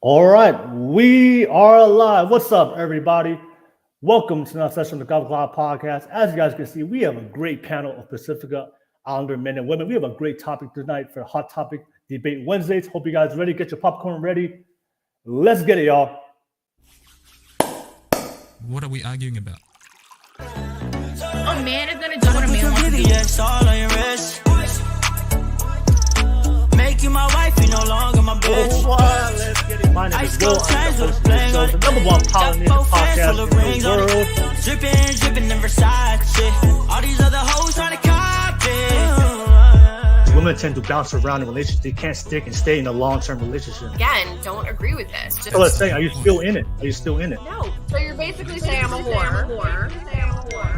All right, we are live. What's up, everybody? Welcome to another session of the Golf Club Podcast. As you guys can see, we have a great panel of Pacifica Islander men and women. We have a great topic tonight for Hot Topic Debate Wednesdays. Hope you guys are ready. Get your popcorn ready. Let's get it, y'all. What are we arguing about? A man is gonna do what a man wants to do. All on your wrist. Make you my wife, you no longer my bitch. Let's get it. My name is Will. I'm the host of this show, the number one Polynesian podcast in the world. Dripping in Versace. All these other hoes trying to copy. Women tend to bounce around in relationships. They can't stick and stay in a long-term relationship. Again, don't agree with this. Just So let's say, are you still in it? Are you still in it? no. So you're basically saying I'm a whore.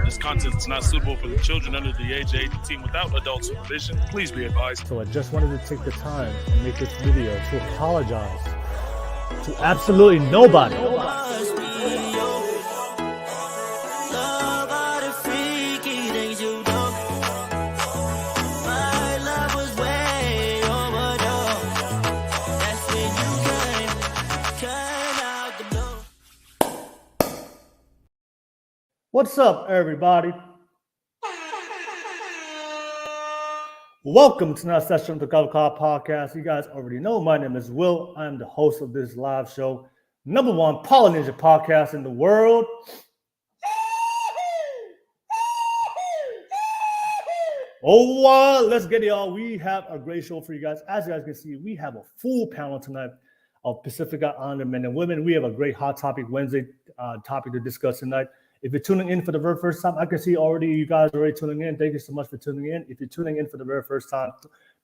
This content is not suitable for the children under the age of 18 without adult supervision. Please be advised. So I just wanted to take the time and make this video to apologize to absolutely nobody. Love all the freaky things you do. My love was way overdue. That's when you came out the blue. What's up, everybody? Welcome to another session of the Golf Club Podcast. You guys already know my name is Will. I'm the host of this live show, number one Polynesian podcast in the world. Let's get it, y'all. We have a great show for you guys. As you guys can see, we have a full panel tonight of Pacifica Islander men and women. We have a great Hot Topic Wednesday topic to discuss tonight. If you're tuning in for the very first time, I can see already you guys are already tuning in. Thank you so much for tuning in. If you're tuning in for the very first time,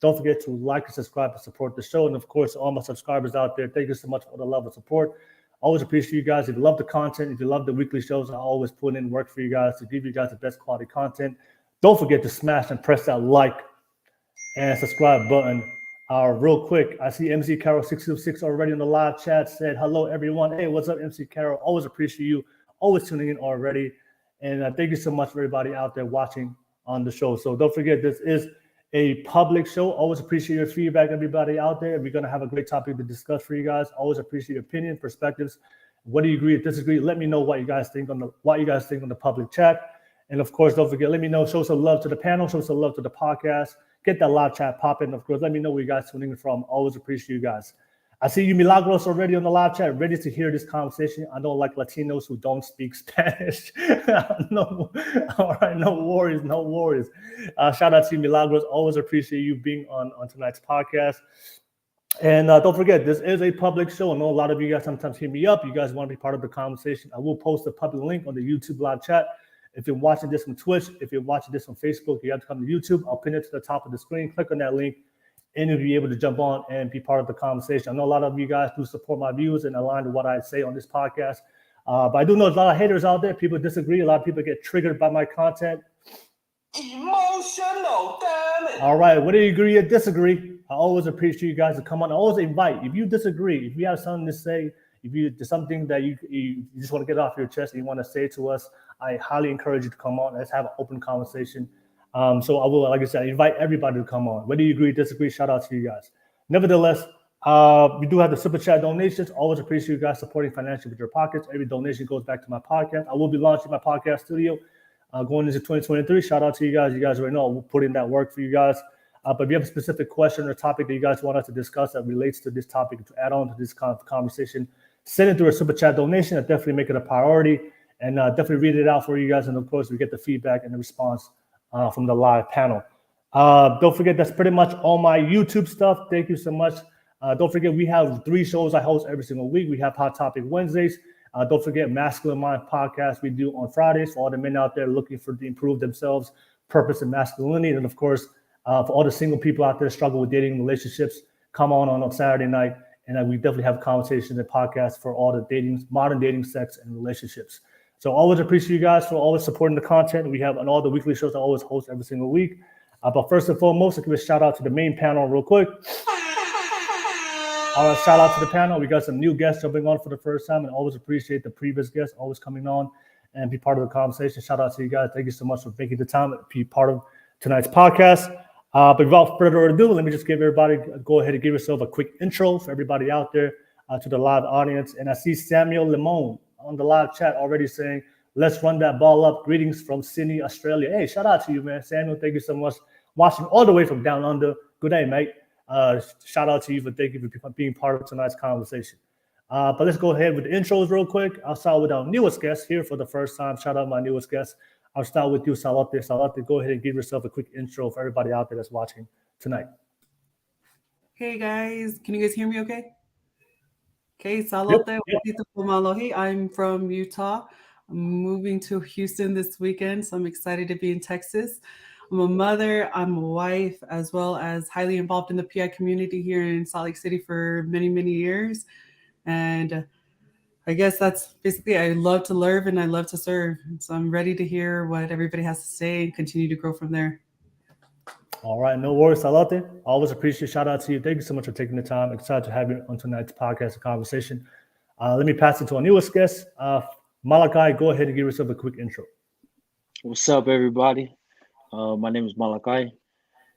don't forget to like and subscribe and support the show. And of course, all my subscribers out there, thank you so much for the love and support. Always appreciate you guys. If you love the content, if you love the weekly shows, I always put in work for you guys to give you guys the best quality content. Don't forget to smash and press that like and subscribe button. Real quick, I see MC Carol 626 already in the live chat said, hello, everyone. Hey, what's up, MC Carol? Always appreciate you. Always tuning in already. And thank you so much for everybody out there watching on the show. So don't forget, this is a public show. Always appreciate your feedback, everybody out there. We're going to have a great topic to discuss for you guys. Always appreciate your opinion, perspectives. What do you agree or disagree? Let me know what you guys think on the public chat. And of course, don't forget, let me know, show some love to the panel, show some love to the podcast. Get that live chat popping. Of course, let me know where you guys tuning in from. Always appreciate you guys. I see you Milagros already on the live chat, ready to hear this conversation. I don't like Latinos who don't speak Spanish. No, all right, no worries. Shout out to you, Milagros. Always appreciate you being on tonight's podcast. And don't forget, this is a public show. I know a lot of you guys sometimes hit me up. You guys want to be part of the conversation. I will post a public link on the YouTube live chat. If you're watching this from Twitch, if you're watching this on Facebook, you have to come to YouTube. I'll pin it to the top of the screen. Click on that link. And you'll be able to jump on and be part of the conversation. I know a lot of you guys do support my views and align to what I say on this podcast. But I do know there's a lot of haters out there. People disagree. A lot of people get triggered by my content. Emotional, damn it. All right, whether you agree or disagree, I always appreciate you guys to come on. I always invite. If you disagree, if you have something to say, if there's something that you just want to get off your chest and you want to say to us, I highly encourage you to come on. Let's have an open conversation. So I will, like I said, invite everybody to come on. Whether you agree or disagree, shout out to you guys. Nevertheless, we do have the super chat donations. Always appreciate you guys supporting financially with your pockets. Every donation goes back to my podcast. I will be launching my podcast studio going into 2023. Shout out to you guys. You guys already know we'll put in that work for you guys. But if you have a specific question or topic that you guys want us to discuss that relates to this topic to add on to this kind of conversation, send it through a super chat donation. I definitely make it a priority and definitely read it out for you guys. And of course, we get the feedback and the response from the live panel. Don't forget, that's pretty much all my YouTube stuff. Thank you so much. Don't forget, we have 3 shows I host every single week. We have Hot Topic Wednesdays. Don't forget Masculine Mind podcast we do on Fridays for all the men out there looking to improve themselves, purpose and masculinity. And of course, for all the single people out there struggle with dating relationships, come on Saturday night. And we definitely have conversations and podcasts for all the modern dating, sex, and relationships. So always appreciate you guys for always supporting the content. We have on all the weekly shows I always host every single week. But first and foremost, I'll give a shout out to the main panel real quick. Shout out to the panel. We got some new guests jumping on for the first time, and always appreciate the previous guests always coming on and be part of the conversation. Shout out to you guys. Thank you so much for making the time to be part of tonight's podcast. But without further ado, let me just give everybody, go ahead and give yourself a quick intro for everybody out there. to the live audience. And I see Samuel Limon on the live chat already saying, let's run that ball up. Greetings from Sydney, Australia. Hey, shout out to you, man. Samuel, thank you so much. Watching all the way from down under. Good day, mate. Shout out to you thank you for being part of tonight's conversation. But let's go ahead with the intros real quick. I'll start with our newest guest here for the first time. Shout out my newest guest. I'll start with you, Salote. Salote, go ahead and give yourself a quick intro for everybody out there that's watching tonight. Hey guys, can you guys hear me okay? Okay, Salote. Yep. I'm from Utah. I'm moving to Houston this weekend, so I'm excited to be in Texas. I'm a mother, I'm a wife, as well as highly involved in the PI community here in Salt Lake City for many, many years. And I guess that's basically, I love to learn and I love to serve. So I'm ready to hear what everybody has to say and continue to grow from there. All right, no worries, Salote. Always appreciate. Shout out to you. Thank you so much for taking the time. Excited to have you on tonight's podcast and conversation. Let me pass it to our newest guest, Malachi. Go ahead and give yourself a quick intro. What's up, everybody? My name is Malachi,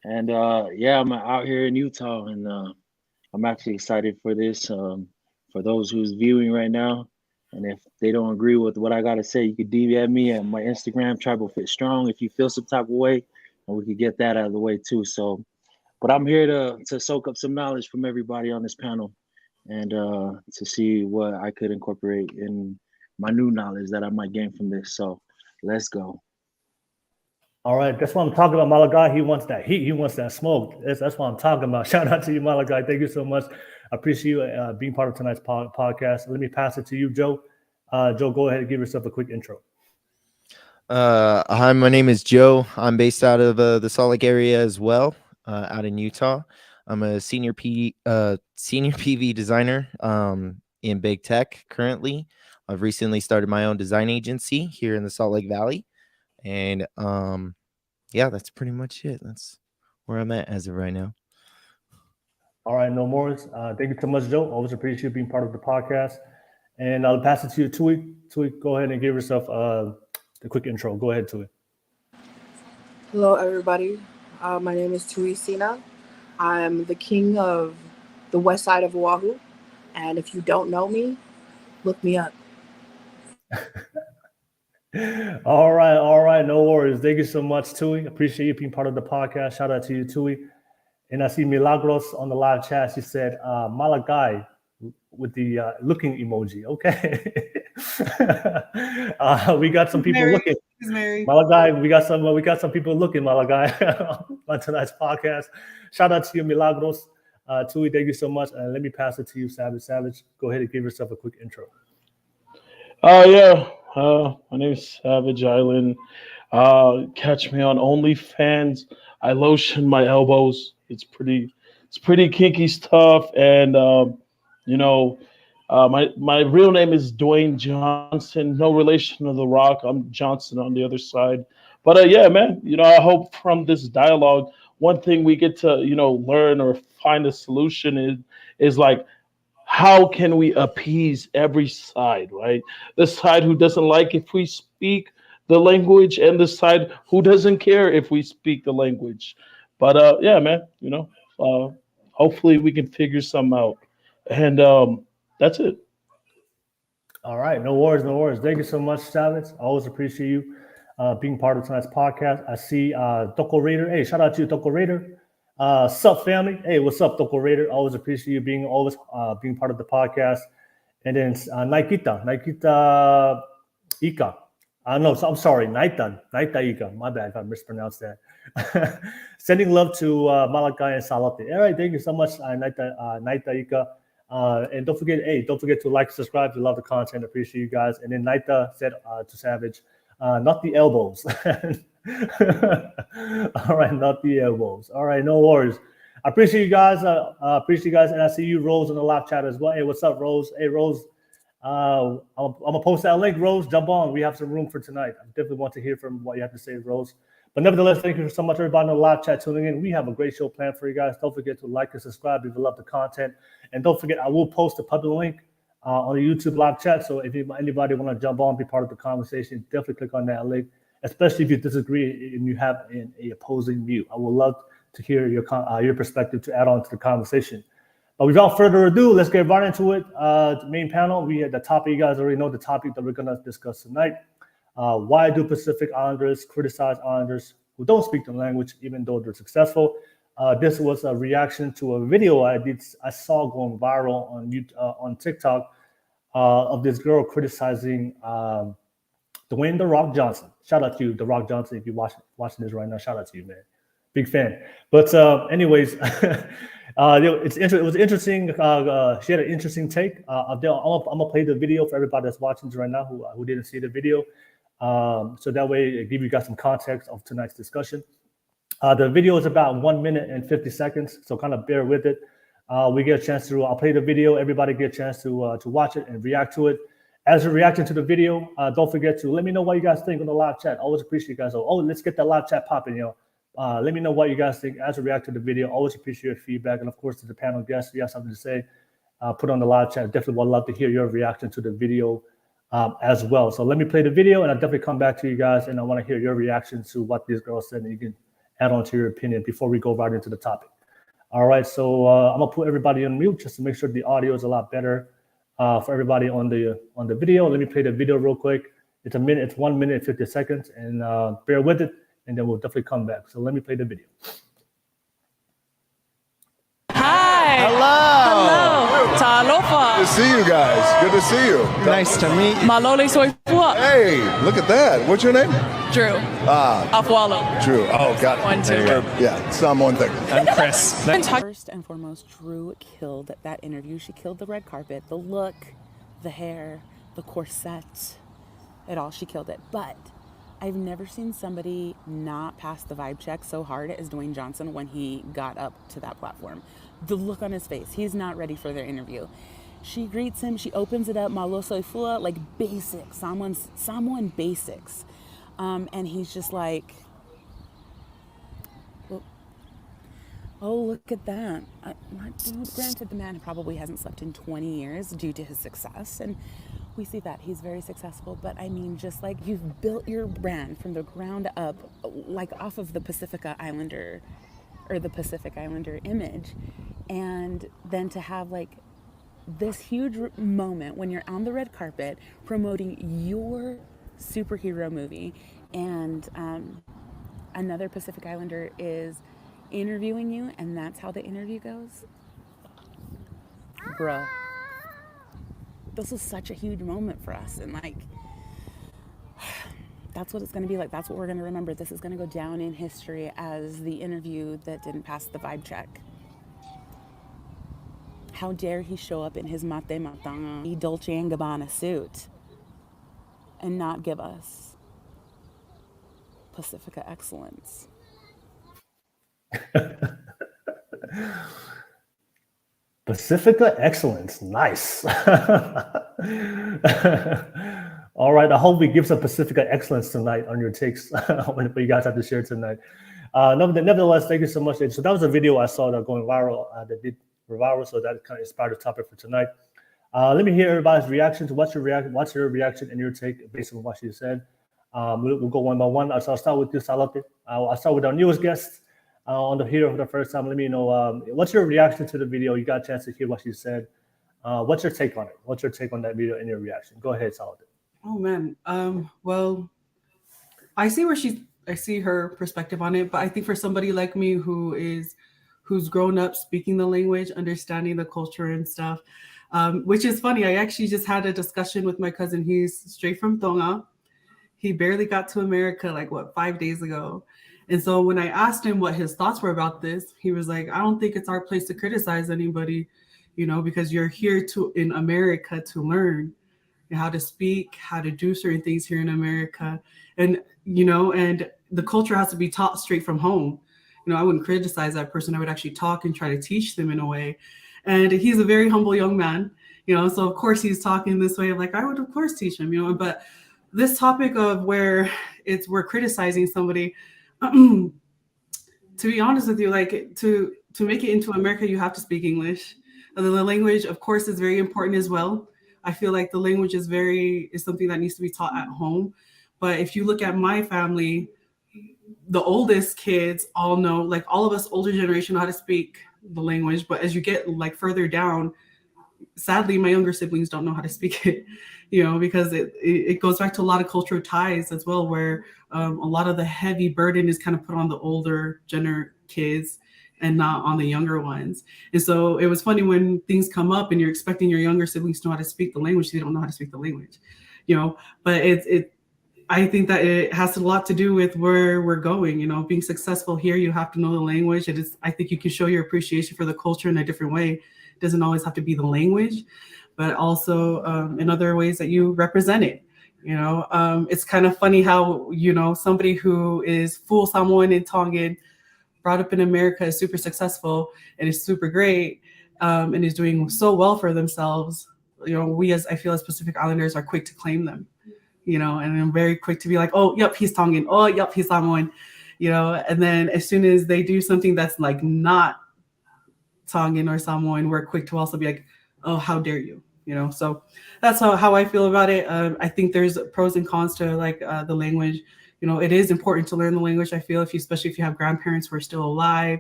and I'm out here in Utah, and I'm actually excited for this. For those who's viewing right now, and if they don't agree with what I gotta say, you can DM me at my Instagram, Tribalfit Strong, if you feel some type of way. And we could get that out of the way too. So, but I'm here to soak up some knowledge from everybody on this panel, and to see what I could incorporate in my new knowledge that I might gain from this. So, let's go. All right, that's what I'm talking about, Malachi. He wants that heat. He wants that smoke. That's what I'm talking about. Shout out to you, Malachi. Thank you so much. I appreciate you being part of tonight's podcast. Let me pass it to you, Joe. Joe, go ahead and give yourself a quick intro. Hi, my name is Joe. I'm based out of the Salt Lake area as well, out in Utah. I'm a senior PV designer in big tech currently. I've recently started my own design agency here in the Salt Lake Valley, and that's pretty much it. That's where I'm at as of right now. All right, no more. Thank you so much, Joe. Always appreciate you being part of the podcast. And I'll pass it to you, Tui. Tui, go ahead and give yourself the quick intro. Go ahead, Tui. Hello, everybody. My name is Tui Sina. I'm the king of the west side of Oahu. And if you don't know me, look me up. All right. No worries. Thank you so much, Tui. Appreciate you being part of the podcast. Shout out to you, Tui. And I see Milagros on the live chat. She said, Malachi with the looking emoji. Okay. We got some people looking. Malachi, we got some people looking, Malachi, on tonight's podcast. Shout out to you, Milagros. Tui, thank you so much. And let me pass it to you, Savage. Savage, go ahead and give yourself a quick intro. My name is Savage Island. Catch me on OnlyFans. I lotion my elbows. It's pretty kinky stuff. And my real name is Dwayne Johnson. No relation to The Rock. I'm Johnson on the other side. But man, I hope from this dialogue, one thing we get to learn or find a solution is like, how can we appease every side, right? The side who doesn't like if we speak the language, and the side who doesn't care if we speak the language. But man, hopefully we can figure something out. And that's it. All right, no worries. Thank you so much, Savage. I always appreciate you being part of tonight's podcast. I see Toko Raider. Hey, shout out to you, Toko Raider. Sup, family? Hey, what's up, Toko Raider? Always appreciate you being part of the podcast. And then Naikita Ika. No, so I'm sorry, Naita Ika. My bad if I mispronounced that. Sending love to Malachi and Salote. All right, thank you so much, Naita Ika. And don't forget to like, subscribe. We love the content. Appreciate you guys. And then Naita said to Savage, not the elbows. All right, not the elbows. All right, no worries. I appreciate you guys. And I see you, Rose, in the live chat as well. Hey, what's up, Rose? Hey, Rose. I'm gonna post that link, Rose. Jump on. We have some room for tonight. I definitely want to hear from what you have to say, Rose. But nevertheless, thank you so much, everybody in the live chat tuning in. We have a great show planned for you guys. Don't forget to like and subscribe if you love the content. And don't forget, I will post a public link on the YouTube live chat. So if anybody want to jump on, be part of the conversation, definitely click on that link. Especially if you disagree and you have an opposing view, I would love to hear your perspective to add on to the conversation. But without further ado, let's get right into it. The main panel, we had the topic. You guys already know the topic that we're going to discuss tonight. Why do Pacific Islanders criticize Islanders who don't speak the language, even though they're successful? This was a reaction to a video I saw going viral on TikTok of this girl criticizing Dwayne "The Rock" Johnson. Shout out to you, The Rock Johnson, if you're watching this right now. Shout out to you, man. Big fan. But anyways, it was interesting. She had an interesting take. I'm gonna play the video for everybody that's watching right now who didn't see the video, so that way it give you guys some context of tonight's discussion. The video is about 1 minute and 50 seconds, so kind of bear with it. We get a chance to. I'll play the video. Everybody get a chance to watch it and react to it. As you're reacting to the video, don't forget to let me know what you guys think on the live chat. Always appreciate you guys. Oh, let's get that live chat popping, let me know what you guys think as you react to the video. Always appreciate your feedback. And of course, to the panel guests, if you have something to say, put on the live chat. Definitely would love to hear your reaction to the video as well. So let me play the video and I'll definitely come back to you guys. And I want to hear your reaction to what these girls said. And you can add on to your opinion before we go right into the topic. All right. So I'm going to put everybody on mute just to make sure the audio is a lot better for everybody on the video. Let me play the video real quick. It's 1 minute and 50 seconds. And bear with it. And then we'll definitely come back. So let me play the video. Hi. Hello. Talofa. Good to see you guys. Good to see you. Nice to meet you. Malole soy fua. Hey, look at that. What's your name? Drew. Afualo. Drew. Oh, got it. 1, 2. Yeah, it's not one thing. I'm Chris. First and foremost, Drew killed that interview. She killed the red carpet, the look, the hair, the corset, it all. She killed it. But I've never seen somebody not pass the vibe check so hard as Dwayne Johnson when he got up to that platform. The look on his face, he's not ready for their interview. She greets him, she opens it up, malo soy fua, like basic, someone basics. And he's just like, oh, look at that. Granted, the man probably hasn't slept in 20 years due to his success. And we see that he's very successful, but I mean, just like you've built your brand from the ground up, like off of the Pacific Islander image. And then to have like this huge moment when you're on the red carpet promoting your superhero movie and another Pacific Islander is interviewing you and that's how the interview goes. Bruh. This is such a huge moment for us, and like that's what it's going to be like. That's what we're going to remember. This is going to go down in history as the interview that didn't pass the vibe check. How dare he show up in his mate matanga Dolce & Gabbana suit and not give us Pacifica excellence. Pacifica excellence, nice. All right, I hope we give some Pacifica excellence tonight on your takes. What you guys have to share tonight. Nevertheless, thank you so much. So that was a video I saw that going viral. That did viral, so that kind of inspired the topic for tonight. Let me hear everybody's reactions. What's your reaction and your take based on what she said? We'll go one by one. So I'll start with you, Salote. I'll start with our newest guest. On the here for the first time, let me know what's your reaction to the video. You got a chance to hear what she said. What's your take on it? What's your take on that video and your reaction? Go ahead, Salote. Oh man. Well, I see her perspective on it, but I think for somebody like me who's grown up speaking the language, understanding the culture and stuff, which is funny. I actually just had a discussion with my cousin. He's straight from Tonga. He barely got to America 5 days ago. And so when I asked him what his thoughts were about this, he was like, I don't think it's our place to criticize anybody, because you're here in America to learn how to speak, how to do certain things here in America. And, and the culture has to be taught straight from home. I wouldn't criticize that person. I would actually talk and try to teach them in a way. And he's a very humble young man, so of course he's talking this way of I would of course teach him, but this topic of where we're criticizing somebody, to be honest with you, to make it into America, you have to speak English. The language, of course, is very important as well. I feel like the language is something that needs to be taught at home. But if you look at my family, the oldest kids all know, all of us older generation know how to speak the language, but as you get like further down, sadly, my younger siblings don't know how to speak it, because it goes back to a lot of cultural ties as well, where a lot of the heavy burden is kind of put on the older kids and not on the younger ones. And so it was funny when things come up and you're expecting your younger siblings to know how to speak the language, they don't know how to speak the language, but I think that it has a lot to do with where we're going. Being successful here, you have to know the language. I think you can show your appreciation for the culture in a different way. It doesn't always have to be the language, but also in other ways that you represent it. It's kind of funny how, somebody who is full Samoan and Tongan, brought up in America, is super successful and is super great, and is doing so well for themselves. We I feel as Pacific Islanders are quick to claim them. And I'm very quick to be like, oh, yep, he's Tongan. Oh, yep, he's Samoan. And then as soon as they do something that's like not Tongan or Samoan, we're quick to also be like, oh, how dare you? So that's how I feel about it. I think there's pros and cons to like the language. It is important to learn the language. I feel especially if you have grandparents who are still alive,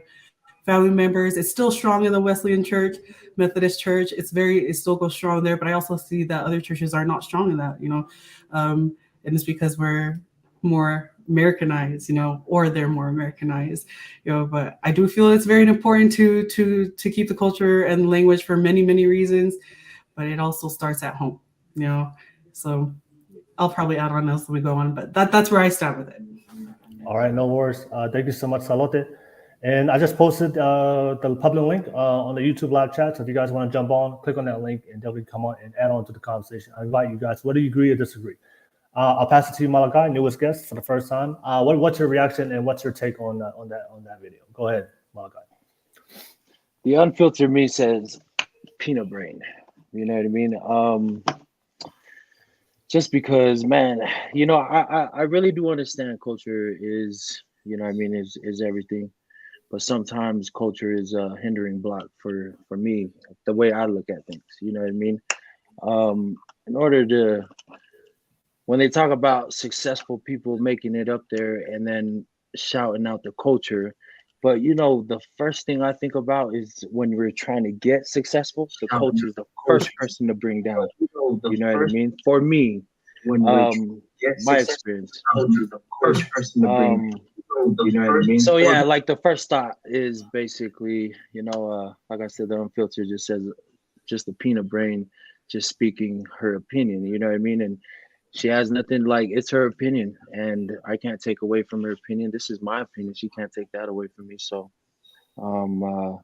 family members. It's still strong in the Wesleyan Church, Methodist Church. It still goes strong there. But I also see that other churches are not strong in that. And it's because we're more Americanized, or they're more Americanized, but I do feel it's very important to keep the culture and language for many, many reasons, but it also starts at home, so I'll probably add on else as we go on, but that's where I stand with it. All right, no worries. Thank you so much, Salote. And I just posted the public link on the YouTube live chat. So if you guys want to jump on, click on that link and definitely come on and add on to the conversation. I invite you guys, whether you agree or disagree. I'll pass it to you, Malachi, newest guest for the first time. What's your reaction and what's your take on that video? Go ahead, Malachi. The unfiltered me says peanut brain. You know what I mean? Just because, man, I really do understand culture is, is everything. But sometimes culture is a hindering block for me, the way I look at things. You know what I mean? In order to, when they talk about successful people making it up there and then shouting out the culture, but the first thing I think about is when we're trying to get successful, the culture is the first person to bring down. You know what I mean? For me, my experience. The first person to bring. You know what I mean? So yeah, like the first thought is basically, like I said, the unfiltered just says just the peanut brain, just speaking her opinion. You know what I mean? And she has nothing, like, it's her opinion, and I can't take away from her opinion. This is my opinion. She can't take that away from me. So, but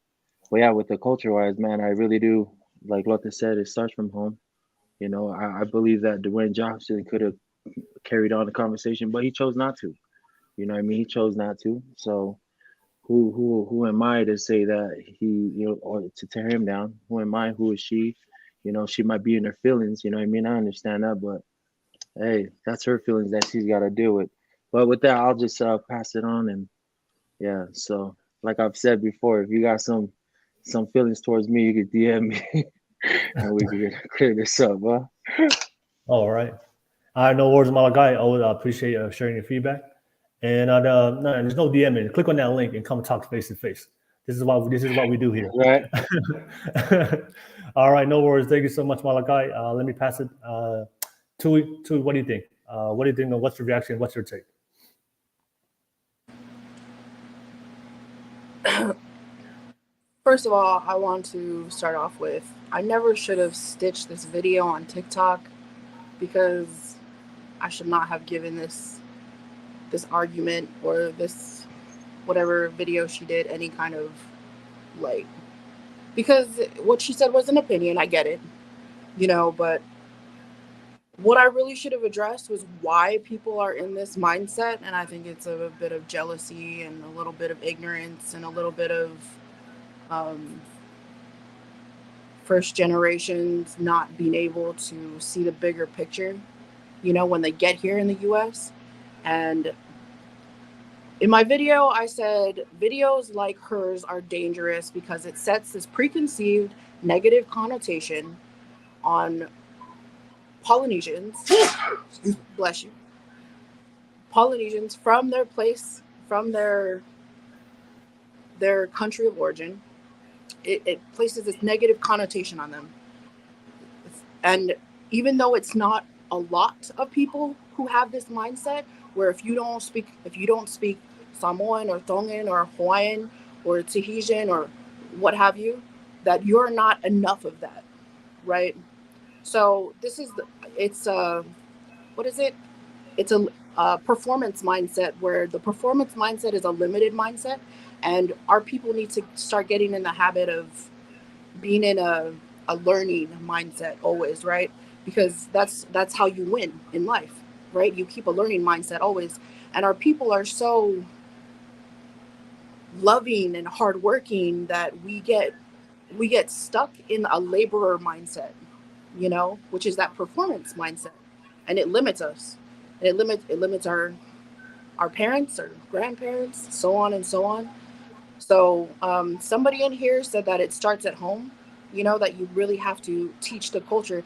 yeah, with the culture wise, man, I really do, like Lotte said, it starts from home. I believe that Dwayne Johnson could have carried on the conversation, but he chose not to. You know what I mean? He chose not to. So who am I to say that he, or to tear him down? Who am I? Who is she? She might be in her feelings. You know what I mean? I understand that, but hey, that's her feelings that she's got to deal with. But with that, I'll just pass it on. And yeah, so like I've said before, if you got some feelings towards me, you could DM me and we can clear this up, huh? All right. No worries, Malachi. I always appreciate sharing your feedback. And no, there's no DMing. Click on that link and come talk face to face. This is what we do here. Right. All right, no worries. Thank you so much, Malachi. Let me pass it to what do you think? What do you think? What's your reaction? What's your take? First of all, I want to start off with, I never should have stitched this video on TikTok because I should not have given this argument or this whatever video she did any kind of like, because what she said was an opinion. I get it, but what I really should have addressed was why people are in this mindset. And I think it's a bit of jealousy and a little bit of ignorance and a little bit of first generations not being able to see the bigger picture, when they get here in the US. And in my video, I said videos like hers are dangerous because it sets this preconceived negative connotation on Polynesians, bless you, Polynesians from their place, from their country of origin, it places this negative connotation on them. And even though it's not a lot of people who have this mindset, where if you don't speak Samoan or Tongan or Hawaiian or Tahitian or what have you, that you're not enough of that, right? So this is it's a performance mindset, where the performance mindset is a limited mindset, and our people need to start getting in the habit of being in a learning mindset always, right? Because that's how you win in life, right? You keep a learning mindset always. And our people are so loving and hardworking that we get stuck in a laborer mindset, which is that performance mindset, and it limits us. And it limits our parents, our grandparents, so on and so on. So somebody in here said that it starts at home, that you really have to teach the culture.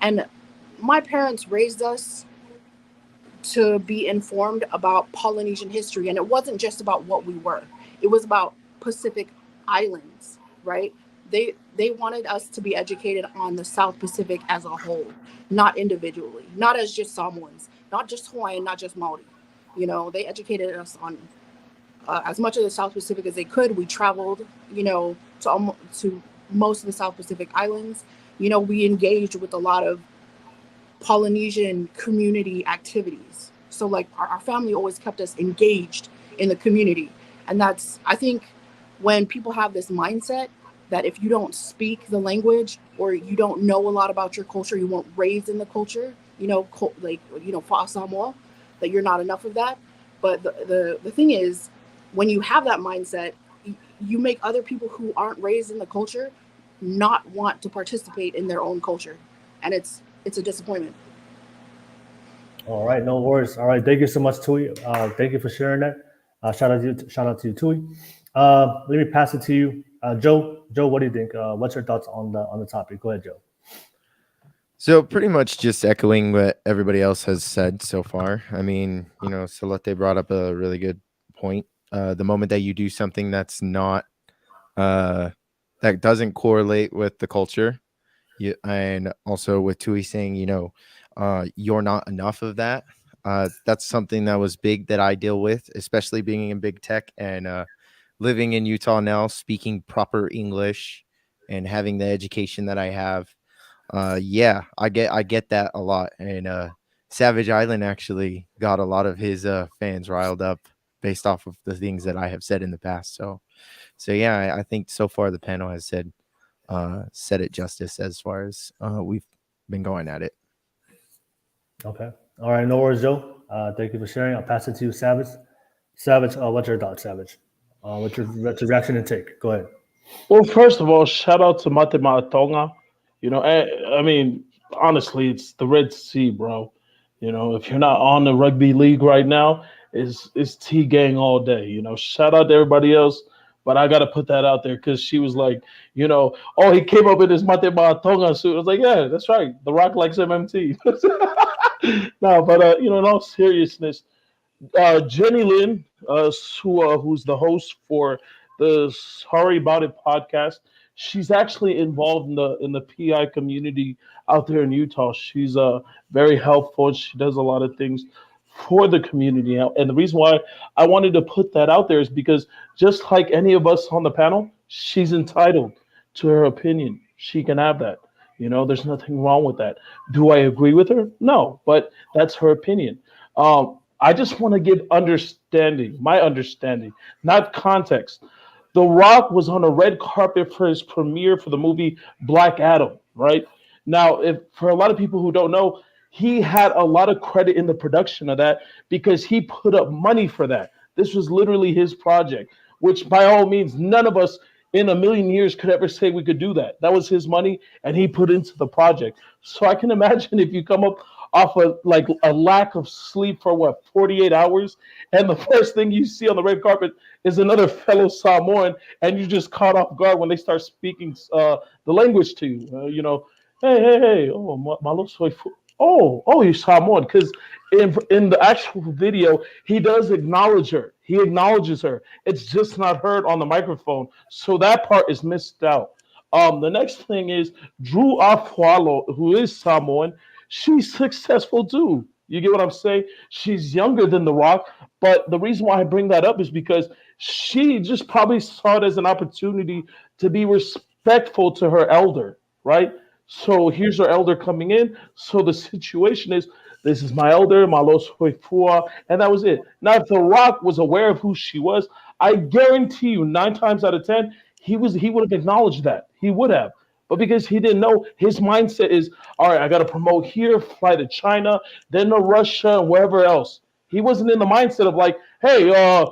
And my parents raised us to be informed about Polynesian history. And it wasn't just about what we were. It was about Pacific Islands, right? They wanted us to be educated on the South Pacific as a whole, not individually, not as just Samoans, not just Hawaiian, not just Maori. They educated us on as much of the South Pacific as they could. We traveled, to most of the South Pacific Islands. We engaged with a lot of Polynesian community activities. So like our family always kept us engaged in the community. And I think when people have this mindset that if you don't speak the language or you don't know a lot about your culture, you weren't raised in the culture, Fa'a Samoa, that you're not enough of that. But the thing is, when you have that mindset, you make other people who aren't raised in the culture not want to participate in their own culture. And it's a disappointment. All right, no worries. All right, thank you so much, Tui. Thank you for sharing that. Shout out to you, Tui. Let me pass it to you, Joe. Joe, what do you think? What's your thoughts on the topic? Go ahead, Joe. So pretty much just echoing what everybody else has said so far. I mean, Salote brought up a really good point. The moment that you do something that's not that doesn't correlate with the culture, and also with Tui saying, you're not enough of that. That's something that was big that I deal with, especially being in big tech and living in Utah now, speaking proper English and having the education that I have. Yeah, I get that a lot. And Savage Island actually got a lot of his fans riled up based off of the things that I have said in the past. So yeah, I think so far the panel has said it justice as far as we've been going at it. Okay. All right. No worries, Joe. Thank you for sharing. I'll pass it to you, Savage. Savage, what's your thoughts, Savage? What's your reaction and take? Go ahead. Well, first of all, shout out to Mate Maatonga. I mean, honestly, it's the Red Sea, bro. If you're not on the rugby league right now, it's T gang all day. Shout out to everybody else. But I got to put that out there because she was like, oh, he came up in his Mate Maatonga suit. I was like, yeah, that's right. The Rock likes MMT. No, but, in all seriousness, Jenny Lynn, who's the host for the Sorry About It podcast, she's actually involved in the PI community out there in Utah. She's very helpful. She does a lot of things for the community. And the reason why I wanted to put that out there is because just like any of us on the panel, she's entitled to her opinion. She can have that. There's nothing wrong with that. Do I agree with her? No, but that's her opinion. I just want to give my understanding, not context. The Rock was on a red carpet for his premiere for the movie Black Adam, right? Now, for a lot of people who don't know, he had a lot of credit in the production of that because he put up money for that. This was literally his project, which by all means, none of us in a million years could ever say we could do that. That was his money and he put into the project. So I can imagine if you come up off of like a lack of sleep for 48 hours, and the first thing you see on the red carpet is another fellow Samoan, and you just caught off guard when they start speaking the language to you. Hey, oh, malo soy Oh, you Samoan. Because in the actual video, he does acknowledge her. He acknowledges her. It's just not heard on the microphone. So that part is missed out. The next thing is Drew Afualo, who is Samoan. She's successful too. You get what I'm saying? She's younger than The Rock, but the reason why I bring that up is because she just probably saw it as an opportunity to be respectful to her elder, right? So here's our elder coming in. So the situation is, this is my elder, Malos Hoifua, and that was it. Now, if The Rock was aware of who she was, I guarantee you, 9 times out of 10, he would have acknowledged that. He would have. But because he didn't know, his mindset is, all right, I got to promote here, fly to China, then to Russia, and wherever else. He wasn't in the mindset of like, hey, hey,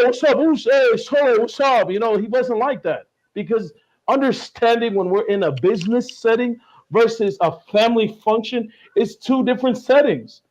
what's up? Hey, sorry, what's up? He wasn't like that because understanding when we're in a business setting versus a family function is two different settings.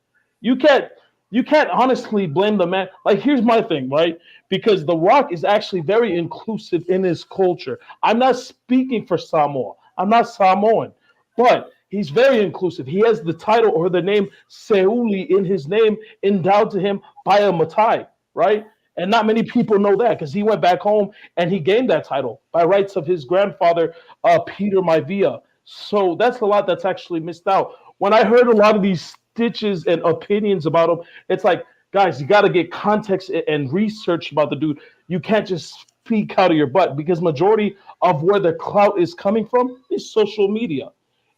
You can't you can't honestly blame the man. Like, here's my thing, right? Because The Rock is actually very inclusive in his culture. I'm not speaking for Samoa. I'm not Samoan, but he's very inclusive. He has the title or the name Seuli in his name endowed to him by a Matai, right? And not many people know that because he went back home and he gained that title by rights of his grandfather, Peter Maivia. So that's a lot that's actually missed out. When I heard a lot of these stitches and opinions about him, it's like, guys, you got to get context and research about the dude. You can't just speak out of your butt because majority of where the clout is coming from is social media.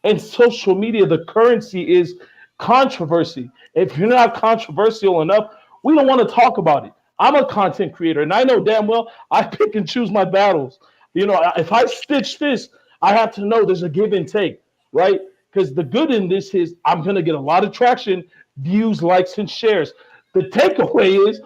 And social media, the currency is controversy. If you're not controversial enough, we don't want to talk about it. I'm a content creator, and I know damn well I pick and choose my battles. You know, if I stitch this, I have to know there's a give and take, right? Because the good in this is I'm going to get a lot of traction, views, likes, and shares. The takeaway is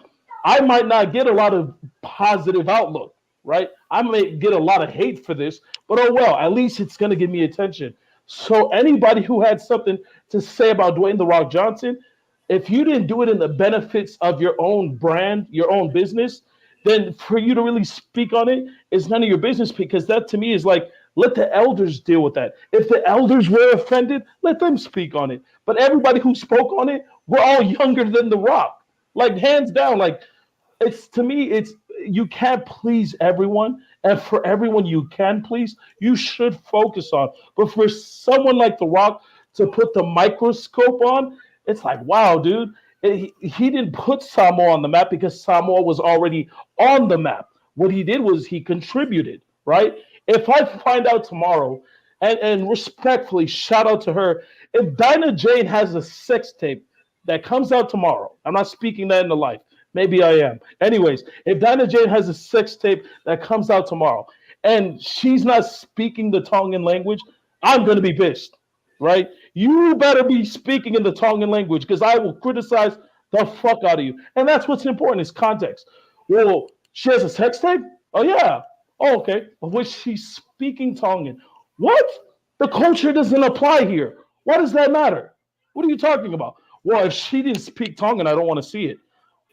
I might not get a lot of positive outlook, right? I may get a lot of hate for this, but oh well, at least it's going to give me attention. So anybody who had something to say about Dwayne "The Rock" Johnson, if you didn't do it in the benefits of your own brand, your own business, then for you to really speak on it is none of your business, because that to me is like, let the elders deal with that. If the elders were offended, let them speak on it. But everybody who spoke on it, we're all younger than The Rock. Like, hands down, like, it's, to me, it's, you can't please everyone, and for everyone you can please, you should focus on. But for someone like The Rock to put the microscope on, it's like, wow, dude. He didn't put Samoa on the map because Samoa was already on the map. What he did was he contributed, right? If I find out tomorrow, and respectfully, shout out to her, if Dinah Jane has a sex tape that comes out tomorrow, I'm not speaking that into life. Maybe I am. Anyways, if Dinah Jane has a sex tape that comes out tomorrow and she's not speaking the Tongan language, I'm going to be pissed, right? You better be speaking in the Tongan language because I will criticize the fuck out of you. And that's what's important is context. Well, she has a sex tape? Oh, yeah. Oh, okay. But was she speaking Tongan? What? The culture doesn't apply here. Why does that matter? What are you talking about? Well, if she didn't speak Tongan, I don't want to see it.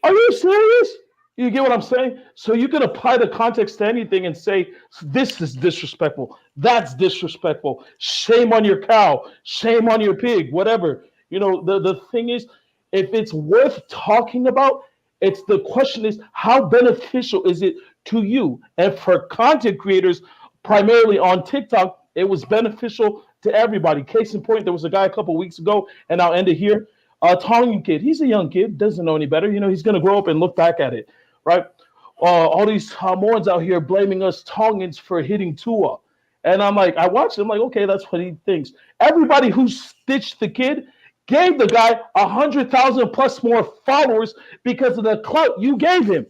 Are you serious? You get what I'm saying? So you can apply the context to anything and say, this is disrespectful. That's disrespectful. Shame on your cow. Shame on your pig, whatever. You know, the thing is, if it's worth talking about, it's the question is, how beneficial is it to you? And for content creators, primarily on TikTok, it was beneficial to everybody. Case in point, there was a guy a couple weeks ago, and I'll end it here. A Tongan kid. He's a young kid, doesn't know any better. You know, he's going to grow up and look back at it, right? All these Samoans out here blaming us Tongans for hitting Tua. And I'm like, I watched him, like, okay, that's what he thinks. Everybody who stitched the kid gave the guy 100,000 plus more followers because of the clout you gave him.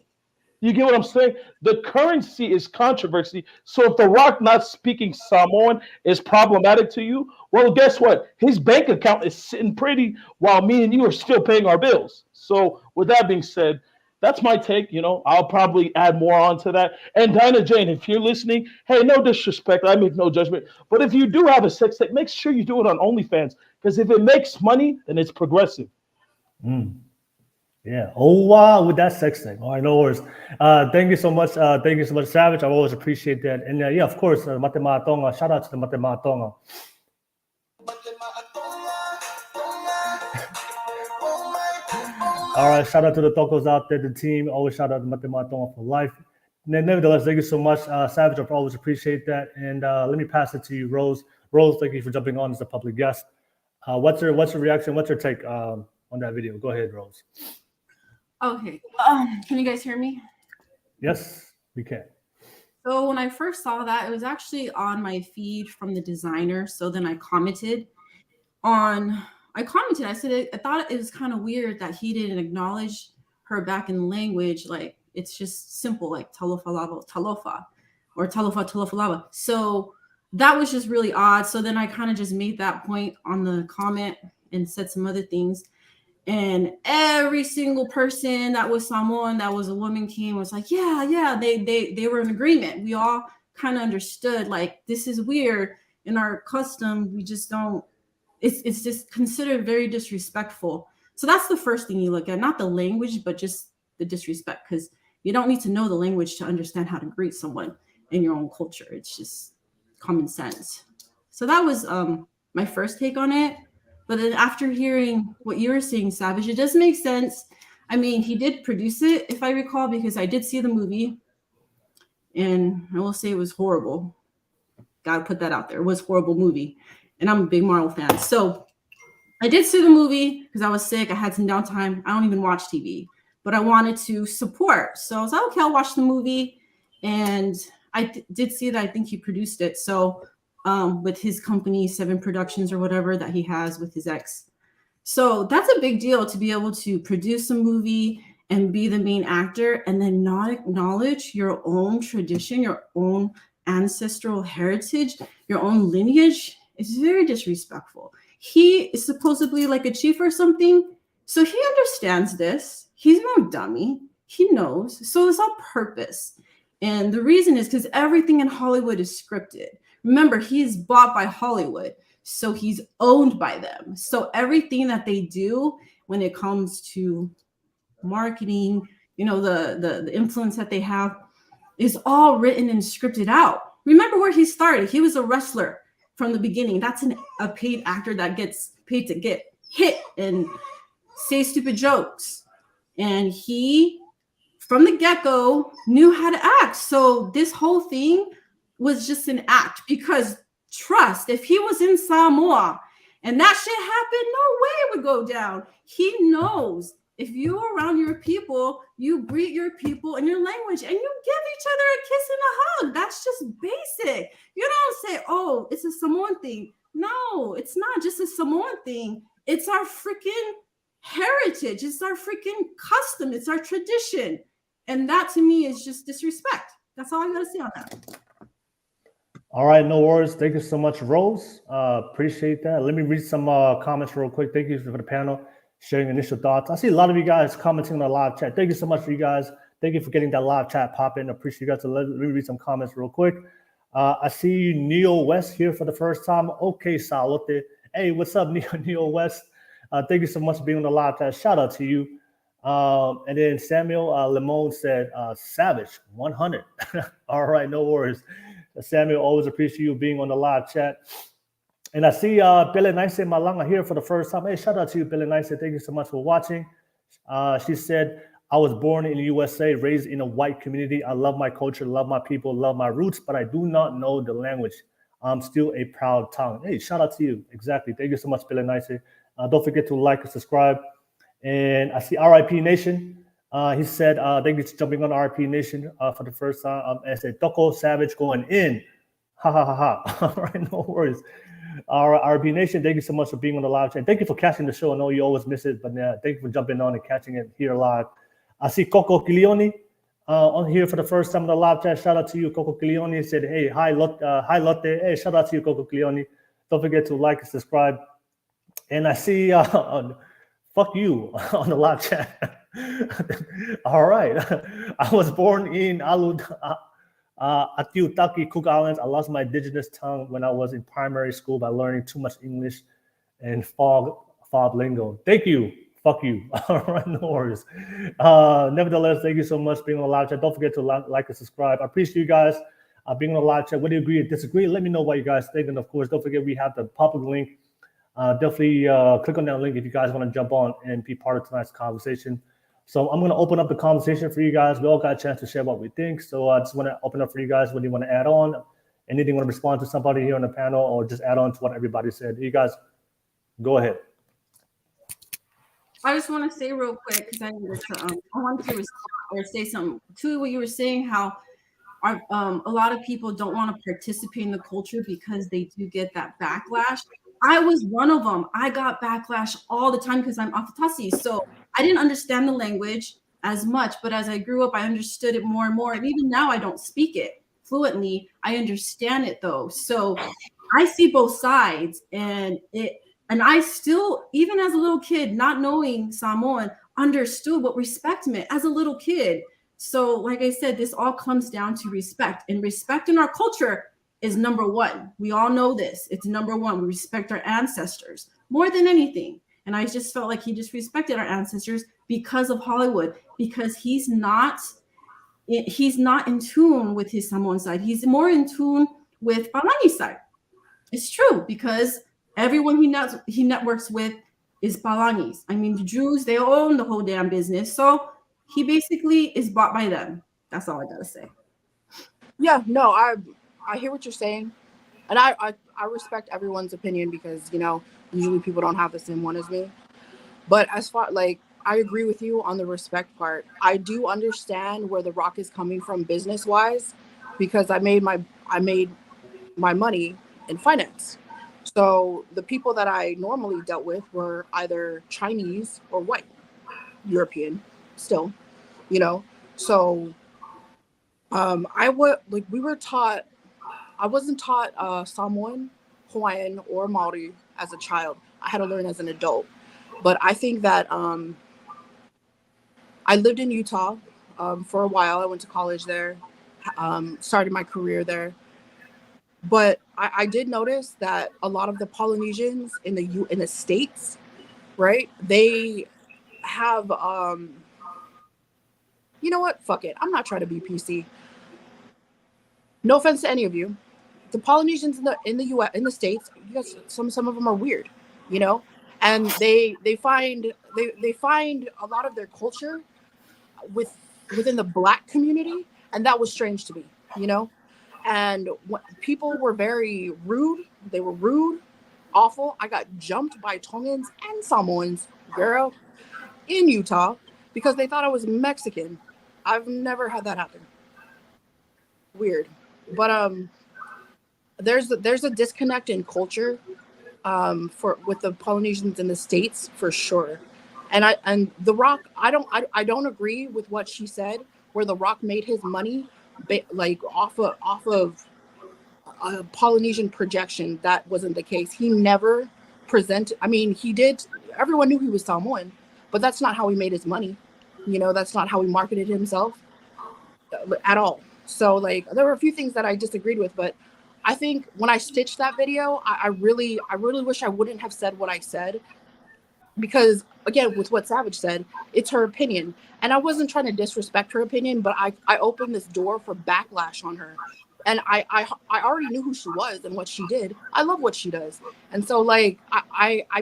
You get what I'm saying? The currency is controversy. So if The Rock not speaking Samoan is problematic to you, well, guess what? His bank account is sitting pretty while me and you are still paying our bills. So with that being said, that's my take. You know, I'll probably add more onto that. And Dinah Jane, if you're listening, hey, no disrespect. I make no judgment. But if you do have a sex tape, make sure you do it on OnlyFans. Because if it makes money, then it's progressive. Yeah. Oh, wow. With that sex thing. All right. No worries. Thank you so much. Thank you so much, Savage. I always appreciate that. And yeah, of course, Matematonga. Shout out to the Matematonga. All right, shout out to the Tokos out there, the team. Always shout out to Matematon for life. Nevertheless, thank you so much, Savage. I always appreciate that. And let me pass it to you, Rose. Rose, thank you for jumping on as a public guest. What's your reaction? What's your take on that video? Go ahead, Rose. Okay. Can you guys hear me? Yes, we can. So when I first saw that, it was actually on my feed from the designer. So then I commented. I said I thought it was kind of weird that he didn't acknowledge her back in language. Like it's just simple, like talofa talofa or talofa talofalava. So that was just really odd. So then I kind of just made that point on the comment and said some other things. And every single person that was someone that was a woman came was like, yeah, they were in agreement. We all kind of understood like this is weird in our custom. We just don't. It's just considered very disrespectful. So that's the first thing you look at, not the language, but just the disrespect, because you don't need to know the language to understand how to greet someone in your own culture. It's just common sense. So that was my first take on it. But then after hearing what you were saying, Savage, it does make sense. I mean, he did produce it, if I recall, because I did see the movie. And I will say it was horrible. Gotta put that out there. It was a horrible movie. And I'm a big Marvel fan. So I did see the movie because I was sick. I had some downtime. I don't even watch TV. But I wanted to support. So I was like, okay, I'll watch the movie. And I did see that I think he produced it. So with his company, 7 Productions or whatever that he has with his ex. So that's a big deal to be able to produce a movie and be the main actor and then not acknowledge your own tradition, your own ancestral heritage, your own lineage. It's very disrespectful. He is supposedly like a chief or something. So he understands this. He's no dummy. He knows. So it's on purpose. And the reason is because everything in Hollywood is scripted. Remember, he's bought by Hollywood, so he's owned by them. So everything that they do when it comes to marketing, you know, the influence that they have is all written and scripted out. Remember where he started. He was a wrestler from the beginning. That's a paid actor that gets paid to get hit and say stupid jokes. And he, from the get-go, knew how to act. So this whole thing was just an act, because trust, if he was in Samoa and that shit happened, no way it would go down. He knows if you're around your people, you greet your people in your language and you give each other a kiss and a hug. That's just basic. You don't say, oh, it's a Samoan thing. No, it's not just a Samoan thing. It's our freaking heritage. It's our freaking custom. It's our tradition. And that to me is just disrespect. That's all I gotta say on that. All right, no worries. Thank you so much, Rose. Appreciate that. Let me read some comments real quick. Thank you for the panel sharing initial thoughts. I see a lot of you guys commenting on the live chat. Thank you so much for you guys. Thank you for getting that live chat popping. Appreciate you guys. So let me read some comments real quick. I see Neo West here for the first time. Okay, Salote. Hey, what's up, Neo West? Thank you so much for being on the live chat. Shout out to you. And then Samuel Limon said, Savage 100. All right, no worries. Samuel, always appreciate you being on the live chat. And I see Pele Nice Malanga here for the first time. Hey, shout out to you, Pele Nice. Thank you so much for watching. She said, I was born in the USA, raised in a white community. I love my culture, love my people, love my roots, but I do not know the language. I'm still a proud tongue. Hey, shout out to you. Exactly. Thank you so much, Pele Nice. Don't forget to like and subscribe. And I see RIP Nation. He said, thank you for jumping on RIP Nation for the first time. I said, Toko Savage going in. Ha, ha, ha, ha. All right, no worries. RIP Nation, thank you so much for being on the live chat. Thank you for catching the show. I know you always miss it, but thank you for jumping on and catching it here live. I see Coco Kilioni on here for the first time on the live chat. Shout out to you, Coco Kilioni. He said, hey, hi, Lotte. Hey, shout out to you, Coco Kilioni. Don't forget to like and subscribe. And I see, fuck you on the live chat. All right. I was born in Atiutaki, Cook Islands. I lost my indigenous tongue when I was in primary school by learning too much English and fob lingo. Thank you. Fuck you. All right, no worries. Nevertheless, thank you so much for being on the live chat. Don't forget to like and subscribe. I appreciate you guys being on the live chat. Whether you agree or disagree, let me know what you guys think. And of course, don't forget we have the public link Definitely click on that link if you guys want to jump on and be part of tonight's conversation. So I'm going to open up the conversation for you guys. We all got a chance to share what we think. So I just want to open up for you guys. What do you want to add on? Anything want to respond to somebody here on the panel, or just add on to what everybody said? You guys, go ahead. I just want to say real quick, because I wanted to respond or say something to what you were saying, how a lot of people don't want to participate in the culture because they do get that backlash. I was one of them. I got backlash all the time because I'm Afatasi. So I didn't understand the language as much, but as I grew up, I understood it more and more. And even now I don't speak it fluently. I understand it though. So I see both sides, and I still, even as a little kid, not knowing Samoan, understood what respect meant as a little kid. So, like I said, this all comes down to respect, and respect in our culture is number one. We all know this. It's number one. We respect our ancestors more than anything. And I just felt like he disrespected our ancestors because of Hollywood, because he's not in tune with his Samoan side. He's more in tune with Palani's side. It's true, because everyone he networks with is Palani's. I mean, the Jews, they own the whole damn business. So he basically is bought by them. That's all I gotta say. Yeah, no, I hear what you're saying, and I respect everyone's opinion, because usually people don't have the same one as me. But as far I agree with you on the respect part. I do understand where The Rock is coming from business wise, because I made my money in finance. So the people that I normally dealt with were either Chinese or white, European, still, So we were taught. I wasn't taught Samoan, Hawaiian, or Maori as a child. I had to learn as an adult. But I think that I lived in Utah for a while. I went to college there, started my career there. But I did notice that a lot of the Polynesians in the States, right? They have you know what? Fuck it. I'm not trying to be PC. No offense to any of you. The Polynesians in the US, in the States, you guys, some of them are weird, and they find a lot of their culture within the Black community, and that was strange to me, And people were very rude. They were rude, awful. I got jumped by Tongans and Samoans, girl, in Utah, because they thought I was Mexican. I've never had that happen. Weird. But there's a disconnect in culture with the Polynesians in the States, for sure. And The Rock, I don't agree with what she said, where The Rock made his money off of a Polynesian projection. That wasn't the case. He never presented. I mean, he did. Everyone knew he was Samoan, but that's not how he made his money. That's not how he marketed himself at all. So there were a few things that I disagreed with, but I think when I stitched that video, I really wish I wouldn't have said what I said, because again, with what Savage said, it's her opinion, and I wasn't trying to disrespect her opinion, but I opened this door for backlash on her, and I already knew who she was and what she did. I love what she does, and so I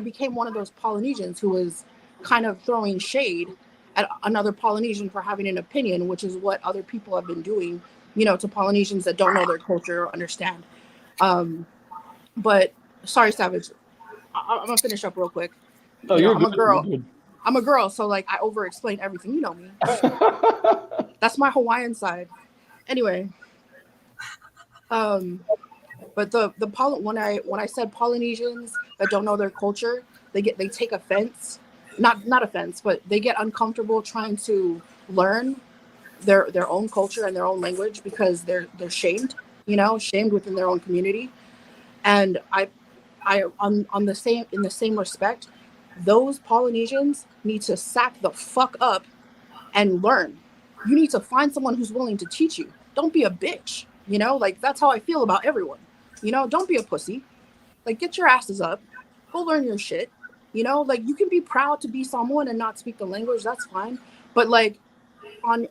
became one of those Polynesians who was kind of throwing shade at another Polynesian for having an opinion, which is what other people have been doing, to Polynesians that don't know their culture or understand. But sorry, Savage, I'm gonna finish up real quick. No, you're good. I'm a girl. You're good. I'm a girl, so I over-explain everything. You know me. That's my Hawaiian side. Anyway, but when I said Polynesians that don't know their culture, they take offense. Not offense, but they get uncomfortable trying to learn their own culture and their own language, because they're shamed, shamed within their own community. And I in the same respect, those Polynesians need to sack the fuck up and learn. You need to find someone who's willing to teach you. Don't be a bitch, that's how I feel about everyone. Don't be a pussy. Get your asses up, go learn your shit. You can be proud to be Samoan and not speak the language. That's fine. But in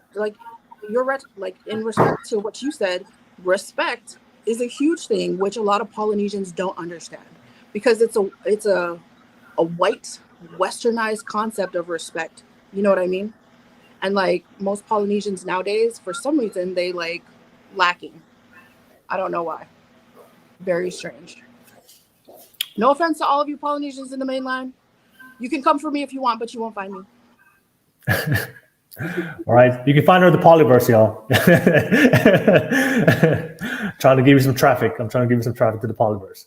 respect to what you said, respect is a huge thing, which a lot of Polynesians don't understand. because it's a white westernized concept of respect. You know what I mean? And like most Polynesians nowadays, for some reason they like lacking. I don't know why. Very strange. No offense to all of you Polynesians in the mainland. You can come for me if you want, but you won't find me. All right, you can find her at the Polyverse, y'all. Trying to give you some traffic. I'm trying to give you some traffic to the Polyverse.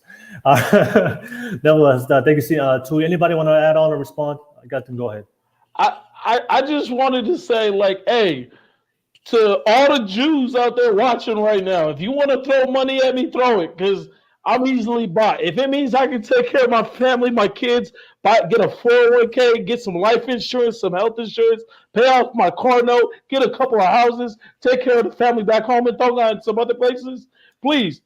Nevertheless, thank you, Tui. Anybody want to add on or respond? I got them. Go ahead. I just wanted to say, like, hey, to all the Jews out there watching right now, if you want to throw money at me, throw it, because I'm easily bought. If it means I can take care of my family, my kids, get a 401k, get some life insurance, some health insurance, pay off my car note, get a couple of houses, take care of the family back home in Tonga and some other places, please,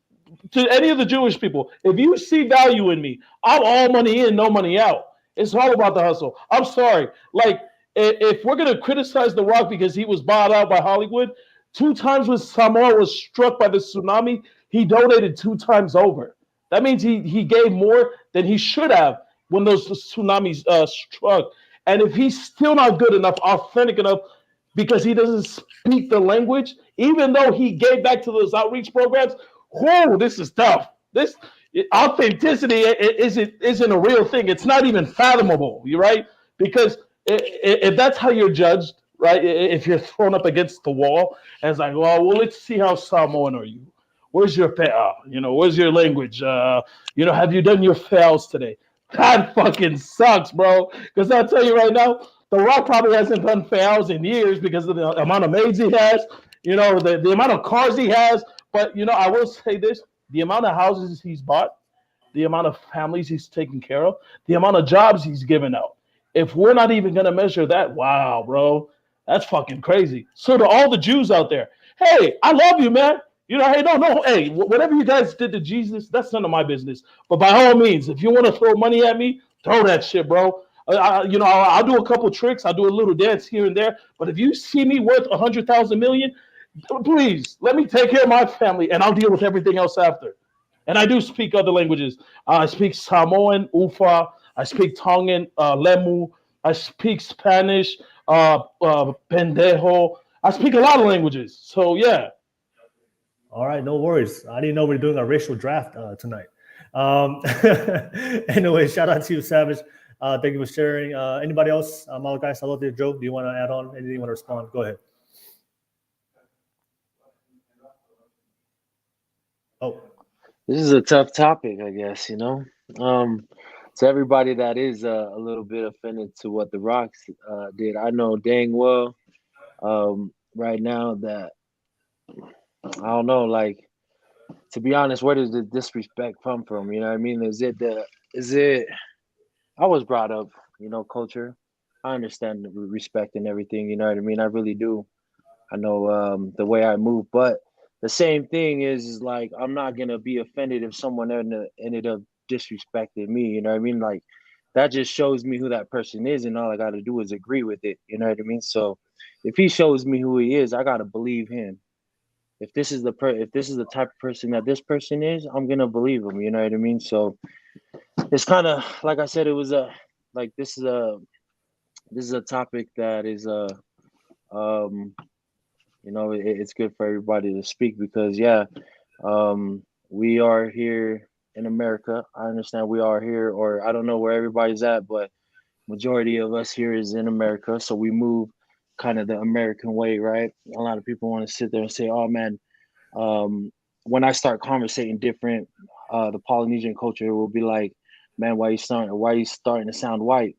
to any of the Jewish people, if you see value in me, I'm all money in, no money out. It's all about the hustle. I'm sorry. Like, if we're going to criticize The Rock because he was bought out by Hollywood, 2 times when Samoa was struck by the tsunami, he donated 2 times over. That means he gave more than he should have when those tsunamis struck. And if he's still not good enough, authentic enough, because he doesn't speak the language, even though he gave back to those outreach programs, whoa, this is tough. This authenticity isn't a real thing. It's not even fathomable, right? Because if that's how you're judged, right? If you're thrown up against the wall, and it's like, well, let's see how Samoan are you. Where's your pea? Where's your language? Have you done your fails today? That fucking sucks, bro. Because I'll tell you right now, The Rock probably hasn't done fails in years because of the amount of maids he has, the amount of cars he has. But, I will say this, the amount of houses he's bought, the amount of families he's taken care of, the amount of jobs he's given out. If we're not even going to measure that, wow, bro, that's fucking crazy. So to all the Jews out there, hey, I love you, man. Hey, no, hey, whatever you guys did to Jesus, that's none of my business. But by all means, if you want to throw money at me, throw that shit, bro. I'll do a couple tricks. I'll do a little dance here and there. But if you see me worth 100,000 million, please let me take care of my family, and I'll deal with everything else after. And I do speak other languages. I speak Samoan, Ufa. I speak Tongan, Lemu. I speak Spanish, Pendejo. I speak a lot of languages. So, yeah. All right, no worries. I didn't know we were doing a racial draft tonight. Anyway, shout out to you, Savage. Thank you for sharing. Anybody else? Malachi, Salote, Joe, do you want to add on? Anything you want to respond? Go ahead. Oh. This is a tough topic, I guess, to everybody that is a little bit offended to what The Rock did. I know dang well right now that, I don't know, like, to be honest, where does the disrespect come from? You know what I mean? Is it, I was brought up, culture. I understand the respect and everything, you know what I mean? I really do. I know the way I move, but the same thing is like, I'm not going to be offended if someone ended up disrespecting me, you know what I mean? Like, that just shows me who that person is, and all I got to do is agree with it, you know what I mean? So if he shows me who he is, I got to believe him. If this is the type of person that this person is, I'm going to believe him, you know what I mean? So it's kind of, like I said, it was this is a topic that is it's good for everybody to speak because, we are here in America. I understand we are here, or I don't know where everybody's at, but majority of us here is in America. So we move kind of the American way, right? A lot of people want to sit there and say, oh, man, when I start conversating different, the Polynesian culture will be like, man, why you starting to sound white?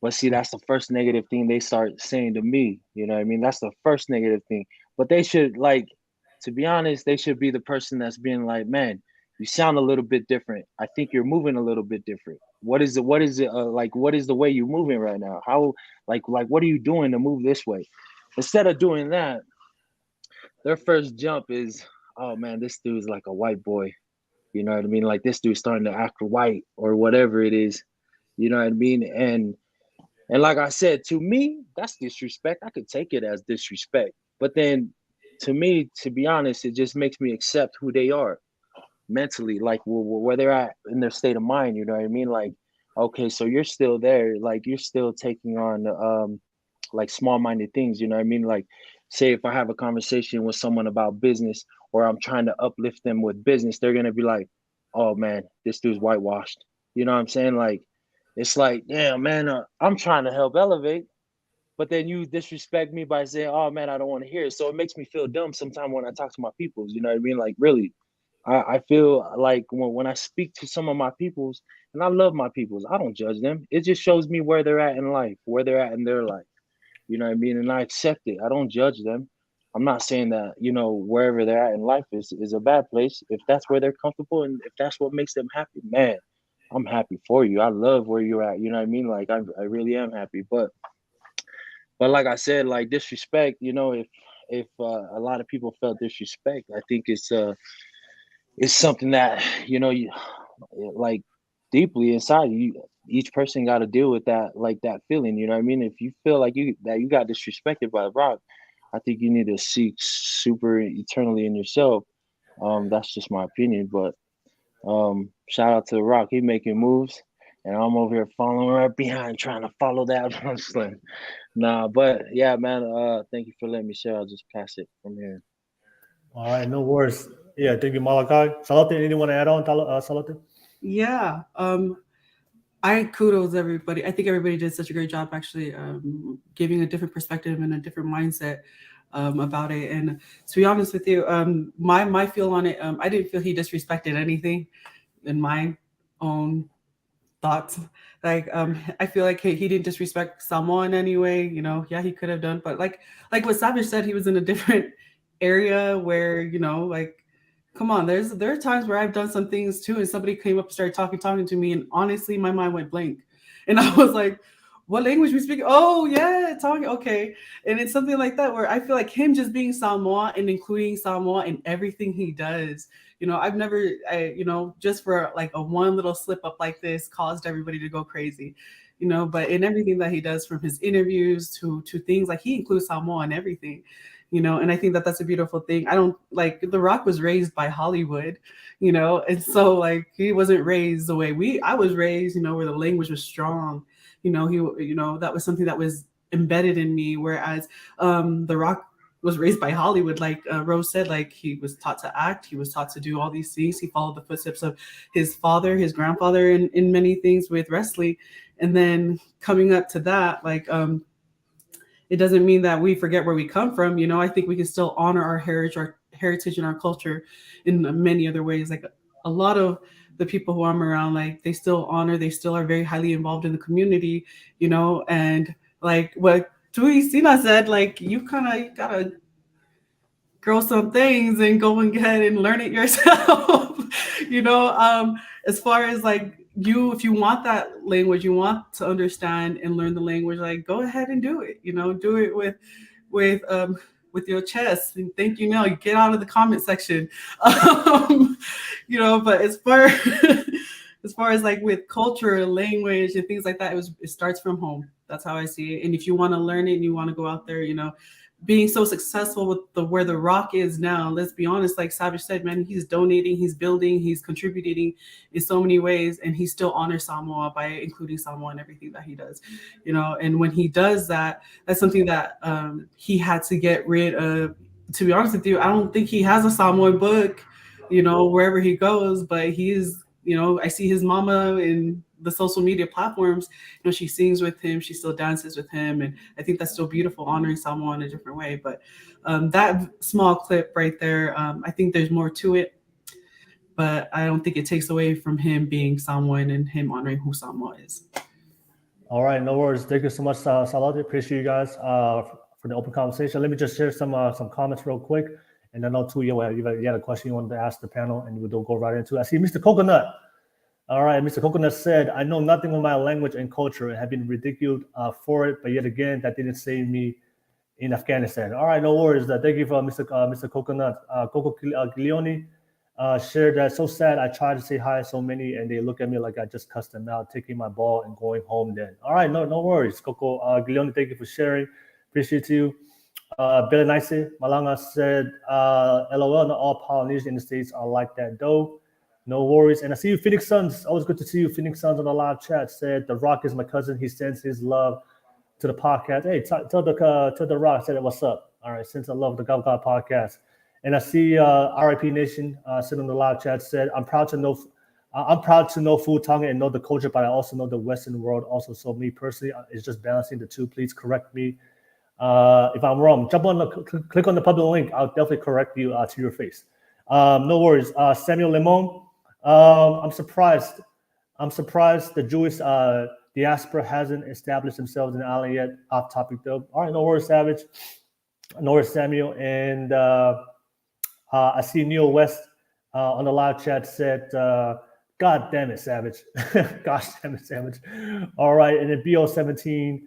But see, that's the first negative thing they start saying to me. You know what I mean? That's the first negative thing. But they should, to be honest, they should be the person that's being like, man, you sound a little bit different. I think you're moving a little bit different. What is it? What is the way you're moving right now? How, what are you doing to move this way? Instead of doing that, their first jump is, oh man, this dude's like a white boy. You know what I mean? Like, this dude's starting to act white or whatever it is. You know what I mean? And like I said, to me, that's disrespect. I could take it as disrespect. But then to me, to be honest, it just makes me accept who they are. mentally, like where they're at in their state of mind. You know what I mean? Like, okay, so you're still there, like you're still taking on like small-minded things. You know what I mean? Like, say if I have a conversation with someone about business, or I'm trying to uplift them with business, they're gonna be like, "Oh man, this dude's whitewashed." You know what I'm saying? Like, it's like, damn man, I'm trying to help elevate, but then you disrespect me by saying, "Oh man, I don't want to hear it." So it makes me feel dumb sometimes when I talk to my peoples. You know what I mean? Like, really, I feel like when I speak to some of my peoples, and I love my peoples, I don't judge them. It just shows me where they're at in life, where they're at in their life. You know what I mean? And I accept it. I don't judge them. I'm not saying that, wherever they're at in life is a bad place. If that's where they're comfortable and if that's what makes them happy, man, I'm happy for you. I love where you're at. You know what I mean? Like, I really am happy. But like I said, like, disrespect, if a lot of people felt disrespect, I think it's something that, you like deeply inside you. Each person got to deal with that, like that feeling. You know what I mean? If you feel like you got disrespected by Rock, I think you need to seek super eternally in yourself. That's just my opinion. But shout out to Rock, he making moves, and I'm over here following right behind, trying to follow that punchline. Nah, but yeah, man. Thank you for letting me share. I'll just pass it from here. All right, no worries. Yeah, thank you, Malachi. Salote, anyone to add on, Salote? Yeah. I kudos everybody. I think everybody did such a great job actually giving a different perspective and a different mindset about it. And to be honest with you, my feel on it, I didn't feel he disrespected anything in my own thoughts. Like I feel like he didn't disrespect someone anyway. Yeah, he could have done, but like what Savage said, he was in a different area where like, come on, there are times where I've done some things too, and somebody came up and started talking to me, and honestly, my mind went blank, and I was like, "What language we speak?" Oh yeah, talking okay, and it's something like that where I feel like him just being Samoa and including Samoa in everything he does. I've never, just for like a one little slip up like this caused everybody to go crazy. But in everything that he does, from his interviews to things, like he includes Samoa in everything. And I think that that's a beautiful thing. I don't like The Rock was raised by Hollywood, and so like he wasn't raised the way I was raised, where the language was strong. That was something that was embedded in me. Whereas The Rock was raised by Hollywood, like Rose said, like he was taught to act, he was taught to do all these things. He followed the footsteps of his father, his grandfather, in many things with wrestling. And then coming up to that, like it doesn't mean that we forget where we come from. I think we can still honor our heritage and our culture in many other ways. Like a lot of the people who I'm around, like they still are very highly involved in the community, and like what Tui Sina said, like you gotta grow some things and go and get ahead and learn it yourself. As far as like if you want that language, you want to understand and learn the language, like go ahead and do it. Do it with your chest, and thank you. Now you get out of the comment section. But as far as like with culture, language, and things like that, it starts from home. That's how I see it. And if you want to learn it and you want to go out there, being so successful with where The Rock is now, let's be honest, like Savage said, man, he's donating, he's building, he's contributing in so many ways, and he still honors Samoa by including Samoa in everything that he does. And when he does that, that's something that he had to get rid of. To be honest with you, I don't think he has a Samoan book, wherever he goes, but he's, I see his mama in the social media platforms, she sings with him, she still dances with him, and I think that's so beautiful, honoring Samoa in a different way. But that small clip right there, I think there's more to it, but I don't think it takes away from him being Samoan and him honoring who Samoa is. All right, no worries. Thank you so much, Salote. Appreciate you guys for the open conversation. Let me just share some comments real quick, and then I'll tell you had a question you wanted to ask the panel, and we'll go right into it. I see Mr. Coconut. All right, Mr. Coconut said, I know nothing of my language and culture and have been ridiculed for it, but yet again, that didn't save me in Afghanistan. All right, no worries. Thank you for Mr. Coconut. Coco Gileone shared that, so sad. I tried to say hi to so many, and they look at me like I just cussed them out, taking my ball and going home then. All right, no worries. Coco Gileone, thank you for sharing. Appreciate you. Billy Nice Malanga said, LOL, not all Polynesians in the States are like that, though. No worries. And I see you, Phoenix Suns. Always good to see you. Phoenix Suns on the live chat said The Rock is my cousin. He sends his love to the podcast. Hey, tell the Rock said what's up. All right, since I love the Gov God podcast. And I see RIP Nation sitting on the live chat said I'm proud to know full tongue and know the culture, but I also know the Western world also. So me personally, it's just balancing the two. Please correct me if I'm wrong. Jump on click on the public link. I'll definitely correct you to your face. No worries. Samuel Lemon. I'm surprised the Jewish diaspora hasn't established themselves in the island yet. Off topic though. All right, no worries, Savage. No worries, Samuel. And I see Neil West on the live chat said, God damn it, Savage. Gosh damn it, Savage. All right. And then BO17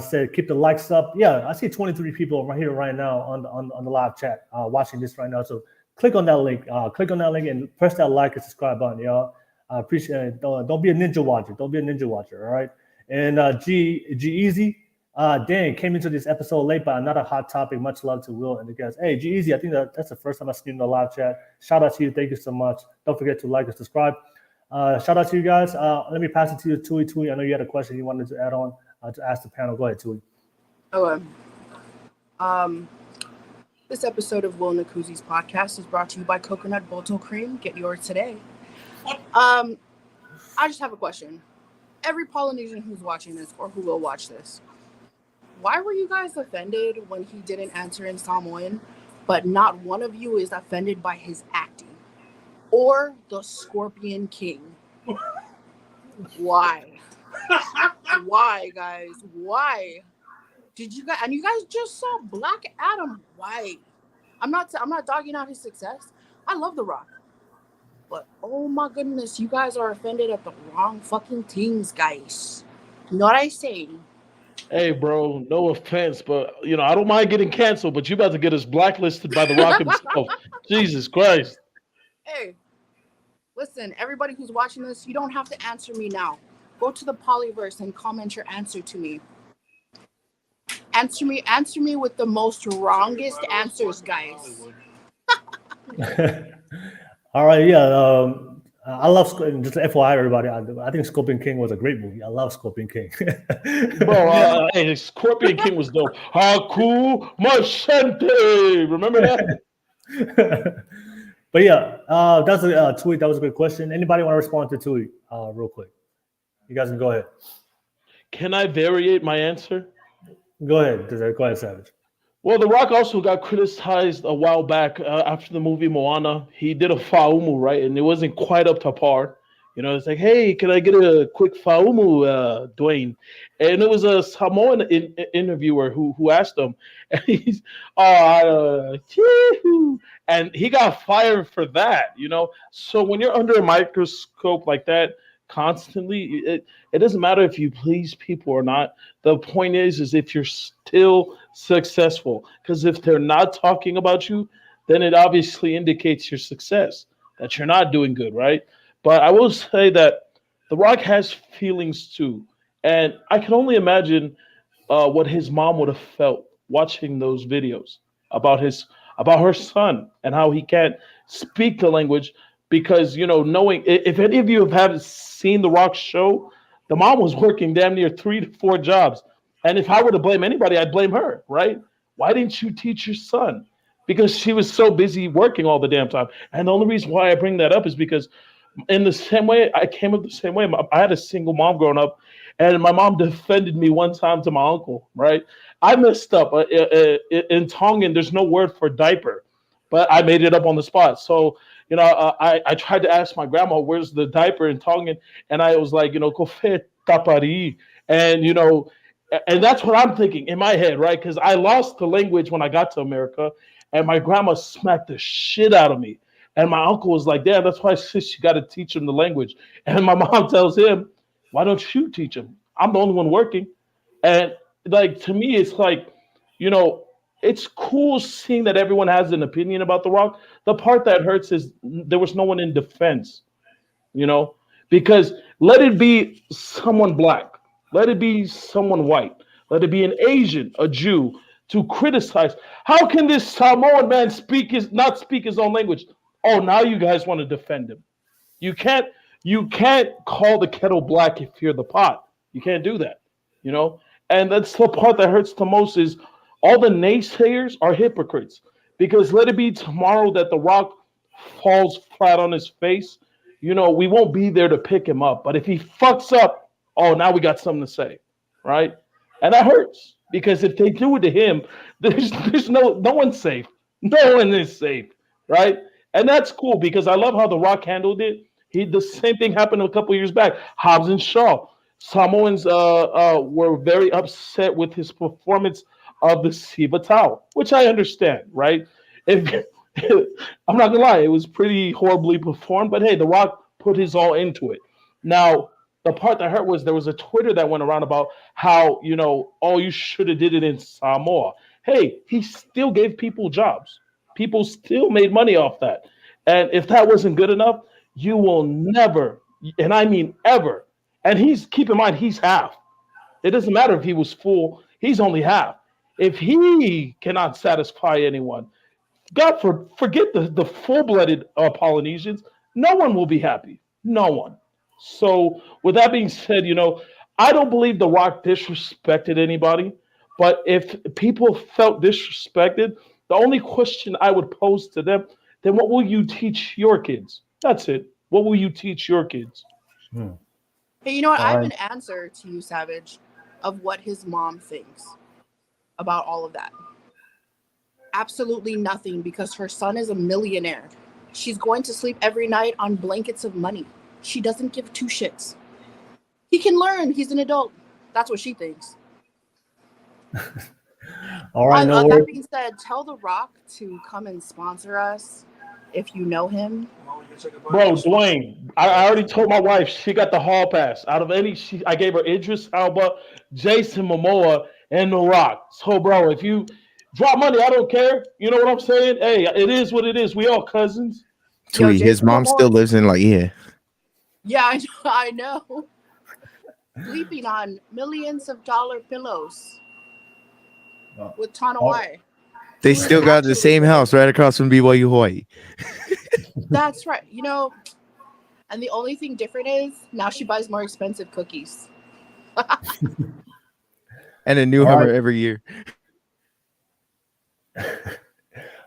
said, keep the likes up. Yeah, I see 23 people right here right now on the live chat watching this right now. So click on that link. Click on that link and press that like and subscribe button, y'all. I appreciate it. Don't be a ninja watcher. Don't be a ninja watcher, all right? And G-Easy, dang, came into this episode late, but another hot topic. Much love to Will and the guys. Hey, G-Easy, I think that's the first time I've seen you in the live chat. Shout out to you. Thank you so much. Don't forget to like and subscribe. Shout out to you guys. Let me pass it to you, Tui. I know you had a question you wanted to add on to ask the panel. Go ahead, Tui. Okay. This episode of Will Nakuzi's podcast is brought to you by Coconut Boto Cream. Get yours today. I just have a question. Every Polynesian who's watching this or who will watch this, why were you guys offended when he didn't answer in Samoan, but not one of you is offended by his acting? Or the Scorpion King? Why? Why, guys? Why? Did you guys, and you guys just saw Black Adam. Why? I'm not dogging out his success. I love The Rock. But oh my goodness, you guys are offended at the wrong fucking things, guys. You know what I say? Hey, bro, no offense, but I don't mind getting canceled, but you about to get us blacklisted by The Rock himself. Jesus Christ. Hey, listen, everybody who's watching this, you don't have to answer me now. Go to the Polyverse and comment your answer to me. Answer me with the most wrongest answers, guys. All right, yeah. I love, just FYI, everybody. I think Scorpion King was a great movie. I love Scorpion King. Bro, hey, Scorpion King was dope. Haku Machete. Remember that? But yeah, that's a tweet. That was a good question. Anybody want to respond to tweet real quick? You guys can go ahead. Can I variate my answer? Go ahead. Go ahead, Savage. Well, The Rock also got criticized a while back after the movie Moana. He did a faumu, right? And it wasn't quite up to par. It's like, hey, can I get a quick faumu, Dwayne? And it was a Samoan interviewer who asked him. And he's, and he got fired for that, So when you're under a microscope like that, constantly, it doesn't matter if you please people or not. The point is if you're still successful, because if they're not talking about you, then it obviously indicates your success, that you're not doing good, right? But I will say that The Rock has feelings too, and I can only imagine what his mom would have felt watching those videos about her son and how he can't speak the language. Because, knowing, if any of you haven't seen The Rock's show, the mom was working damn near 3 to 4 jobs. And if I were to blame anybody, I'd blame her, right? Why didn't you teach your son? Because she was so busy working all the damn time. And the only reason why I bring that up is because in the same way, I came up the same way. I had a single mom growing up, and my mom defended me one time to my uncle, right? I messed up. In Tongan, there's no word for diaper, but I made it up on the spot. So, I tried to ask my grandma, where's the diaper in Tongan? And I was like, kofe tapari. And, and that's what I'm thinking in my head, right? Because I lost the language when I got to America, and my grandma smacked the shit out of me. And my uncle was like, Dad, that's why sis, you got to teach him the language. And my mom tells him, why don't you teach him? I'm the only one working. And like, to me, it's like, it's cool seeing that everyone has an opinion about The Rock. The part that hurts is there was no one in defense, because let it be someone black, let it be someone white, let it be an Asian, a Jew, to criticize. How can this Samoan man not speak his own language? Oh, now you guys want to defend him. You can't call the kettle black if you're the pot. You can't do that, you know. And that's the part that hurts the most is all the naysayers are hypocrites. Because let it be tomorrow that The Rock falls flat on his face, you know, we won't be there to pick him up. But if he fucks up, oh, now we got something to say, right? And that hurts because if they do it to him, there's no one's safe. No one is safe, right? And that's cool because I love how The Rock handled it. The same thing happened a couple years back. Hobbs and Shaw. Samoans were very upset with his performance of the Siva Tau, which I understand, right? If I'm not gonna lie, it was pretty horribly performed, but hey, The Rock put his all into it. Now, the part that hurt was there was a Twitter that went around about how, you know, oh, you should have did it in Samoa. Hey, he still gave people jobs. People still made money off that. And if that wasn't good enough, you will never, and I mean ever, and keep in mind, he's half. It doesn't matter if he was full, he's only half. If he cannot satisfy anyone, God forget the full-blooded Polynesians, no one will be happy. No one. So with that being said, you know, I don't believe The Rock disrespected anybody, but if people felt disrespected, the only question I would pose to them, then what will you teach your kids? That's it. What will you teach your kids? Hey, you know what? I have an answer to you, Savage, of what his mom thinks about all of that. Absolutely nothing, because her son is a millionaire. She's going to sleep every night on blankets of money. She doesn't give two shits. He can learn. He's an adult. That's what she thinks. All right. That being said, tell The Rock to come and sponsor us if you know him. Bro, Dwayne, I already told my wife she got the hall pass. Out of any, I gave her Idris Elba, Jason Momoa, and The Rock. So, bro, if you drop money, I don't care. You know what I'm saying? Hey, it is what it is. We all cousins. Tweet, his mom still lives in Yeah, I know. Sleeping on millions of dollar pillows with Tanawai. They still got the same house right across from BYU Hawaii. That's right. You know, and the only thing different is now she buys more expensive cookies. And a new Hummer every year.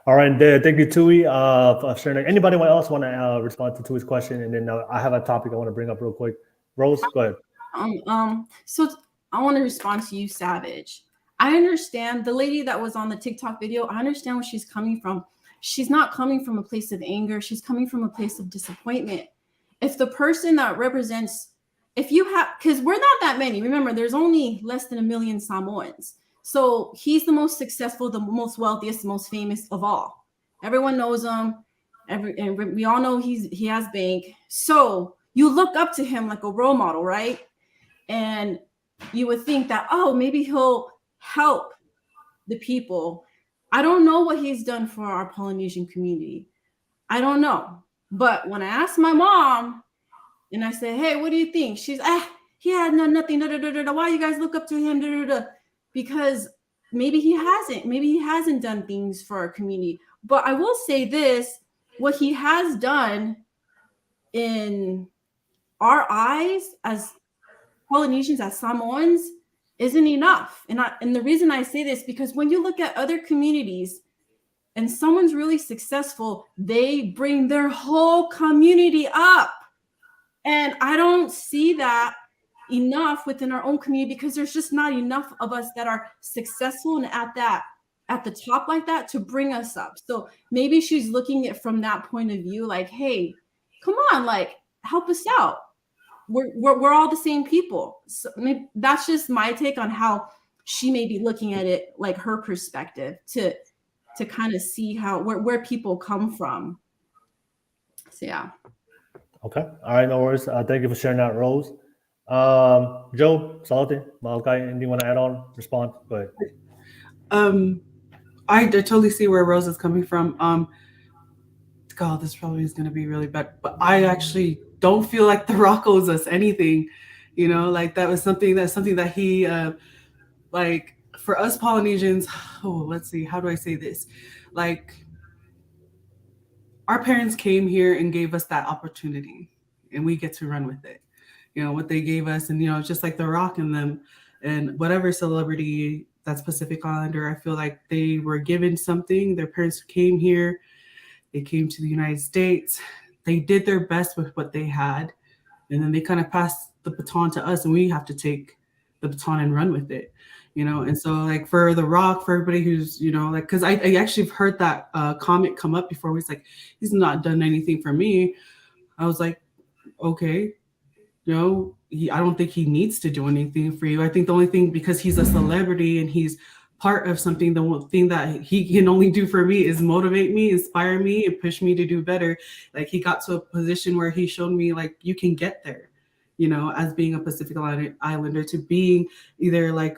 All right, thank you, Tui, for sharing. Anybody else want to respond to Tui's question? And then I have a topic I want to bring up real quick. Rose, go ahead. So I want to respond to you, Savage. I understand the lady that was on the TikTok video. I understand where she's coming from. She's not coming from a place of anger. She's coming from a place of disappointment. If the person that represents, if you have, because we're not that many. Remember, there's only less than 1 million Samoans. So he's the most successful, the most wealthiest, the most famous of all. Everyone knows him. And we all know he has bank. So you look up to him like a role model, right? And you would think that, oh, maybe he'll help the people. I don't know what he's done for our Polynesian community. I don't know. But when I asked my mom and I said, hey, what do you think? She's, he had nothing. Why you guys look up to him? Because maybe he hasn't done things for our community. But I will say this, what he has done in our eyes as Polynesians, as Samoans, isn't enough. And the reason I say this, because when you look at other communities and someone's really successful, they bring their whole community up. And I don't see that enough within our own community, because there's just not enough of us that are successful and at the top like that to bring us up. So maybe she's looking at it from that point of view, like, hey, come on, like, help us out. We're all the same people. So maybe that's just my take on how she may be looking at it, like her perspective, to kind of see how where people come from. So yeah. Okay. All right, no worries. Thank you for sharing that, Rose. Joe, Salote, Malachi, anything you want to add on? Respond? Go ahead. I totally see where Rose is coming from. God, this probably is going to be really bad, but I actually don't feel like The Rock owes us anything. You know, like that's something that he, like for us Polynesians. Oh, let's see, how do I say this? Like, our parents came here and gave us that opportunity. and we get to run with it. You know, what they gave us, and, you know, just like The Rock and them and whatever celebrity that's Pacific Islander, I feel like they were given something. Their parents came here, they came to the United States, they did their best with what they had, and then they kind of passed the baton to us, and we have to take the baton and run with it, you know. And so, like, for The Rock, for everybody who's, you know, like, because I actually have heard that comment come up before, where he's like, he's not done anything for me. I was like, okay, you know, I don't think he needs to do anything for you. I think the only thing, because he's a celebrity and he's part of something, the one thing that he can only do for me is motivate me, inspire me, and push me to do better. Like, he got to a position where he showed me, like, you can get there, you know, as being a Pacific Islander, to being either like,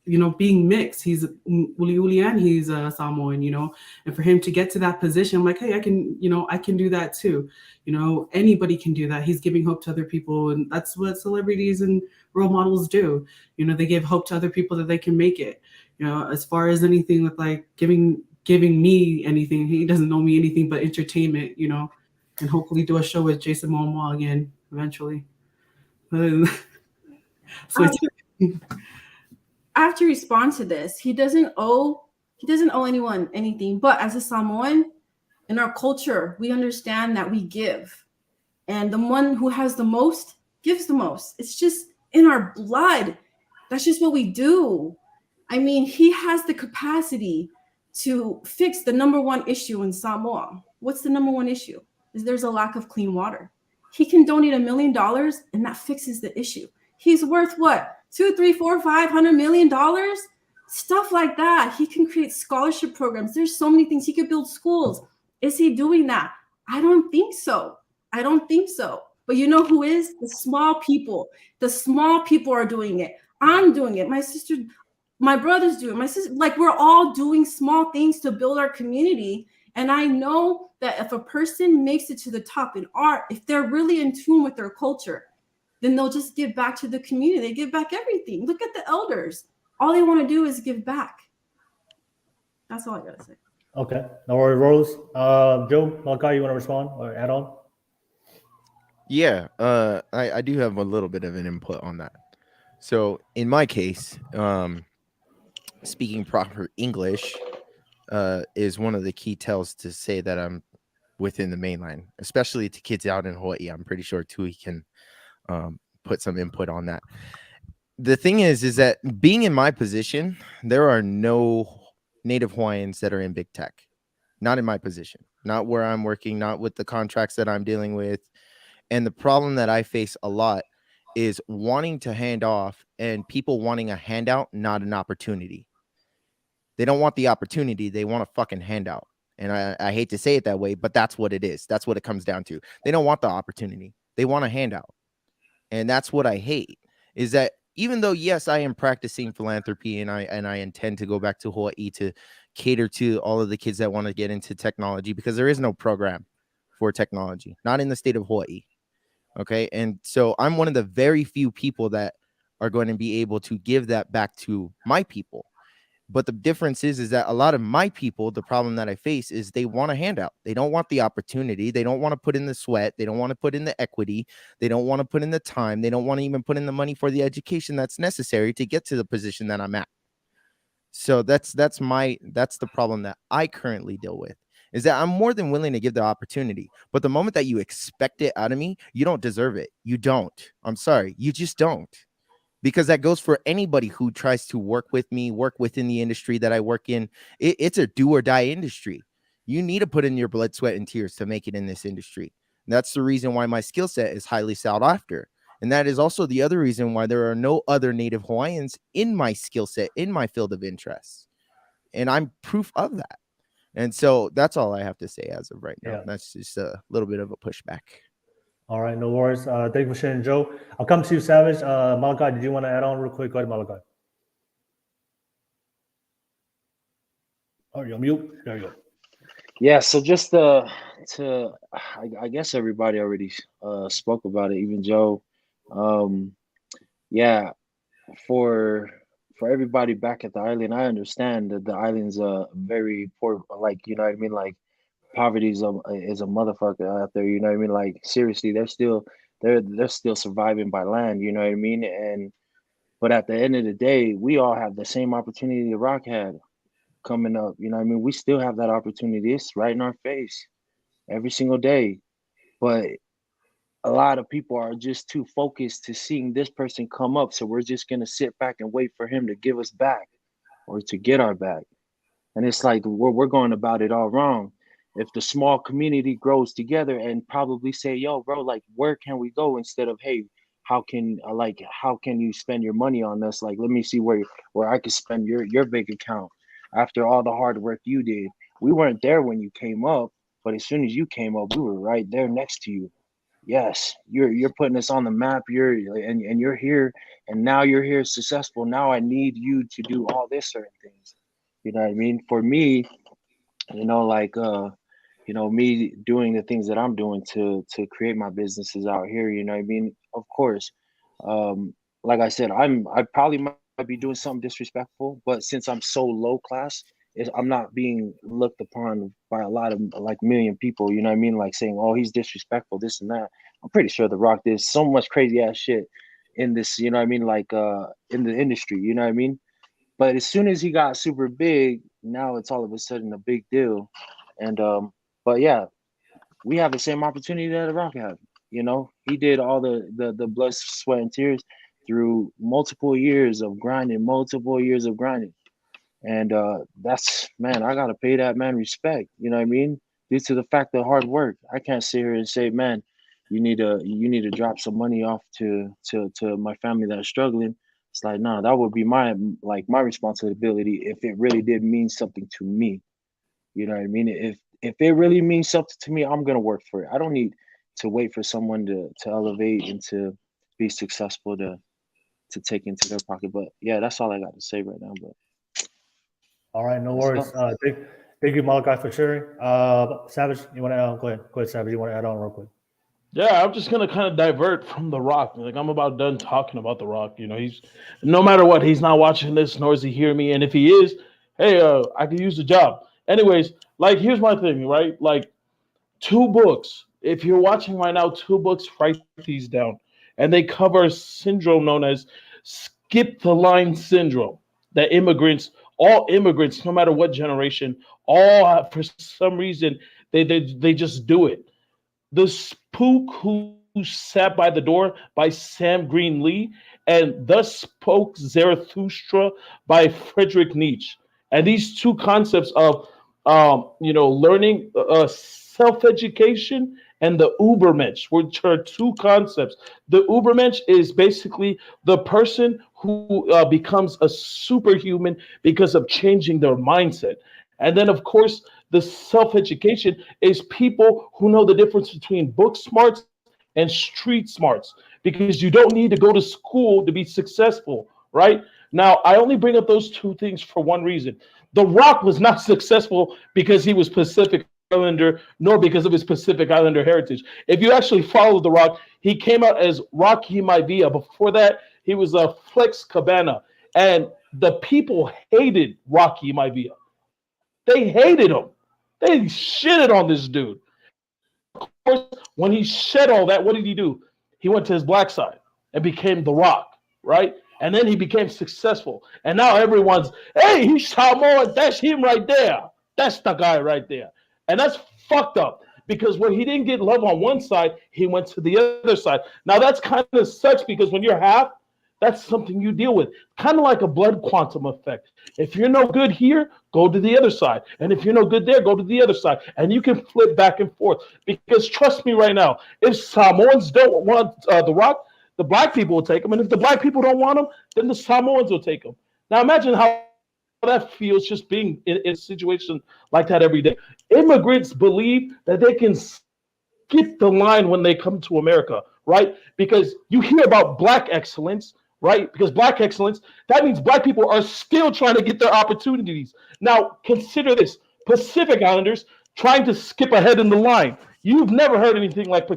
you know, being mixed. He's Uli and he's Samoan, you know, and for him to get to that position, I'm like, hey, I can, you know, I can do that too. You know, anybody can do that. He's giving hope to other people, and that's what celebrities and role models do. You know, they give hope to other people that they can make it. You know, as far as anything with like giving me anything, he doesn't know me anything but entertainment. You know, and hopefully do a show with Jason Momoa again eventually. So I have to respond to this. He doesn't owe anyone anything, but as a Samoan, in our culture, we understand that we give, and the one who has the most gives the most. It's just in our blood. That's just what we do. I mean, he has the capacity to fix the number one issue in Samoa. What's the number one issue? Is there's a lack of clean water. He can donate $1 million, and that fixes the issue. He's worth what? 2, 3, 4, 500 million dollars, stuff like that. He can create scholarship programs. There's so many things. He could build schools. Is he doing that? I don't think so. But you know who is? The small people. The small people are doing it. I'm doing it. My sister, my brother's doing it. My sister, like, we're all doing small things to build our community. And I know that if a person makes it to the top in art, if they're really in tune with their culture, then they'll just give back to the community. They give back everything. Look at the elders. All they want to do is give back. That's all I got to say. Okay. No worries, Rose. Joe, Malachi, you want to respond or add on? Yeah, I do have a little bit of an input on that. So in my case, speaking proper English is one of the key tells to say that I'm within the mainline, especially to kids out in Hawaii. I'm pretty sure Tui can put some input on that. The thing is that being in my position, there are no Native Hawaiians that are in big tech. Not in my position, not where I'm working, not with the contracts that I'm dealing with. And the problem that I face a lot is wanting to hand off and people wanting a handout, not an opportunity. They don't want the opportunity. They want a fucking handout. And I hate to say it that way, but that's what it is. That's what it comes down to. They don't want the opportunity. They want a handout. And that's what I hate, is that even though, yes, I am practicing philanthropy and I intend to go back to Hawaii to cater to all of the kids that want to get into technology, because there is no program for technology, not in the state of Hawaii. Okay. And so I'm one of the very few people that are going to be able to give that back to my people. But the difference is that a lot of my people, the problem that I face is they want a handout. They don't want the opportunity. They don't want to put in the sweat. They don't want to put in the equity. They don't want to put in the time. They don't want to even put in the money for the education that's necessary to get to the position that I'm at. So that's the problem that I currently deal with, is that I'm more than willing to give the opportunity. But the moment that you expect it out of me, you don't deserve it. You don't. I'm sorry. You just don't. Because that goes for anybody who tries to work with me, work within the industry that I work in. It's a do or die industry. You need to put in your blood, sweat, and tears to make it in this industry. And that's the reason why my skill set is highly sought after. And that is also the other reason why there are no other Native Hawaiians in my skill set, in my field of interest. And I'm proof of that. And so that's all I have to say as of right now. Yeah. That's just a little bit of a pushback. All right, no worries. Thank you for sharing, Joe. I'll come to you, Savage. Malachi, did you want to add on real quick? Go ahead, Malachi. Oh, you're mute. There you go. Yeah, so just I guess everybody already spoke about it, even Joe. Yeah, for everybody back at the island, I understand that the island's very poor, like, you know what I mean, like poverty is a motherfucker out there. You know what I mean? Like seriously, they're still surviving by land. You know what I mean? And but at the end of the day, we all have the same opportunity the Rock had coming up. You know what I mean? We still have that opportunity. It's right in our face every single day. But a lot of people are just too focused to seeing this person come up. So we're just gonna sit back and wait for him to give us back or to get our back. And it's like we're going about it all wrong. If the small community grows together and probably say, yo, bro, like where can we go instead of, hey, how can you spend your money on this? Like, let me see where I could spend your big account after all the hard work you did. We weren't there when you came up, but as soon as you came up, we were right there next to you. Yes, you're putting us on the map. And you're here, and now you're here successful. Now I need you to do all this certain things. You know what I mean? For me, like me doing the things that I'm doing to create my businesses out here, you know what I mean? Of course. Like I said, I probably might be doing something disrespectful, but since I'm so low class, I'm not being looked upon by a lot of like million people, you know what I mean? Like saying, oh, he's disrespectful, this and that. I'm pretty sure The Rock did so much crazy ass shit in this, you know what I mean? Like in the industry, you know what I mean? But as soon as he got super big, now it's all of a sudden a big deal. And but yeah, we have the same opportunity that The Rock had. You know, he did all the blood, sweat, and tears through multiple years of grinding. And that's, man, I gotta pay that man respect. You know what I mean? Due to the fact of hard work. I can't sit here and say, man, you need to drop some money off to my family that's struggling. It's like, no, that would be my responsibility if it really did mean something to me. You know what I mean? If it really means something to me, I'm gonna work for it. I don't need to wait for someone to elevate and to be successful to take into their pocket. But yeah, that's all I got to say right now. But all right, no worries. Thank you, Malachi, for sharing. Savage, you want to go ahead, Savage. You want to add on real quick? Yeah, I'm just gonna kind of divert from The Rock. Like I'm about done talking about The Rock. You know, he's no matter what, he's not watching this, nor is he hearing me. And if he is, hey, I could use the job. Anyways, like here's my thing, right? Like 2 books. If you're watching right now, 2 books, write these down, and they cover a syndrome known as skip the line syndrome. That all immigrants, no matter what generation, all for some reason they just do it. The Spook Who Sat by the Door by Sam Green-Lee, and Thus Spoke Zarathustra by Friedrich Nietzsche. And these 2 concepts of learning self-education and the Ubermensch, which are 2 concepts. The Ubermensch is basically the person who becomes a superhuman because of changing their mindset. And then, of course, the self-education is people who know the difference between book smarts and street smarts, because you don't need to go to school to be successful, right? Now, I only bring up those 2 things for one reason. The Rock was not successful because he was Pacific Islander, nor because of his Pacific Islander heritage. If you actually follow The Rock, he came out as Rocky Maivia. Before that, he was a Flex Cabana. And the people hated Rocky Maivia. They hated him. They shitted on this dude. Of course, when he shed all that, what did he do? He went to his black side and became The Rock, right? And then he became successful. And now everyone's, hey, he's Samoan. That's him right there. That's the guy right there. And that's fucked up, because when he didn't get love on one side, he went to the other side. Now that's kind of sucks, because when you're half, that's something you deal with. Kind of like a blood quantum effect. If you're no good here, go to the other side. And if you're no good there, go to the other side. And you can flip back and forth. Because trust me right now, if Samoans don't want The Rock, the black people will take him. And if the black people don't want him, then the Samoans will take him. Now imagine how that feels, just being in a situation like that every day. Immigrants believe that they can skip the line when they come to America, right? Because you hear about black excellence, right? Because black excellence, that means black people are still trying to get their opportunities. Now, consider this. Pacific Islanders trying to skip ahead in the line. You've never heard anything like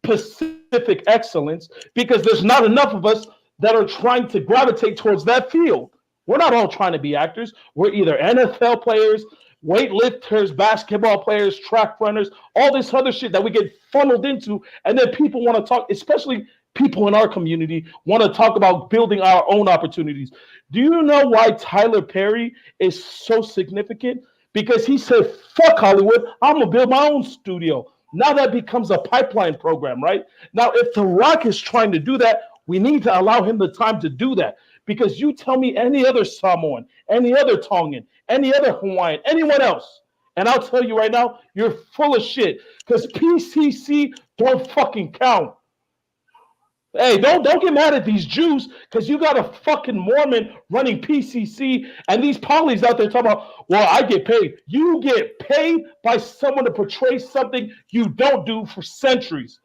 Pacific excellence, because there's not enough of us that are trying to gravitate towards that field. We're not all trying to be actors. We're either NFL players, weightlifters, basketball players, track runners, all this other shit that we get funneled into. And then people want to talk, especially people in our community, want to talk about building our own opportunities. Do you know why Tyler Perry is so significant? Because he said, fuck Hollywood, I'm going to build my own studio. Now that becomes a pipeline program, right? Now, if The Rock is trying to do that, we need to allow him the time to do that. Because you tell me any other Samoan, any other Tongan, any other Hawaiian, anyone else, and I'll tell you right now, you're full of shit. Because PCC don't fucking count. Hey, don't get mad at these Jews because you got a fucking Mormon running PCC and these polys out there talking about, well, I get paid. You get paid by someone to portray something you don't do for centuries.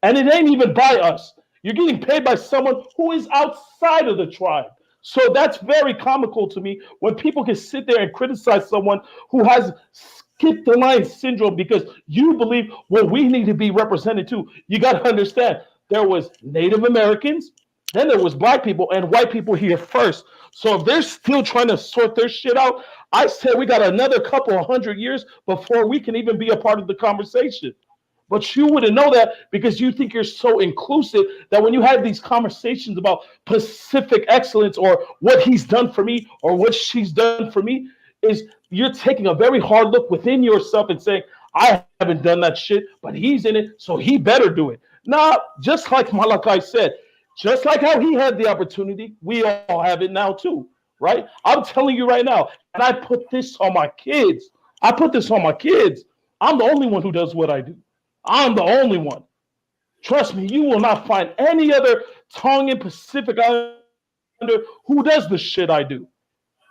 And it ain't even by us. You're getting paid by someone who is outside of the tribe. So that's very comical to me when people can sit there and criticize someone who has skip the line syndrome because you believe, well, we need to be represented too. You got to understand. There was Native Americans, then there was black people and white people here first. So if they're still trying to sort their shit out, I said we got another couple of 100 years before we can even be a part of the conversation. But you wouldn't know that because you think you're so inclusive that when you have these conversations about Pacific excellence or what he's done for me or what she's done for me, is you're taking a very hard look within yourself and saying, I haven't done that shit, but he's in it, so he better do it. Nah, just like Malachi said, just like how he had the opportunity, we all have it now too, right? I'm telling you right now, and I put this on my kids. I'm the only one who does what I do. I'm the only one. Trust me, you will not find any other Tongan Pacific Islander who does the shit I do.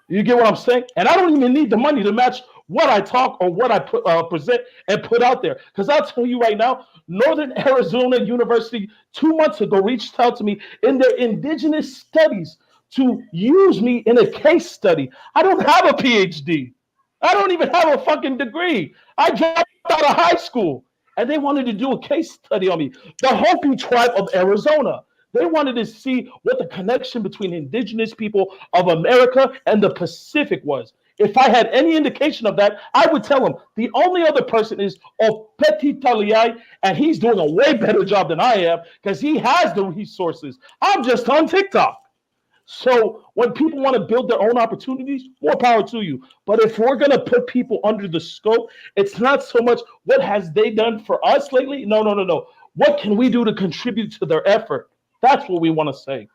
You get what I'm saying? And I don't even need the money to match what I talk or what I present and put out there. Because I'll tell you right now, Northern Arizona University 2 months ago reached out to me in their indigenous studies to use me in a case study. I don't have a PhD. I don't even have a fucking degree. I dropped out of high school. And they wanted to do a case study on me. The Hopi tribe of Arizona. They wanted to see what the connection between indigenous people of America and the Pacific was. If I had any indication of that, I would tell them. The only other person is Opeti Taliai, and he's doing a way better job than I am because he has the resources. I'm just on TikTok. So when people want to build their own opportunities, more power to you. But if we're going to put people under the scope, it's not so much what has they done for us lately. No. What can we do to contribute to their effort? That's what we want to say.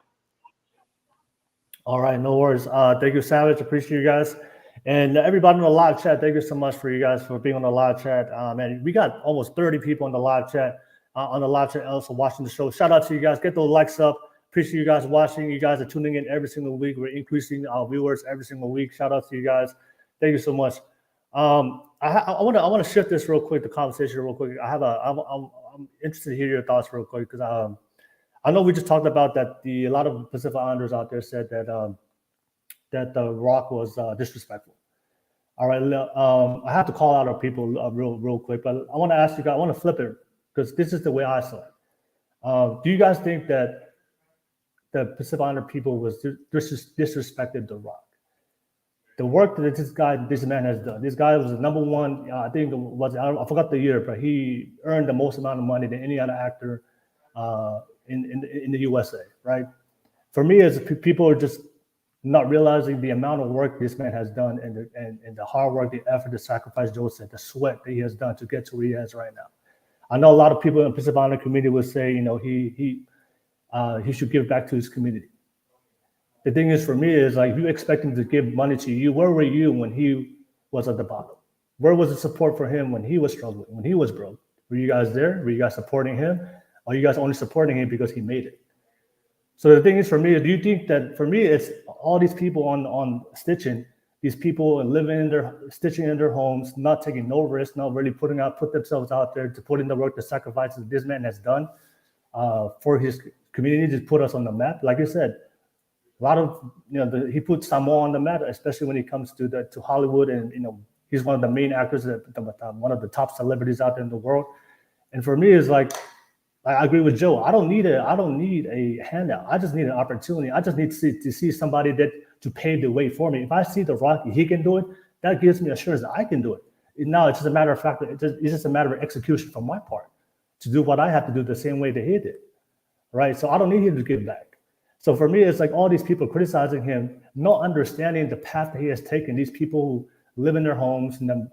All right, no worries. Thank you, Savage. Appreciate you guys. And everybody in the live chat, thank you so much for you guys for being on the live chat. Man, we got almost 30 people on the live chat, also watching the show. Shout out to you guys. Get those likes up. Appreciate you guys watching. You guys are tuning in every single week. We're increasing our viewers every single week. Shout out to you guys. Thank you so much. I want to shift this real quick, the conversation real quick. I'm interested to hear your thoughts real quick because I know we just talked about that. A lot of Pacific Islanders out there said that that The Rock was disrespectful. All right, I have to call out our people real quick, but I want to ask you guys. I want to flip it because this is the way I saw it. Do you guys think that the Pacific Islander people was disrespected The Rock? The work that this man has done. This guy was the number one. I think I forgot the year, but he earned the most amount of money than any other actor in the USA. Right? For me, as people are just not realizing the amount of work this man has done and the hard work, the effort, the sacrifice, Joe said, the sweat that he has done to get to where he is right now. I know a lot of people in the Pacific Islander community would say, he should give back to his community. The thing is, for me, is like, if you expect him to give money to you, where were you when he was at the bottom? Where was the support for him when he was struggling, when he was broke? Were you guys there? Were you guys supporting him? Or are you guys only supporting him because he made it? So the thing is, for me, do you think that, for me, it's all these people on stitching, these people stitching in their homes, not taking no risk, not really put themselves out there to put in the work, the sacrifices this man has done for his community to put us on the map. Like I said, a lot of, he put Samoa on the map, especially when it comes to Hollywood, and he's one of the main actors, one of the top celebrities out there in the world. And for me, it's like, I agree with Joe. I don't need a handout. I just need an opportunity. I just need to see somebody that to pave the way for me. If I see The Rock, he can do it, that gives me assurance that I can do it. Now it's just a matter of fact, it's just a matter of execution from my part to do what I have to do the same way that he did, right? So I don't need him to give back. So for me, it's like all these people criticizing him, not understanding the path that he has taken. These people who live in their homes and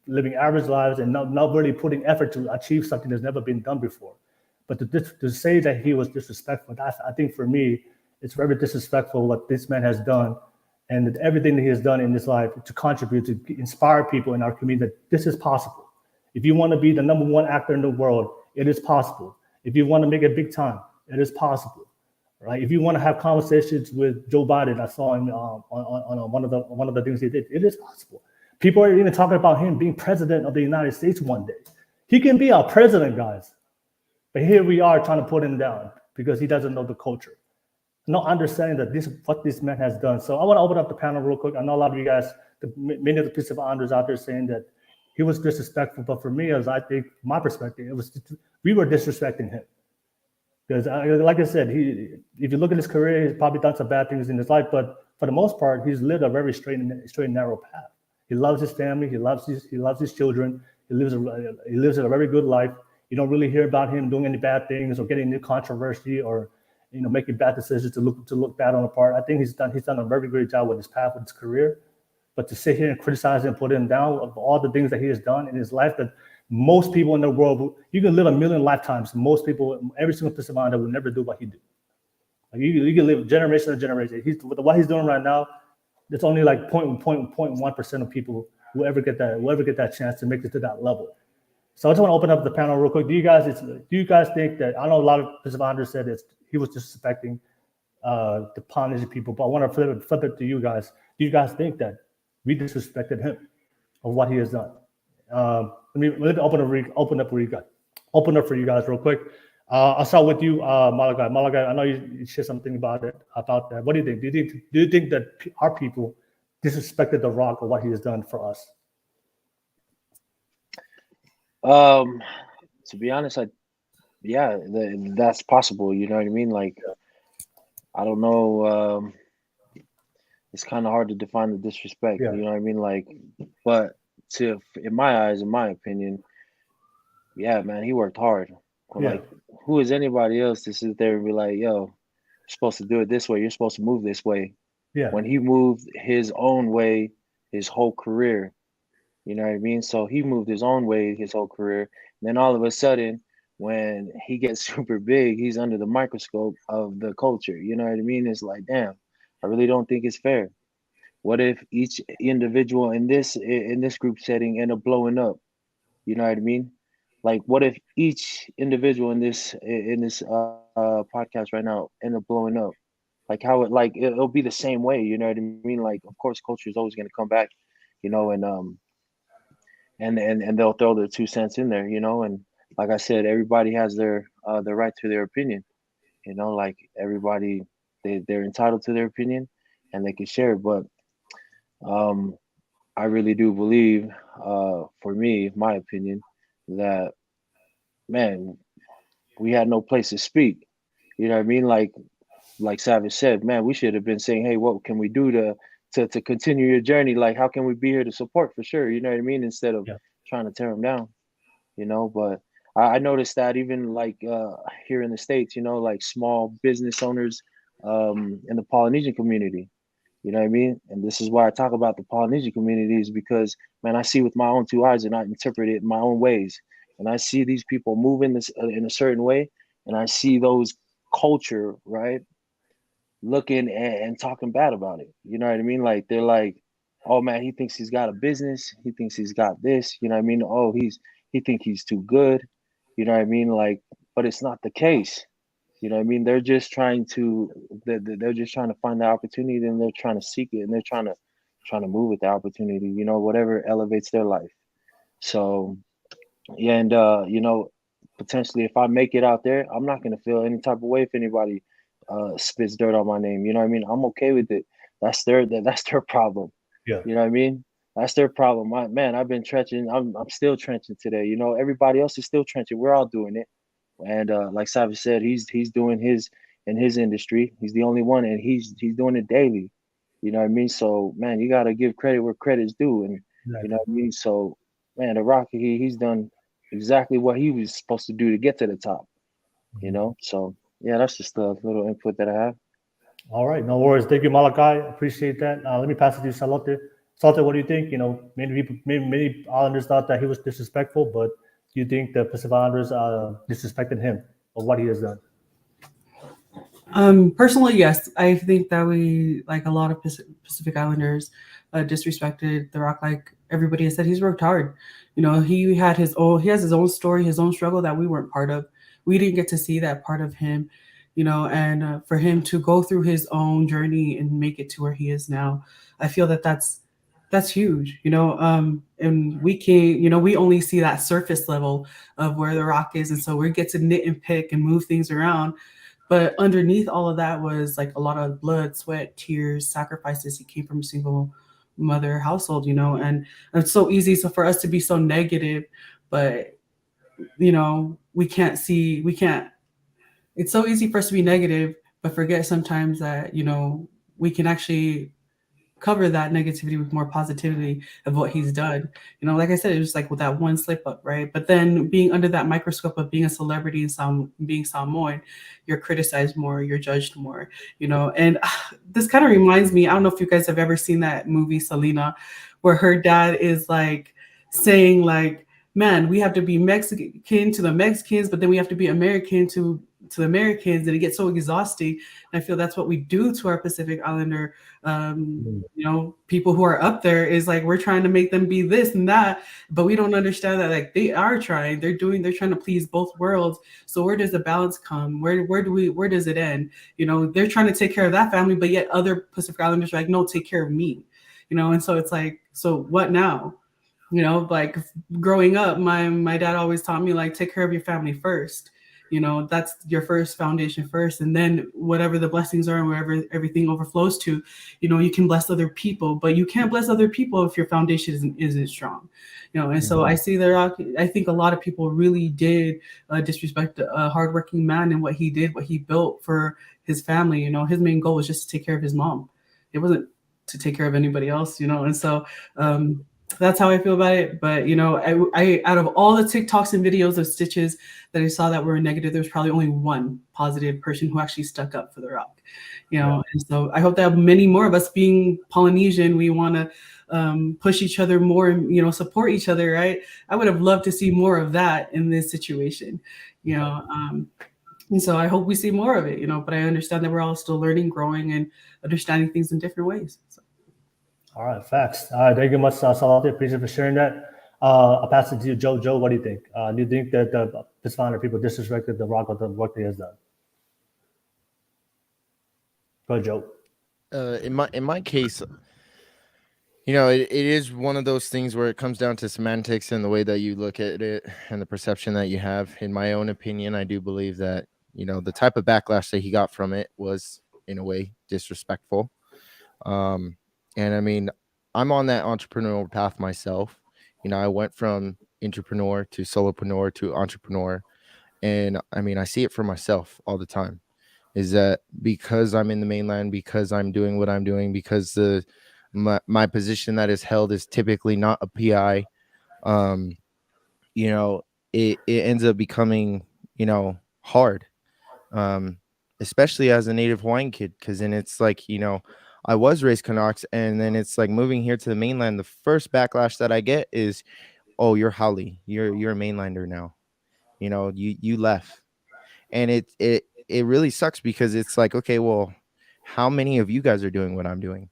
living average lives and not really putting effort to achieve something that's never been done before. But to say that he was disrespectful, I think for me, it's very disrespectful what this man has done and everything that he has done in his life to contribute, to inspire people in our community that this is possible. If you want to be the #1 actor in the world, it is possible. If you want to make it big time, it is possible, right? If you want to have conversations with Joe Biden, I saw him on one of the things he did, it is possible. People are even talking about him being president of the United States one day. He can be our president, guys. But here we are trying to put him down because he doesn't know the culture, not understanding that what this man has done. So I want to open up the panel real quick. I know a lot of you guys, many of the Pacific Islanders out there saying that he was disrespectful, but for me, as I think my perspective, we were disrespecting him. Because like I said, if you look at his career, he's probably done some bad things in his life, but for the most part, he's lived a very straight and narrow path. He loves his family, he loves his children, he lives a very good life. You don't really hear about him doing any bad things or getting into controversy or making bad decisions to look bad on the part. I think he's done a very great job with his path, with his career. But to sit here and criticize him, put him down of all the things that he has done in his life, that most people in the world, you can live a million lifetimes. Most people, every single Pacific Islander will never do what he did. Like you can live generation to generation. What he's doing right now, it's only like 0.1% of people who ever get that chance to make it to that level. So I just want to open up the panel real quick. Do you guys think that, I know a lot of Pacific Islanders said that he was disrespecting the Polynesian people, but I want to flip it to you guys. Do you guys think that we disrespected him of what he has done? Let me open up for you guys real quick. I'll start with you, Malachi. Malachi, I know you shared something about that. What do you think? Do you think that our people disrespected The Rock or what he has done for us? To be honest, that's possible. You know what I mean? Like, I don't know. It's kind of hard to define the disrespect. Yeah. You know what I mean? Like, but in my eyes, in my opinion, yeah, man, he worked hard. Yeah. Like, who is anybody else to sit there and be like, yo, you're supposed to do it this way. You're supposed to move this way. Yeah. When he moved his own way his whole career, you know what I mean? So he moved his own way his whole career. And then all of a sudden, when he gets super big, he's under the microscope of the culture. You know what I mean? It's like, damn, I really don't think it's fair. What if each individual in this group setting end up blowing up? You know what I mean? Like, what if each individual in this podcast right now end up blowing up? Like, how it'll be the same way. You know what I mean? Like, of course, culture is always going to come back, and they'll throw their 2 cents in there, and like I said, everybody has their right to their opinion, like everybody, they're entitled to their opinion and they can share it. But I really do believe, for me, my opinion, that, man, we had no place to speak. You know what I mean? Like Savage said, man, we should have been saying, hey, what can we do to continue your journey? Like, how can we be here to support for sure? You know what I mean? Instead of trying to tear them down, but I noticed that even like here in the States, like small business owners in the Polynesian community, you know what I mean? And this is why I talk about the Polynesian communities, because, man, I see with my own 2 eyes and I interpret it in my own ways. And I see these people moving this in a certain way. And I see those culture, right, looking and talking bad about it. You know what I mean? Like, they're like, oh, man, he thinks he's got a business. He thinks he's got this. You know what I mean? Oh, he think he's too good. You know what I mean? Like, but it's not the case. You know what I mean? They're just trying to find the opportunity, and they're trying to seek it, and they're trying to move with the opportunity, whatever elevates their life. So, yeah, and potentially if I make it out there, I'm not gonna feel any type of way if anybody spits dirt on my name. You know what I mean? I'm okay with it. That's their problem. Yeah. You know what I mean? That's their problem. I've been trenching. I'm still trenching today. Everybody else is still trenching. We're all doing it. And like Savage said, he's doing his in his industry. He's the only one, and he's doing it daily. You know what I mean? So man, you gotta give credit where credit's due, and you know what I mean. So man, the Rock he's done exactly what he was supposed to do to get to the top. You know, so yeah, that's just a little input that I have. All right, no worries. Thank you, Malachi. Appreciate that. Let me pass it to you, Salote. Salote, what do you think? You know, many Islanders thought that he was disrespectful, but do you think the Pacific Islanders disrespected him or what he has done? Personally, yes, I think that we, like a lot of Pacific Islanders, disrespected The Rock. Like everybody has said, he's worked hard. You know, he has his own story, his own struggle that we weren't part of. We didn't get to see that part of him, you know, and for him to go through his own journey and make it to where he is now, I feel that that's huge, you know. And we can't, you know, we only see that surface level of where The Rock is, and so we get to nit and pick and move things around. But underneath all of that was like a lot of blood, sweat, tears, sacrifices. He came from a single mother household, you know, and it's so easy for us to be so negative, but you know, we can't, it's so easy for us to be negative, but forget sometimes that, you know, we can actually cover that negativity with more positivity of what he's done. You know, like I said, it was like with that one slip up, right? But then being under that microscope of being a celebrity and being Samoan, you're criticized more, you're judged more, you know. And this kind of reminds me, I don't know if you guys have ever seen that movie Selena, where her dad is like saying like, man, we have to be Mexican to the Mexicans, but then we have to be American to the Americans, and it gets so exhausting. And I feel that's what we do to our Pacific Islander, you know, people who are up there, is like we're trying to make them be this and that, but we don't understand that like they are trying, they're trying to please both worlds. So where does the balance come? Where does it end? You know, they're trying to take care of that family, but yet other Pacific Islanders are like, no, take care of me. You know, and so it's like, so what now? You know, like growing up, my dad always taught me like take care of your family first. You know, that's your first foundation first, and then whatever the blessings are and wherever everything overflows to, you know, you can bless other people, but you can't bless other people if your foundation isn't strong. You know, and so I see I think a lot of people really did disrespect a hardworking man and what he did, what he built for his family. You know, his main goal was just to take care of his mom. It wasn't to take care of anybody else, you know, and so that's how I feel about it. But you know, I out of all the TikToks and videos of stitches that I saw that were negative, there was probably only one positive person who actually stuck up for The Rock. You know, and so I hope that many more of us, being Polynesian, we want to push each other more and, you know, support each other, right? I would have loved to see more of that in this situation, you know. And so I hope we see more of it, you know, but I understand that we're all still learning, growing, and understanding things in different ways. So. All right, facts. All right, thank you much, Salate. Appreciate you for sharing that. I'll pass it to you, Joe. Joe, what do you think? Do you think that the Pacific people disrespected The Rock or the work he has done? Go ahead, Joe. In my case, you know, it is one of those things where it comes down to semantics and the way that you look at it and the perception that you have. In my own opinion, I do believe that, you know, the type of backlash that he got from it was, in a way, disrespectful. And I mean, I'm on that entrepreneurial path myself. You know, I went from entrepreneur to solopreneur to entrepreneur. And I mean, I see it for myself all the time. Is that because I'm in the mainland, because I'm doing what I'm doing, because my position that is held is typically not a PI, you know, it ends up becoming, you know, hard, especially as a native Hawaiian kid, because then it's like, you know, I was raised Canucks, and then it's like moving here to the mainland. The first backlash that I get is, "Oh, you're Haole. You're a mainlander now. You know, you left," and it really sucks because it's like, okay, well, how many of you guys are doing what I'm doing?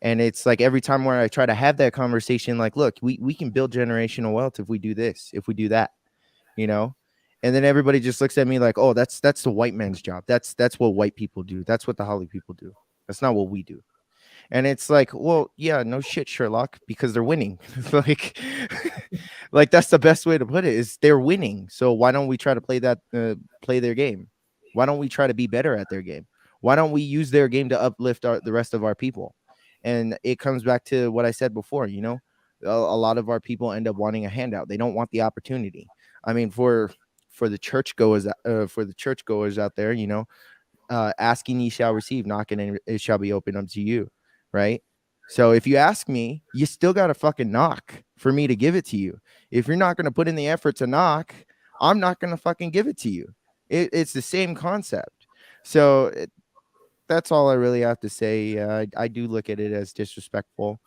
And it's like every time where I try to have that conversation, like, look, we can build generational wealth if we do this, if we do that, you know. And then everybody just looks at me like, oh, that's the white man's job. That's what white people do. That's what the Haole people do. That's not what we do. And it's like, well, yeah, no shit, Sherlock, because they're winning. like that's the best way to put it, is they're winning. So why don't we try to play their game? Why don't we try to be better at their game? Why don't we use their game to uplift the rest of our people? And it comes back to what I said before, you know, a lot of our people end up wanting a handout. They don't want the opportunity. I mean, for the churchgoers out there, you know, asking ye shall receive, knocking and it shall be opened unto you. right? So if you ask me, you still got to fucking knock for me to give it to you. If you're not going to put in the effort to knock, I'm not going to fucking give it to you. It's the same concept. So that's all I really have to say. I do look at it as disrespectful,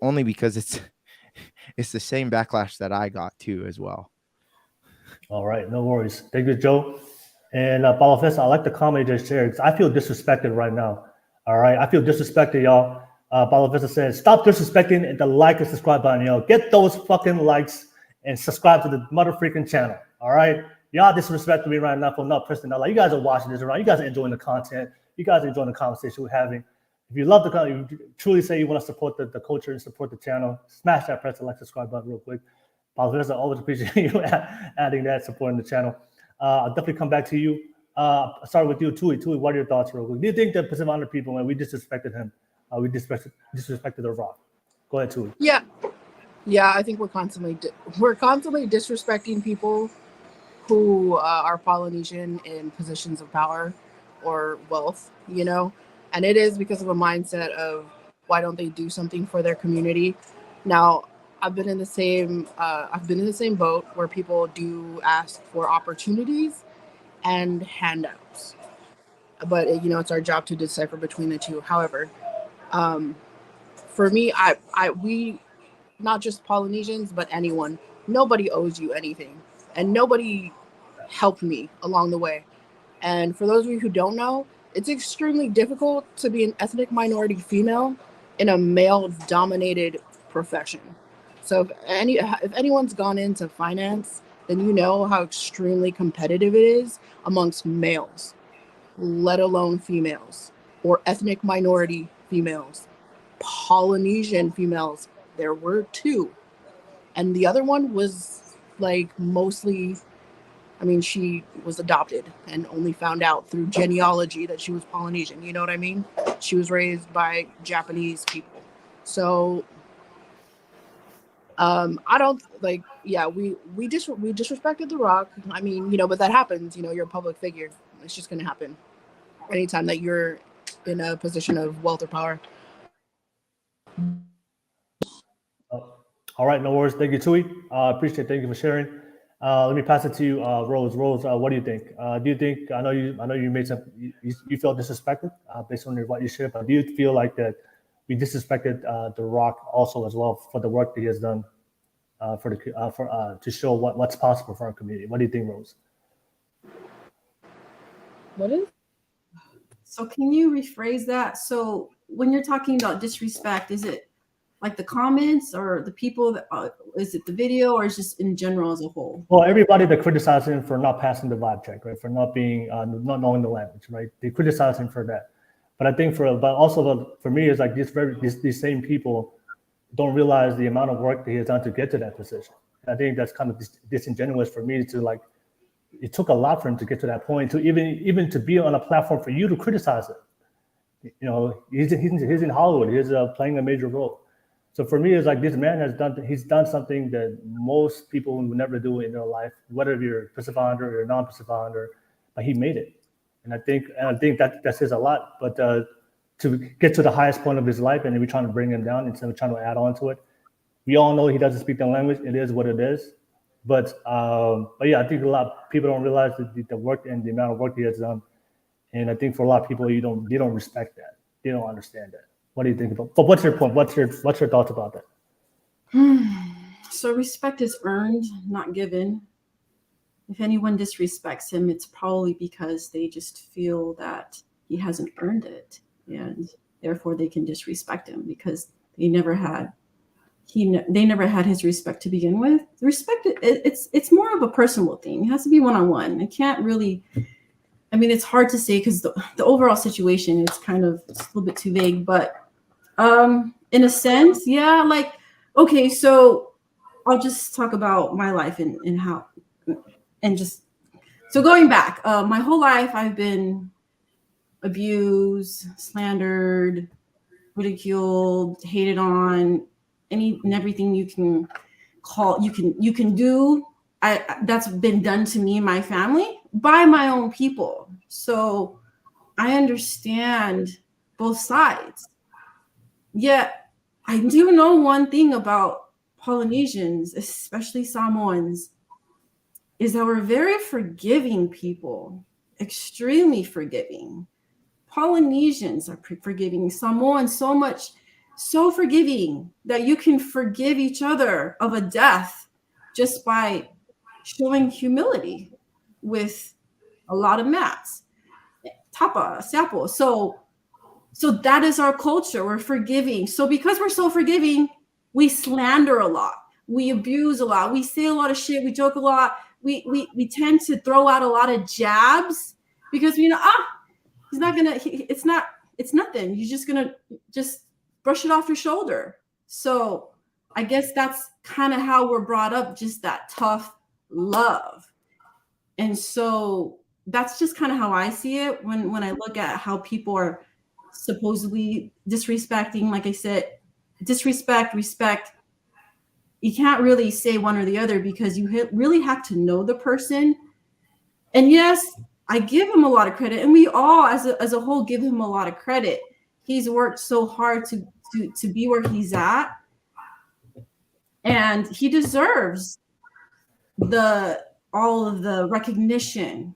only because it's the same backlash that I got too as well. All right, no worries. Thank you, Joe. And Balafesta, I like the comment you just shared because I feel disrespected right now. All right, I feel disrespected, y'all. Balafesta says, stop disrespecting and the like and subscribe button, yo. Get those fucking likes and subscribe to the mother freaking channel. All right, y'all disrespecting me right now for not pressing that like. You guys are watching this around. You guys are enjoying the content. You guys are enjoying the conversation we're having. If you love the content, you truly say you want to support the culture and support the channel, smash that press the like, subscribe button real quick. Balafesta, I always appreciate you adding that, supporting the channel. I'll definitely come back to you. Start with you, Tui. Tui, what are your thoughts real quick? Do you think the Pacific Islander people, when we disrespected him, we disrespected the Rock? Go ahead, Tui. Yeah, I think we're constantly disrespecting people who are Polynesian in positions of power or wealth, you know, and it is because of a mindset of why don't they do something for their community. Now, I've been in the same boat where people do ask for opportunities and handouts, but you know, it's our job to decipher between the two. However, for me, we, not just Polynesians, but anyone, nobody owes you anything, and nobody helped me along the way. And for those of you who don't know, it's extremely difficult to be an ethnic minority female in a male-dominated profession. So if anyone's gone into finance, then you know how extremely competitive it is amongst males, let alone females, or ethnic minority females. Polynesian females, there were 2. And the other one was like mostly, I mean, she was adopted and only found out through genealogy that she was Polynesian. You know what I mean? She was raised by Japanese people. So I don't like, yeah, we disrespected The Rock. I mean, you know, but that happens, you know, you're a public figure. It's just going to happen anytime that you're in a position of wealth or power. All right, no worries. Thank you, Tui. Appreciate it. Thank you for sharing. Let me pass it to you, Rose. Rose, what do you think? Do you think, I know you made some, you felt disrespected based on what you shared, but do you feel like that we disrespected The Rock also as well for the work that he has done to show what's possible for our community? What do you think, Rose? What is? So can you rephrase that? So when you're talking about disrespect, is it like the comments or the people that is it the video, or is it just in general as a whole? Well, everybody that criticized him for not passing the vibe check, right? For not being not knowing the language, right? They criticize him for that. But I think for me, it's like these same people don't realize the amount of work that he has done to get to that position. And I think that's kind of disingenuous for me to like. It took a lot for him to get to that point, to even to be on a platform for you to criticize it. You know, he's in Hollywood. He's playing a major role. So for me, it's like this man he's done something that most people would never do in their life, whether you're Pacific Islander or non-Pacific Islander, but he made it. And I think that says a lot. But to get to the highest point of his life, and then we're trying to bring him down instead of trying to add on to it. We all know he doesn't speak the language. It is what it is. But yeah, I think a lot of people don't realize the work and the amount of work he has done. And I think for a lot of people, they don't respect that. They don't understand that. What do you think about? But what's your point? What's your thoughts about that? So respect is earned, not given. If anyone disrespects him, it's probably because they just feel that he hasn't earned it, and therefore they can disrespect him because they never had his respect to begin with. The respect, it's more of a personal thing. It has to be one-on-one. It can't really. I mean, it's hard to say because the overall situation is kind of a little bit too vague, but in a sense, yeah, like, okay, so I'll just talk about my life and how, and just, so going back, my whole life I've been abused, slandered, ridiculed, hated on, any and everything you can call, you can do. That's been done to me and my family by my own people. So I understand both sides. Yet, I do know one thing about Polynesians, especially Samoans, is that we're very forgiving people, extremely forgiving. Polynesians are forgiving. Samoans so forgiving that you can forgive each other of a death just by showing humility with a lot of mats, tapa, sapo. So that is our culture. We're forgiving. So because we're so forgiving, we slander a lot. We abuse a lot. We say a lot of shit. We joke a lot. We tend to throw out a lot of jabs because he's not gonna. It's nothing. You're just gonna just brush it off your shoulder. So I guess that's kind of how we're brought up, just that tough love. And so that's just kind of how I see it when I look at how people are supposedly disrespecting. Like I said, disrespect, respect. You can't really say one or the other because you really have to know the person. And yes, I give him a lot of credit, and we all, as a whole, give him a lot of credit. He's worked so hard to be where he's at, and he deserves all of the recognition.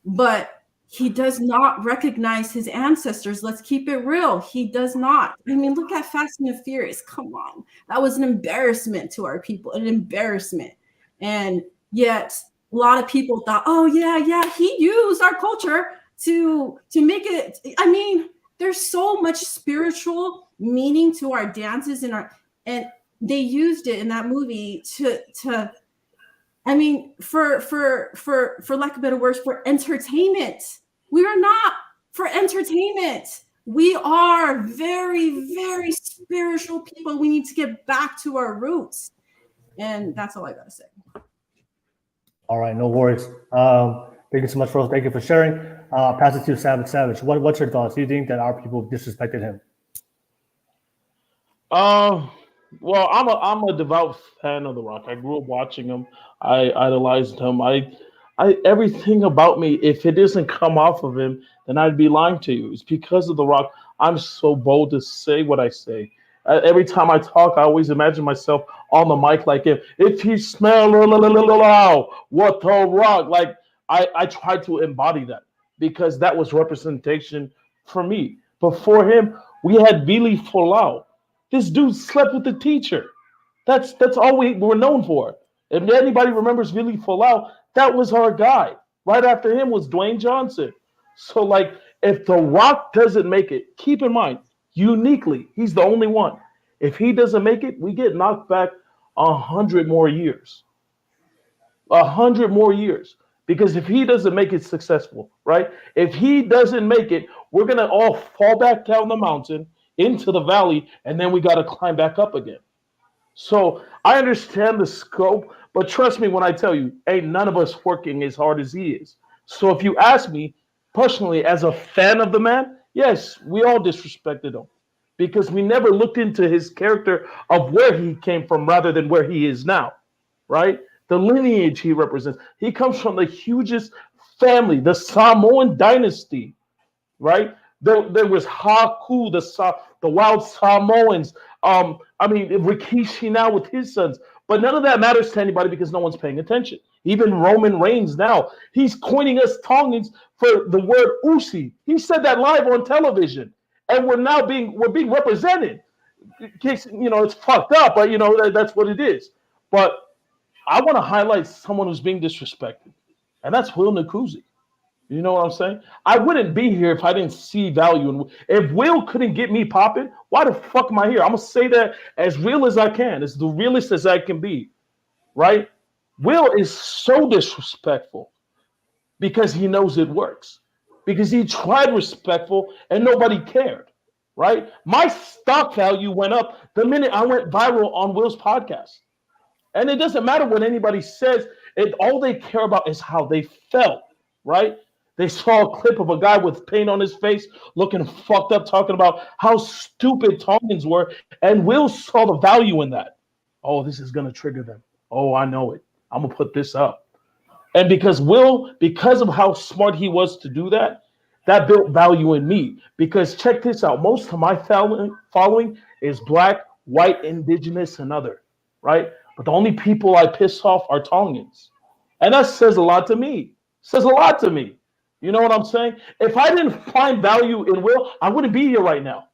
But he does not recognize his ancestors. Let's keep it real. He does not. I mean, look at Fast and the Furious. Come on. That was an embarrassment to our people, an embarrassment. And yet a lot of people thought, oh, yeah, he used our culture to make it. I mean, there's so much spiritual meaning to our dances and they used it in that movie to I mean, for lack of better words, for entertainment. We are not for entertainment. We are very, very spiritual people. We need to get back to our roots. And that's all I got to say. All right, no worries. Thank you so much, Rose. Thank you for sharing. Pass it to Savage. What's your thoughts? Do you think that our people disrespected him? Well, I'm a devout fan of The Rock. I grew up watching him. I idolized him. I everything about me, if it doesn't come off of him, then I'd be lying to you. It's because of The Rock. I'm so bold to say what I say. Every time I talk, I always imagine myself on the mic like if he smell what The Rock. Like I try to embody that because that was representation for me. Before him, we had Vili Folau. This dude slept with the teacher. That's all we were known for. If anybody remembers Vili Folau, that was our guy. Right after him was Dwayne Johnson. So, like, if The Rock doesn't make it, keep in mind, uniquely, he's the only one. If he doesn't make it, we get knocked back 100 more years. 100 more years. Because if he doesn't make it successful, right? If he doesn't make it, we're going to all fall back down the mountain into the valley, and then we got to climb back up again. So I understand the scope, but trust me when I tell you, ain't none of us working as hard as he is. So if you ask me personally, as a fan of the man, yes, we all disrespected him because we never looked into his character of where he came from rather than where he is now, right? The lineage he represents. He comes from the hugest family, the Samoan dynasty, right? There was Haku, the wild Samoans. Rikishi now with his sons. But none of that matters to anybody because no one's paying attention. Even Roman Reigns now, he's coining us Tongans for the word Usi. He said that live on television. And we're being represented. In case, it's fucked up, but that's what it is. But I want to highlight someone who's being disrespected. And that's Will Nkuzi. You know what I'm saying? I wouldn't be here if I didn't see value in. If Will couldn't get me popping, why the fuck am I here? I'm gonna say that as real as I can, as the realest as I can be, right? Will is so disrespectful because he knows it works. Because he tried respectful and nobody cared, right? My stock value went up the minute I went viral on Will's podcast. And it doesn't matter what anybody says. All they care about is how they felt, right? They saw a clip of a guy with paint on his face looking fucked up, talking about how stupid Tongans were. And Will saw the value in that. Oh, this is going to trigger them. Oh, I know it. I'm going to put this up. And because of how smart he was to do that, That built value in me because check this out. Most of my following is black, white, indigenous, and other, right? But the only people I piss off are Tongans. And that says a lot to me. Says a lot to me. You know what I'm saying? If I didn't find value in Will, I wouldn't be here right now.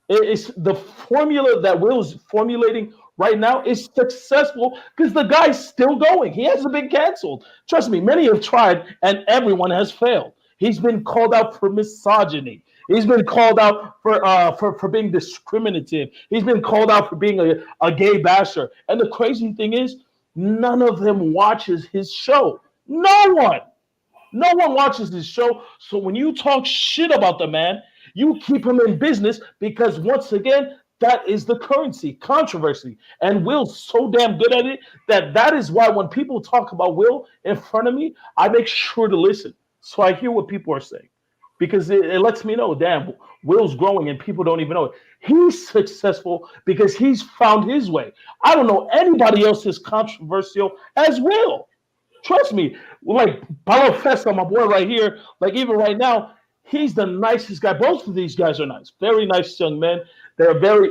It's the formula that Will's formulating right now is successful because the guy's still going. He hasn't been canceled. Trust me, many have tried and everyone has failed. He's been called out for misogyny. He's been called out for being discriminative. He's been called out for being a gay basher. And the crazy thing is, none of them watches his show. No one. No one watches this show. So when you talk shit about the man, you keep him in business because once again, that is the currency, controversy. And Will's so damn good at it that is why when people talk about Will in front of me, I make sure to listen. So I hear what people are saying because it lets me know, damn, Will's growing and people don't even know it. He's successful because he's found his way. I don't know anybody else as controversial as Will. Trust me, like Paulo Festa, my boy right here, like even right now, he's the nicest guy. Both of these guys are nice, very nice young men. They're very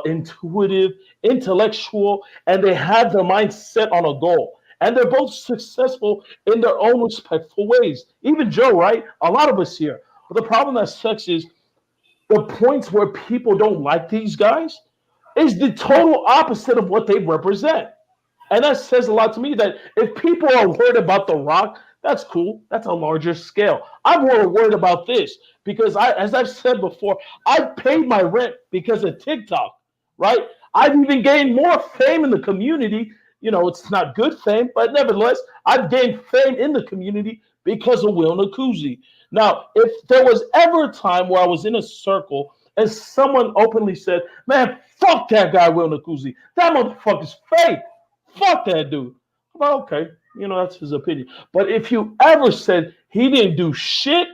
intuitive, intellectual, and they have their mind set on a goal. And they're both successful in their own respectful ways. Even Joe, right? A lot of us here. But the problem that sucks is the points where people don't like these guys is the total opposite of what they represent. And that says a lot to me that if people are worried about The Rock, that's cool. That's a larger scale. I'm more worried about this because as I've said before, I've paid my rent because of TikTok, right? I've even gained more fame in the community. You know, it's not good fame, but nevertheless, I've gained fame in the community because of Will Nakuzi. Now, if there was ever a time where I was in a circle and someone openly said, man, fuck that guy, Will Nakuzi. That motherfucker's fake. Fuck that dude. Well, okay, you know, that's his opinion. But if you ever said he didn't do shit,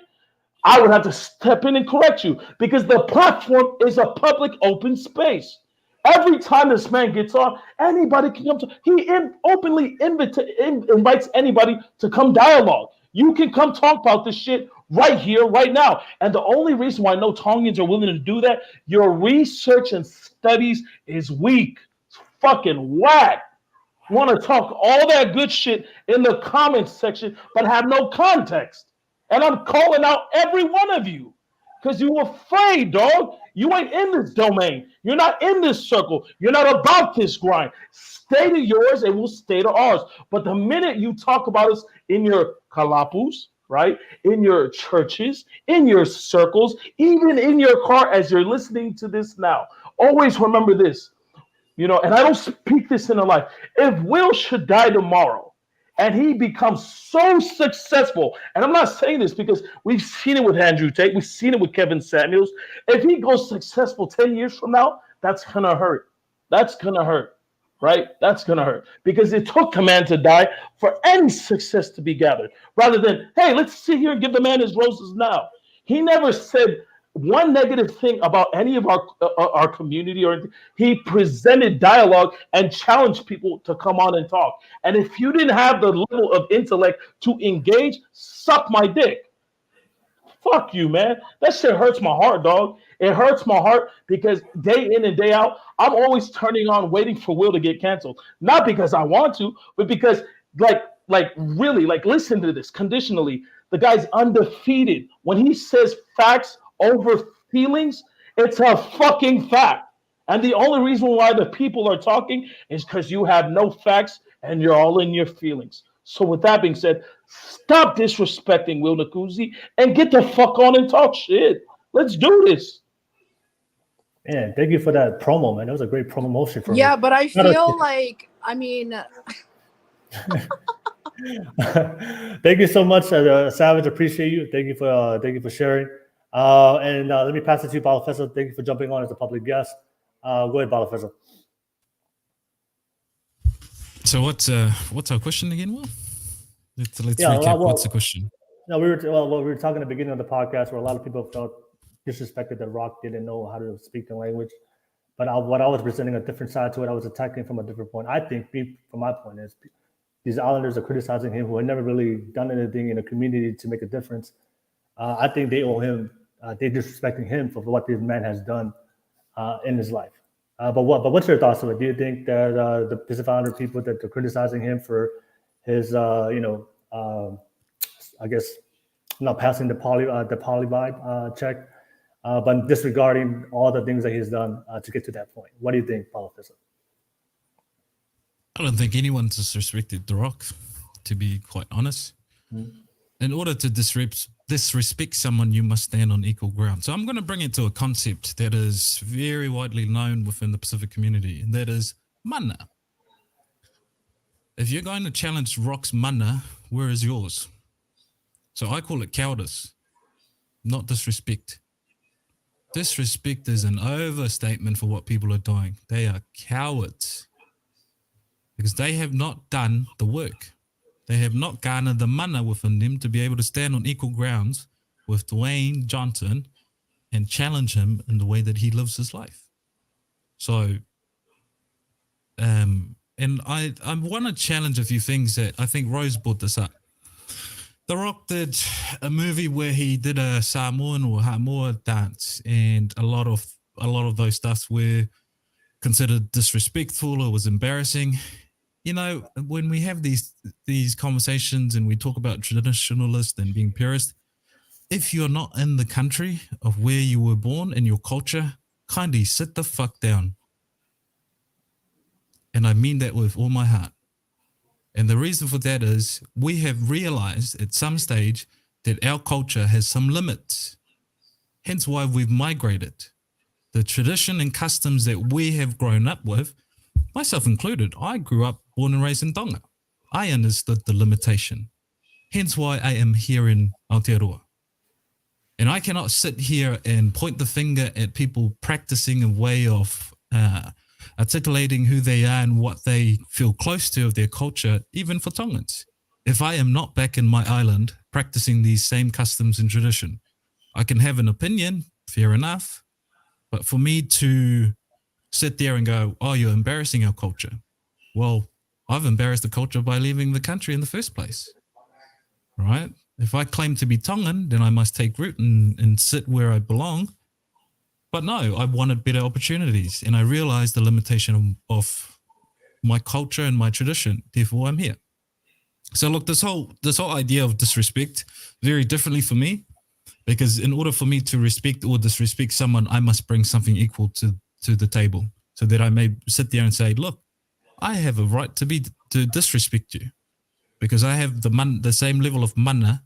I would have to step in and correct you because the platform is a public open space. Every time this man gets on, anybody can come to. He openly invites anybody to come dialogue. You can come talk about this shit right here, right now. And the only reason why no Tongans are willing to do that, your research and studies is weak. It's fucking whack. Want to talk all that good shit in the comments section, but have no context. And I'm calling out every one of you because you afraid, dog. You ain't in this domain. You're not in this circle. You're not about this grind. Stay to yours and we'll stay to ours. But the minute you talk about us in your kalapus, right, in your churches, in your circles, even in your car as you're listening to this now, always remember this. You know, and I don't speak this in a life. If Will should die tomorrow and he becomes so successful, and I'm not saying this because we've seen it with Andrew Tate, we've seen it with Kevin Samuels. If he goes successful 10 years from now, that's going to hurt. That's going to hurt, right? That's going to hurt because it took the man to die for any success to be gathered rather than, hey, let's sit here and give the man his roses now. He never said one negative thing about any of our community or anything. He presented dialogue and challenged people to come on and talk. And if you didn't have the level of intellect to engage, suck my dick. Fuck you, man. That shit hurts my heart, dog. It hurts my heart because day in and day out, I'm always turning on waiting for Will to get canceled. Not because I want to, but because really, listen to this conditionally. The guy's undefeated. When he says facts over feelings, it's a fucking fact. And the only reason why the people are talking is because you have no facts and you're all in your feelings. So with that being said, stop disrespecting Will Nakuzi and get the fuck on and talk shit. Let's do this. Man, thank you for that promo, man. That was a great promotion for me. Yeah, but I feel like, I mean... Thank you so much, Savage. Appreciate you. Thank you for sharing. And let me pass it to you, Balafessa. Thank you for jumping on as a public guest. Go ahead, Balafessa. So what's our question again, Will? Let's recap. What's the question? No, we were talking at the beginning of the podcast where a lot of people felt disrespected that Rock didn't know how to speak the language. But what I was presenting a different side to it. I was attacking from a different point. I think, from my point, is these Islanders are criticizing him who had never really done anything in the community to make a difference. I think they owe him. They're disrespecting him for what this man has done in his life. But what's your thoughts on it? Do you think that the Pacific Islander people that they're criticizing him for his, I guess, not passing the poly vibe check, but disregarding all the things that he's done to get to that point? What do you think, Paulo? I don't think anyone disrespected The Rock, to be quite honest. In order to disrespect someone, you must stand on equal ground. So I'm going to bring it to a concept that is very widely known within the Pacific community, and that is mana. If you're going to challenge Rock's mana, where is yours? So I call it cowardice, not disrespect. Disrespect is an overstatement for what people are doing. They are cowards because they have not done the work. They have not garnered the mana within them to be able to stand on equal grounds with Dwayne Johnson and challenge him in the way that he lives his life. So, and I want to challenge a few things that I think Rose brought this up. The Rock did a movie where he did a Samoan or Hamoa dance, and a lot of those stuffs were considered disrespectful or was embarrassing. You know, when we have these conversations and we talk about traditionalist and being purist, if you're not in the country of where you were born and your culture, kindly sit the fuck down. And I mean that with all my heart. And the reason for that is we have realized at some stage that our culture has some limits. Hence why we've migrated. The tradition and customs that we have grown up with, myself included, I grew up born and raised in Tonga. I understood the limitation. Hence why I am here in Aotearoa. And I cannot sit here and point the finger at people practicing a way of articulating who they are and what they feel close to of their culture, even for Tongans. If I am not back in my island practicing these same customs and tradition, I can have an opinion, fair enough, but for me to sit there and go, oh, you're embarrassing our culture. Well, I've embarrassed the culture by leaving the country in the first place, right? If I claim to be Tongan, then I must take root and sit where I belong. But no, I wanted better opportunities, and I realized the limitation of my culture and my tradition. Therefore, I'm here. So look, this whole idea of disrespect, very differently for me, because in order for me to respect or disrespect someone, I must bring something equal to the table, so that I may sit there and say, look, I have a right to disrespect you, because I have the same level of mana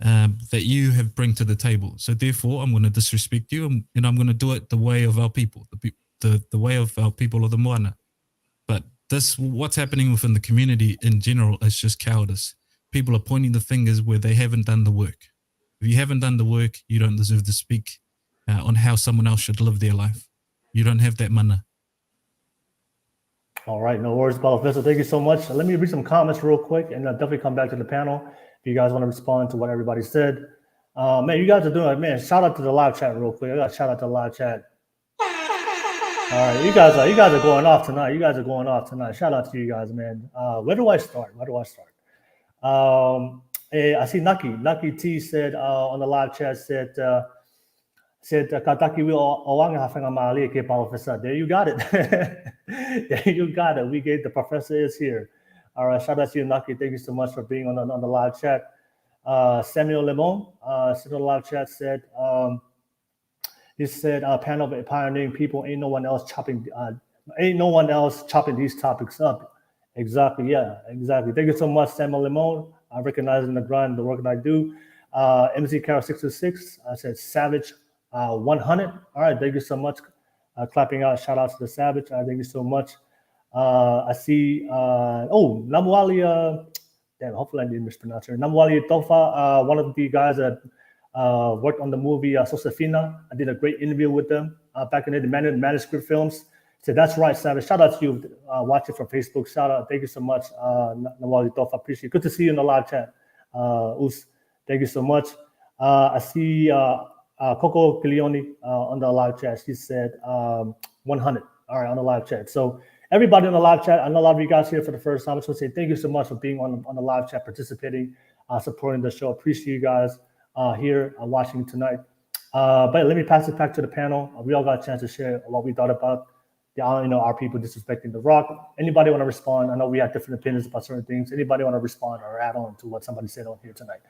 that you have bring to the table. So therefore, I'm going to disrespect you, and I'm going to do it the way of our people, the way of our people of the moana. But what's happening within the community in general is just cowardice. People are pointing the fingers where they haven't done the work. If you haven't done the work, you don't deserve to speak on how someone else should live their life. You don't have that mana. All right, no worries, Paulo. Thank you so much. Let me read some comments real quick, and definitely come back to the panel if you guys want to respond to what everybody said. Man, you guys are doing it. Man, shout out to the live chat real quick. I got to shout out to the live chat. All right, you guys are going off tonight. You guys are going off tonight. Shout out to you guys, man. Where do I start? I see Nucky T said on the live chat said Kataki will awang hafanga mali ke professor. There you got it. There you got it. We get the professor is here. All right, shout out to you, Nucky. Thank you so much for being on the live chat. Samuel Lemon, in the live chat said he said panel of pioneering people, ain't no one else chopping these topics up. Exactly, yeah, exactly. Thank you so much, Samuel Lemon. I recognize in the grind the work that I do. MC Carol 626 said Savage 100. All right, thank you so much. Clapping out, shout out to the Savage. Thank you so much. I see. Namwali. Damn, hopefully I didn't mispronounce her. Namwali Tofa, one of the guys that worked on the movie Sosafina. I did a great interview with them back in the manuscript films. So that's right, Savage. Shout out to you watching from Facebook. Shout out. Thank you so much, Namwali Tofa. Appreciate it. Good to see you in the live chat. Thank you so much. I see Coco Cleone on the live chat. She said 100. All right, on the live chat. So everybody on the live chat, I know a lot of you guys here for the first time. I just want to say thank you so much for being on the live chat, participating, supporting the show. Appreciate you guys. here watching tonight. But let me pass it back to the panel. We all got a chance to share what we thought about our people disrespecting The Rock. Anybody want to respond? I know we have different opinions about certain things. Anybody want to respond or add on to what somebody said on here tonight?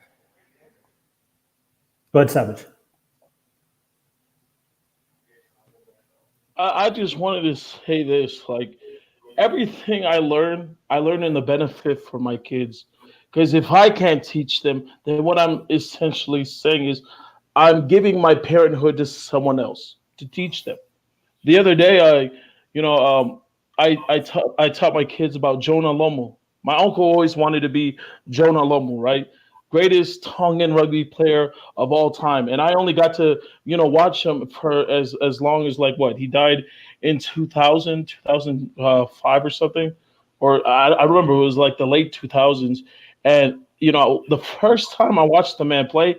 Go ahead, Savage. I just wanted to say this: like everything I learn in the benefit for my kids. Because if I can't teach them, then what I'm essentially saying is I'm giving my parenthood to someone else to teach them. The other day, I taught my kids about Jonah Lomu. My uncle always wanted to be Jonah Lomu, right? Greatest Tongan rugby player of all time, and I only got to watch him for as long as like what he died in 2005 or something, or I remember it was like the late 2000s, and the first time I watched the man play,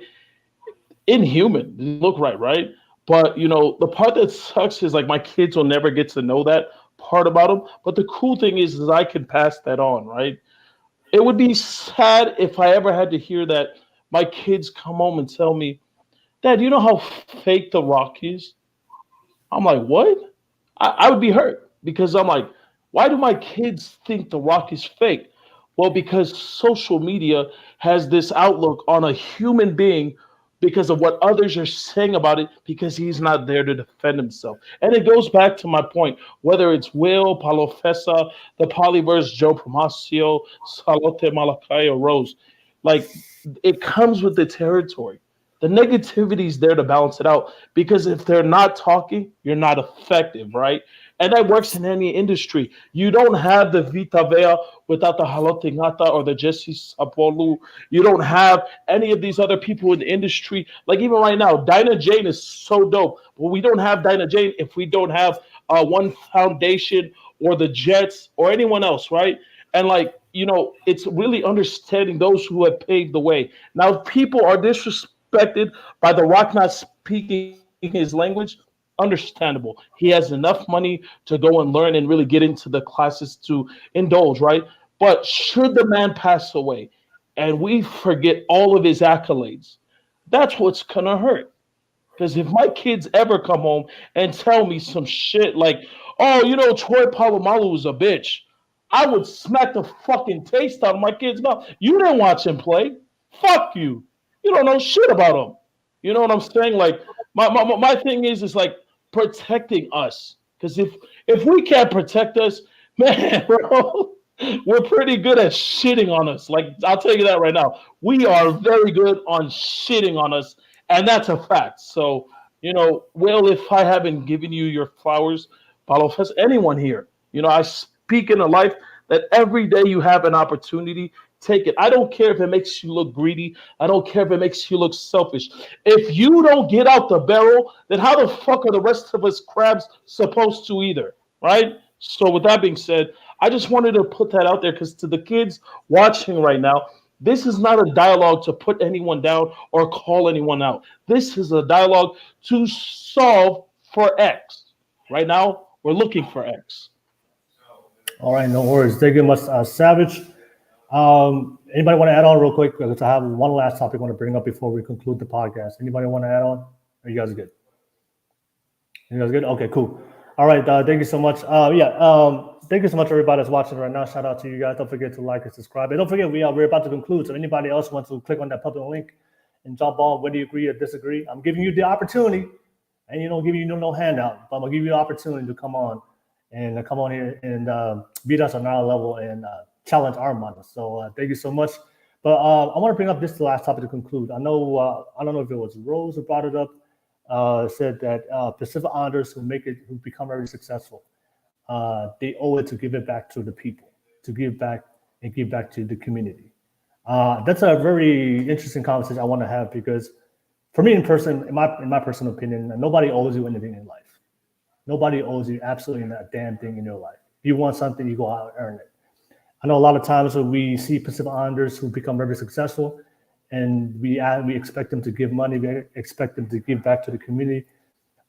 inhuman. Didn't look right? But the part that sucks is like my kids will never get to know that part about him. But the cool thing is I can pass that on, right? It would be sad if I ever had to hear that my kids come home and tell me, Dad, you know how fake The Rock is? I'm like, what? I would be hurt because I'm like, why do my kids think The Rock is fake? Well, because social media has this outlook on a human being because of what others are saying about it, because he's not there to defend himself. And it goes back to my point, whether it's Will, Paulo Fessa, the Polyverse, Joe Promasio, Salote, Malachi, or Rose, like it comes with the territory. The negativity is there to balance it out, because if they're not talking, you're not effective, right? And that works in any industry. You don't have the Vita Vea without the Halote Ngata or the Jesse Sapolu. You don't have any of these other people in the industry. Like even right now, Dinah Jane is so dope. But we don't have Dinah Jane if we don't have One Foundation or the Jets or anyone else, right? And like, it's really understanding those who have paved the way. Now, if people are disrespected by The Rock not speaking his language, understandable. He has enough money to go and learn and really get into the classes to indulge, right? But should the man pass away and we forget all of his accolades, that's what's gonna hurt. Because if my kids ever come home and tell me some shit like, oh, Troy Polamalu is a bitch, I would smack the fucking taste out of my kid's mouth. You didn't watch him play. Fuck you. You don't know shit about him. You know what I'm saying? Like my thing is like protecting us. Because if we can't protect us, man, bro, we're pretty good at shitting on us. Like I'll tell you that right now. We are very good on shitting on us, and that's a fact. So, Will, if I haven't given you your flowers, Paulo Fest, anyone here, I speak in a life that every day you have an opportunity, take it. I don't care if it makes you look greedy. I don't care if it makes you look selfish. If you don't get out the barrel, then how the fuck are the rest of us crabs supposed to either, right? So with that being said, I just wanted to put that out there because to the kids watching right now, this is not a dialogue to put anyone down or call anyone out. This is a dialogue to solve for X. Right now, we're looking for X. All right, no worries. Thank you much, Savage. Anybody want to add on real quick? Because I have one last topic I want to bring up before we conclude the podcast. Anybody want to add on? Are you guys good? You guys good? Okay, cool. All right, thank you so much. Thank you so much, everybody that's watching right now. Shout out to you guys. Don't forget to like and subscribe. And don't forget, we're about to conclude. So anybody else wants to click on that public link and jump on, whether you agree or disagree, I'm giving you the opportunity, and give you no handout, but I'm gonna give you the opportunity to come on here and beat us on our level and challenge our model. So thank you so much. But I want to bring up this last topic to conclude. I know I don't know if it was Rose who brought it up. Said that Pacific Islanders who become very successful, they owe it to give it back to the people, to give back to the community. That's a very interesting conversation I want to have, because for me in my personal opinion, nobody owes you anything in life. Nobody owes you absolutely not a damn thing in your life. If you want something, you go out and earn it. I know a lot of times when we see Pacific Islanders who become very successful, and we expect them to give money, we expect them to give back to the community.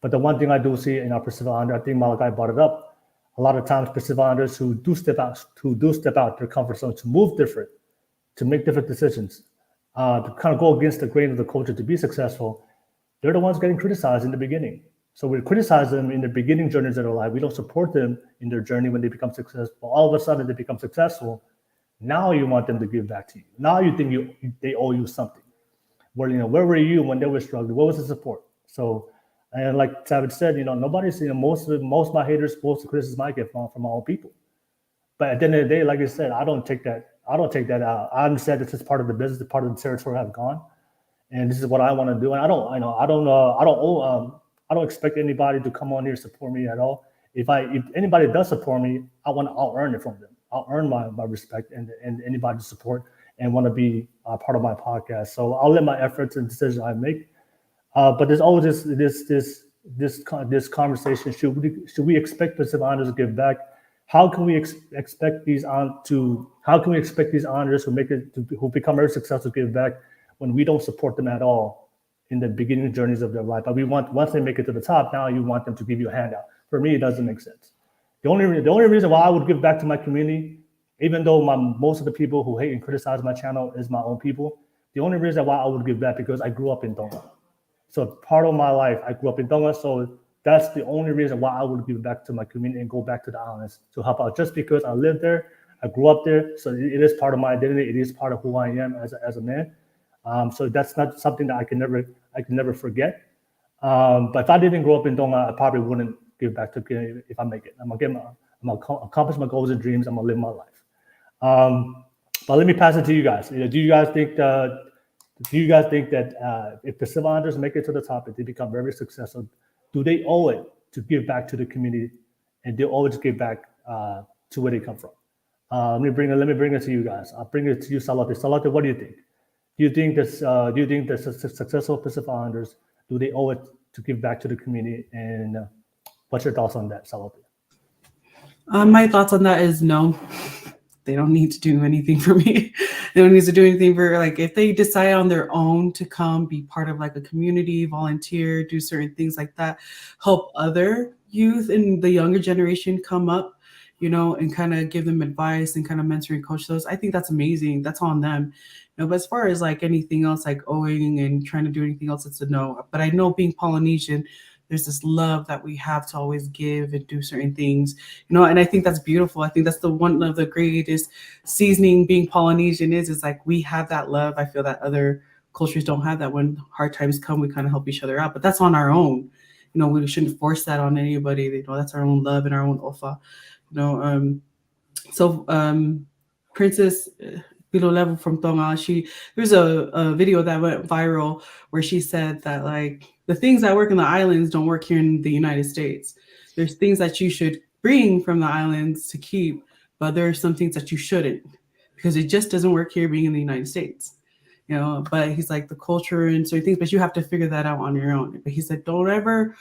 But the one thing I do see in our Pacific Islanders, I think Malachi brought it up, a lot of times Pacific Islanders who do step out their comfort zone to move different, to make different decisions, to kind of go against the grain of the culture to be successful, they're the ones getting criticized in the beginning. So we criticize them in the beginning journeys of their life. We don't support them in their journey when they become successful. All of a sudden, they become successful. Now you want them to give back to you. Now you think they owe you something. Where where were you when they were struggling? What was the support? So, and like Savage said, nobody's most of my haters, most of the criticism I get from my own people. But at the end of the day, like I said, I don't take that out. I understand this is part of the business, part of the territory I've gone, and this is what I want to do. And I don't expect anybody to come on here and support me at all. If anybody does support me, I'll earn it from them. I'll earn my respect and anybody's support and want to be part of my podcast. So I'll let my efforts and decisions I make. But there's always this conversation. Should we expect Pacific Islanders to give back? How can we expect these honors who become very successful to give back when we don't support them at all in the beginning journeys of their life? But once they make it to the top, now you want them to give you a handout. For me, it doesn't make sense. The only reason why I would give back to my community, even though most of the people who hate and criticize my channel is my own people, the only reason why I would give back because I grew up in Tonga. So part of my life, I grew up in Tonga. So that's the only reason why I would give back to my community and go back to the islands to help out. Just because I lived there, I grew up there, so it is part of my identity. It is part of who I am as a man. So that's not something that I can never forget. But if I didn't grow up in Tonga, I probably wouldn't give back to community if I make it. I'm gonna accomplish my goals and dreams. I'm gonna live my life. But let me pass it to you guys. Do you guys think that if Pacific Islanders make it to the top, if they become very successful, do they owe it to give back to the community, and they always give back to where they come from? Let me bring it to you guys. I'll bring it to you, Salote. Salote, what do you think? Do you think that successful Pacific Islanders, do they owe it to give back to the community? And what's your thoughts on that, Salote? My thoughts on that is no. They don't need to do anything for me. They don't need to do anything for, if they decide on their own to come be part of a community, volunteer, do certain things like that, help other youth and the younger generation come up, and kind of give them advice and kind of mentor and coach those. I think that's amazing. That's on them. But as far as anything else, owing and trying to do anything else, it's a no. But I know being Polynesian, there's this love that we have to always give and do certain things, and I think that's beautiful. I think that's one of the greatest seasoning being Polynesian is we have that love. I feel that other cultures don't have that. When hard times come, we kind of help each other out, but that's on our own. We shouldn't force that on anybody. That's our own love and our own ofa. Princess below level from Tonga, there's a video that went viral where she said that the things that work in the islands don't work here in the United States. There's things that you should bring from the islands to keep, but there are some things that you shouldn't, because it just doesn't work here being in the United States. But he's the culture and certain things, but you have to figure that out on your own. But he said, don't ever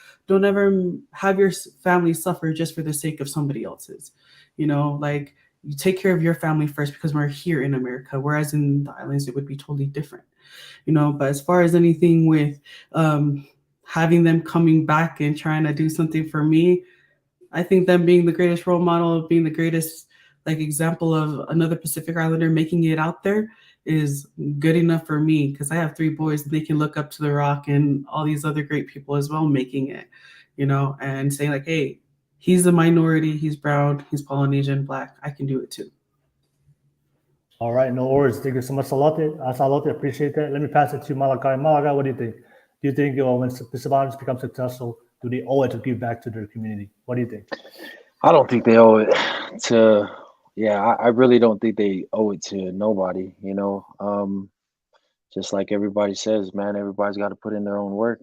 have your family suffer just for the sake of somebody else's. You take care of your family first, because we're here in America, whereas in the islands, it would be totally different. But as far as anything with having them coming back and trying to do something for me, I think them being the greatest role model, being the greatest example of another Pacific Islander making it out there is good enough for me, because I have 3 boys and they can look up to The Rock and all these other great people as well making it, and saying hey, he's a minority, he's brown, he's Polynesian, Black, I can do it too. All right, no worries. Thank you so much, Salote. Salote, appreciate that. Let me pass it to Malakai. Malakai, what do you think? Do you think when Pacific Islanders become successful, do they owe it to give back to their community? What do you think? I don't think they owe it to. Yeah, I really don't think they owe it to nobody. Just like everybody says, man, everybody's got to put in their own work.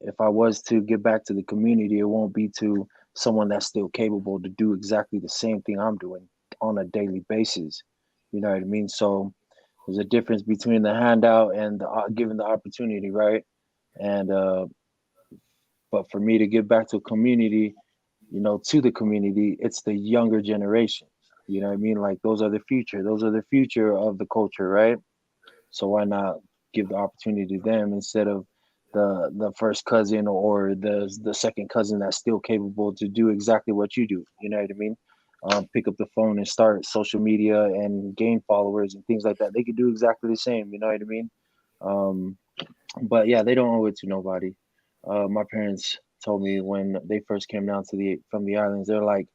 If I was to give back to the community, it won't be to someone that's still capable to do exactly the same thing I'm doing on a daily basis. You know what I mean? So there's a difference between the handout and giving the opportunity, right? And but for me to give back to a community, to the community, it's the younger generation. You know what I mean? Those are the future. Those are the future of the culture, right? So why not give the opportunity to them instead of the first cousin or the second cousin that's still capable to do exactly what you do? You know what I mean? pick up the phone and start social media and gain followers and things like that. They could do exactly the same. You know what I mean? But yeah, they don't owe it to nobody. My parents told me when they first came down from the islands, they're like,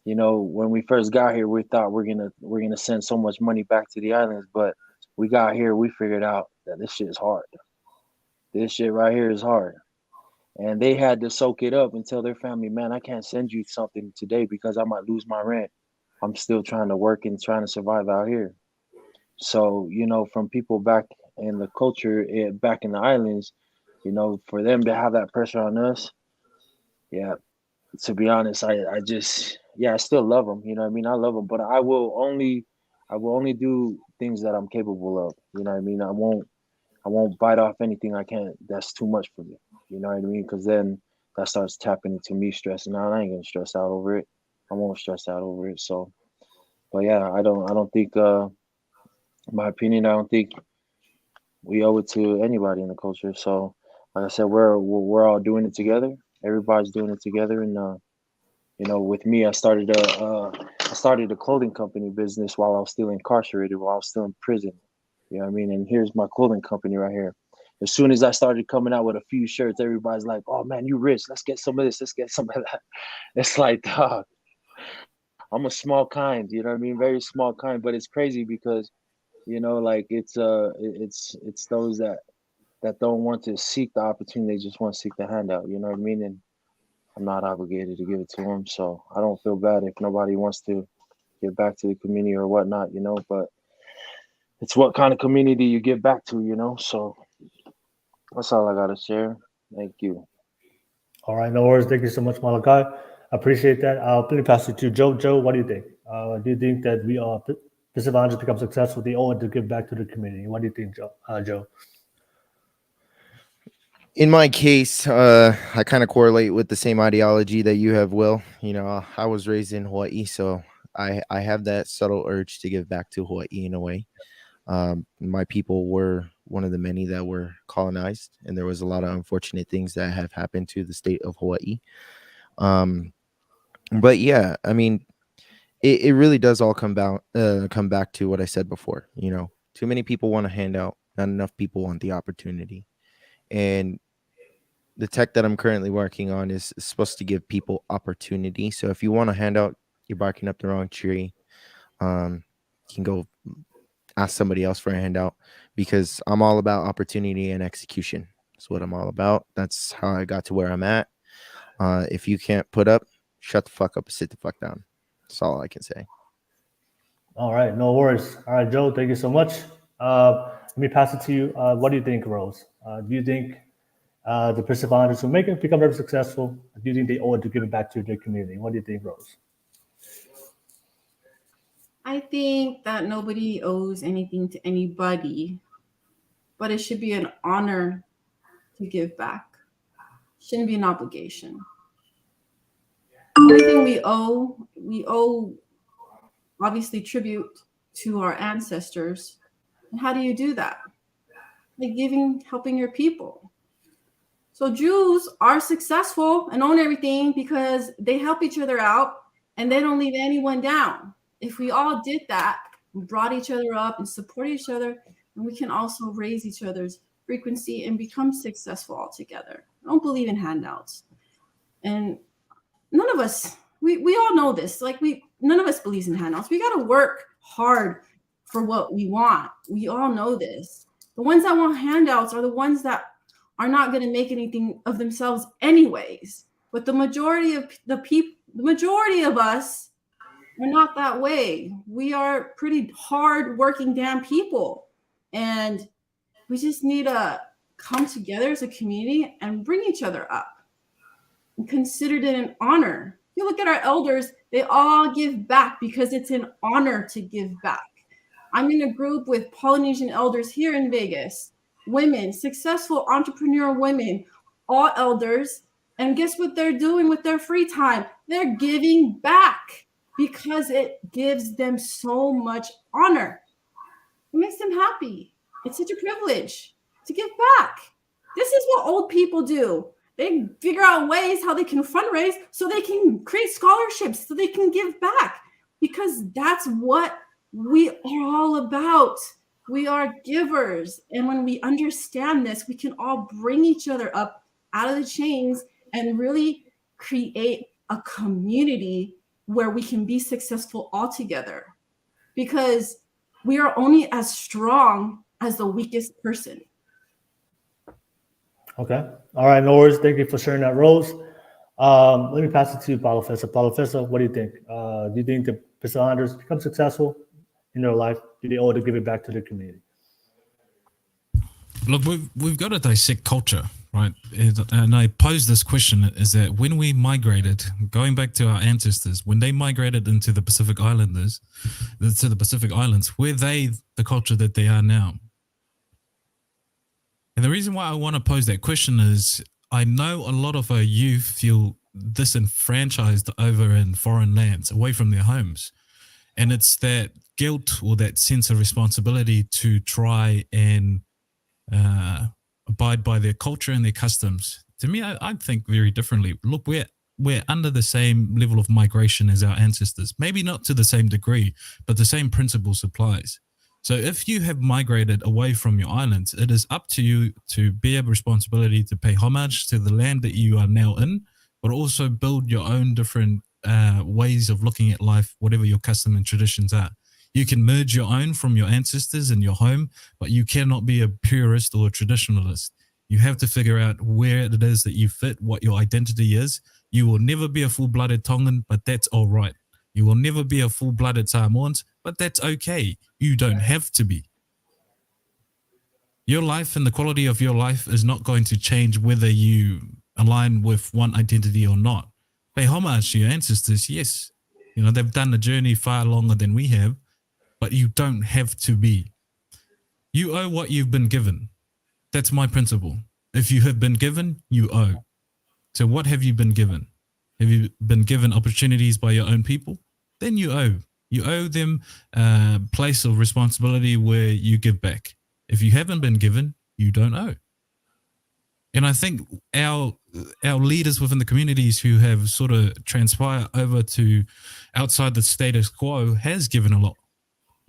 you know, when we first got here, we thought we're gonna send so much money back to the islands, but we got here, we figured out that this shit is hard. This shit right here is hard. And they had to soak it up and tell their family, man, I can't send you something today because I might lose my rent. I'm still trying to work and trying to survive out here. So, you know, from people back in the culture, back in the islands, you know, for them to have that pressure on us, yeah, to be honest, I just, yeah, I still love them. You know what I mean? I love them, but I will only do things that I'm capable of. You know what I mean? I won't bite off anything I can't. That's too much for me. You know what I mean? Because then that starts tapping into me stressing out. I ain't gonna stress out over it. I won't stress out over it. So, but yeah, I don't think, my opinion, I don't think we owe it to anybody in the culture. So, like I said, we're all doing it together. Everybody's doing it together, and you know, with me, I started a clothing company business while I was still incarcerated, while I was still in prison. You know what I mean? And here's my clothing company right here. As soon as I started coming out with a few shirts, everybody's like, "Oh man, you rich? Let's get some of this. Let's get some of that." It's like, dog, I'm a small kind. You know what I mean? Very small kind. But it's crazy because, you know, like it's those that don't want to seek the opportunity. They just want to seek the handout. You know what I mean? And I'm not obligated to give it to them, so I don't feel bad if nobody wants to give back to the community or whatnot. You know, but it's what kind of community you give back to. You know, so that's all I gotta share. Thank you. All right, no worries. Thank you so much, Malachi. I appreciate that. Let me pass it to Joe. Joe, what do you think? Do you think that we are Pacific Islanders become successful? They owe it to give back to the community. What do you think, Joe? Joe? In my case, I kind of correlate with the same ideology that you have, Will. You know, I was raised in Hawaii, so I have that subtle urge to give back to Hawaii in a way. My people were one of the many that were colonized, and there was a lot of unfortunate things that have happened to the state of Hawaii. But yeah, I mean, it really does all come back to what I said before. You know, too many people want a handout, not enough people want the opportunity. And the tech that I'm currently working on is supposed to give people opportunity. So if you want a handout, you're barking up the wrong tree. You can go ask somebody else for a handout, because I'm all about opportunity and execution. That's what I'm all about. That's how I got to where I'm at. If you can't put up, shut the fuck up and sit the fuck down. That's all I can say. All right, no worries. All right, Joe, thank you so much. Let me pass it to you. What do you think, Rose? Do you think the Pacific Islanders who become very successful, do you think they owe it to give it back to their community? What do you think, Rose? I think that nobody owes anything to anybody, but it should be an honor to give back. Shouldn't be an obligation. Everything we owe obviously tribute to our ancestors. And how do you do that? Like helping your people. So Jews are successful and own everything because they help each other out and they don't leave anyone down. If we all did that, brought each other up and support each other, and we can also raise each other's frequency and become successful all together. I don't believe in handouts. And none of us, we all know this. Like none of us believes in handouts. We got to work hard for what we want. We all know this. The ones that want handouts are the ones that are not going to make anything of themselves anyways. But the majority of us are not that way. We are pretty hard working damn people. And we just need to come together as a community and bring each other up and consider it an honor. You look at our elders, they all give back because it's an honor to give back. I'm in a group with Polynesian elders here in Vegas, women, successful entrepreneur women, all elders. And guess what they're doing with their free time? They're giving back because it gives them so much honor. It makes them happy. It's such a privilege to give back. This is what old people do. They figure out ways how they can fundraise so they can create scholarships, so they can give back, because that's what we are all about. We are givers. And when we understand this, we can all bring each other up out of the chains and really create a community where we can be successful all together, because we are only as strong as the weakest person. Okay. All right, no worries. Thank you for sharing that, Rose. Let me pass it to Palofessa. Palofessa, what do you think? Do you think the pistol hunters become successful in their life? Do they owe to give it back to the community? Look, we've got to dissect culture, right? And I pose this question: is that when we migrated, going back to our ancestors, when they migrated into the Pacific Islanders, to the Pacific Islands, were they the culture that they are now? And the reason why I want to pose that question is I know a lot of our youth feel disenfranchised over in foreign lands, away from their homes. And it's that guilt or that sense of responsibility to try and abide by their culture and their customs. To me, I think very differently. Look, we're under the same level of migration as our ancestors. Maybe not to the same degree, but the same principles applies. So if you have migrated away from your islands, it is up to you to bear responsibility to pay homage to the land that you are now in, but also build your own different ways of looking at life, whatever your custom and traditions are. You can merge your own from your ancestors in your home, but you cannot be a purist or a traditionalist. You have to figure out where it is that you fit, what your identity is. You will never be a full-blooded Tongan, but that's all right. You will never be a full-blooded Samoans, but that's okay. You don't have to be. Your life and the quality of your life is not going to change whether you align with one identity or not. Pay homage to your ancestors, yes. You know, they've done the journey far longer than we have, but you don't have to be. You owe what you've been given. That's my principle. If you have been given, you owe. So what have you been given? Have you been given opportunities by your own people? Then you owe. You owe them a place of responsibility where you give back. If you haven't been given, you don't owe. And I think our leaders within the communities who have sort of transpired over to outside the status quo has given a lot,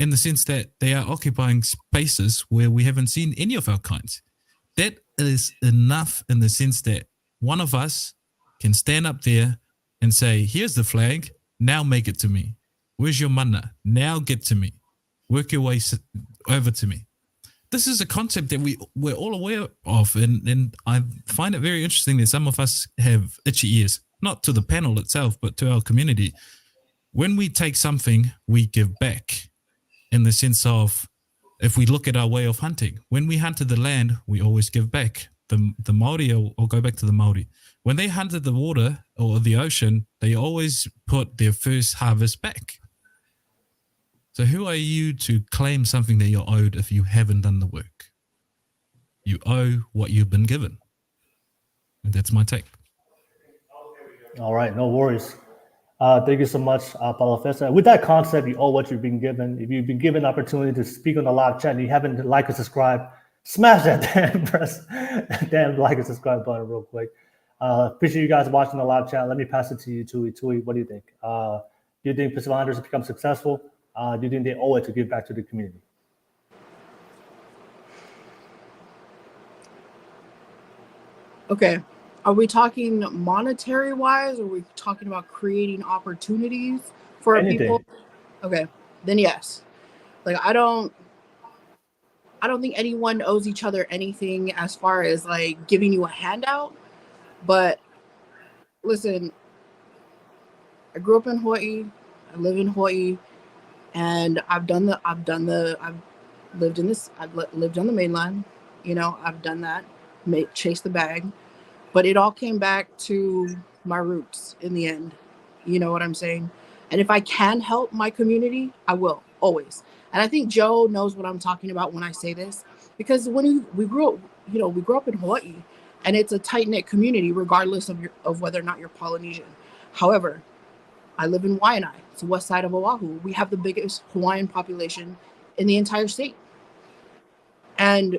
in the sense that they are occupying spaces where we haven't seen any of our kinds. That is enough in the sense that one of us can stand up there and say, here's the flag, now make it to me. Where's your mana? Now get to me. Work your way over to me. This is a concept that we're all aware of, and I find it very interesting that some of us have itchy ears, not to the panel itself, but to our community. When we take something, we give back, in the sense of, if we look at our way of hunting, when we hunted the land, we always give back. The Māori, I'll go back to the Māori. When they hunted the water or the ocean, they always put their first harvest back. So who are you to claim something that you're owed if you haven't done the work? You owe what you've been given. And that's my take. All right, no worries. Thank you so much, Palofessa. With that concept, you owe what you've been given. If you've been given the opportunity to speak on the live chat and you haven't liked or subscribed, smash that damn like and subscribe button real quick. Appreciate you guys watching the live chat. Let me pass it to you, Tui. Tui, what do you think? Do you think Pacific Islanders have become successful? Do you think they owe it to give back to the community? Okay. Are we talking monetary wise, or are we talking about creating opportunities for Anything. people? Okay. Then yes. Like I don't think anyone owes each other anything as far as like giving you a handout. But listen, I grew up in Hawaii. I live in Hawaii, and I've lived on the mainland. You know, I've done that, chased the bag, but it all came back to my roots in the end. You know what I'm saying? And if I can help my community, I will, always. And I think Joe knows what I'm talking about when I say this, because when we grew up in Hawaii, and it's a tight-knit community regardless of whether or not you're Polynesian. However, I live in Waianae. It's the west side of Oahu. We have the biggest Hawaiian population in the entire state. And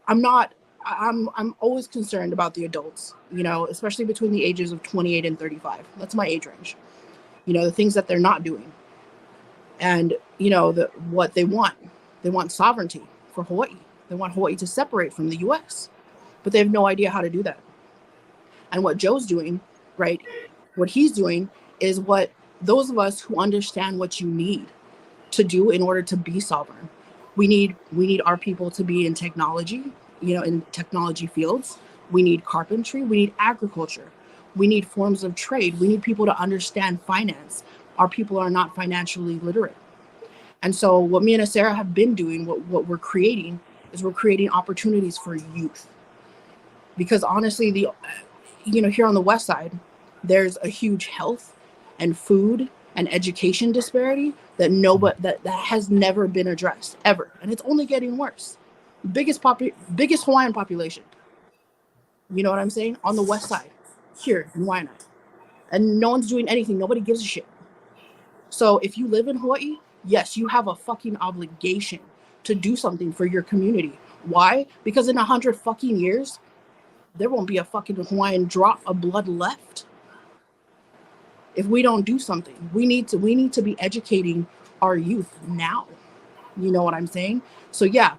I'm not I'm always concerned about the adults, you know, especially between the ages of 28 and 35. That's my age range. You know, the things that they're not doing. And, you know, what they want. They want sovereignty for Hawaii. They want Hawaii to separate from the US. But they have no idea how to do that. And what Joe's doing, right? What he's doing is what those of us who understand what you need to do in order to be sovereign. We need our people to be in technology, you know, in technology fields. We need carpentry, we need agriculture, we need forms of trade, we need people to understand finance. Our people are not financially literate. And so what me and Sarah have been doing, what we're creating is we're creating opportunities for youth. Because honestly, here on the West Side, there's a huge health and food and education disparity that that has never been addressed ever, and it's only getting worse. Biggest Hawaiian population. You know what I'm saying? On the West Side, here in Waianae, and no one's doing anything. Nobody gives a shit. So if you live in Hawaii, yes, you have a fucking obligation to do something for your community. Why? Because in 100 fucking years, there won't be a fucking Hawaiian drop of blood left. If we don't do something, we need to be educating our youth now. You know what I'm saying? So yeah,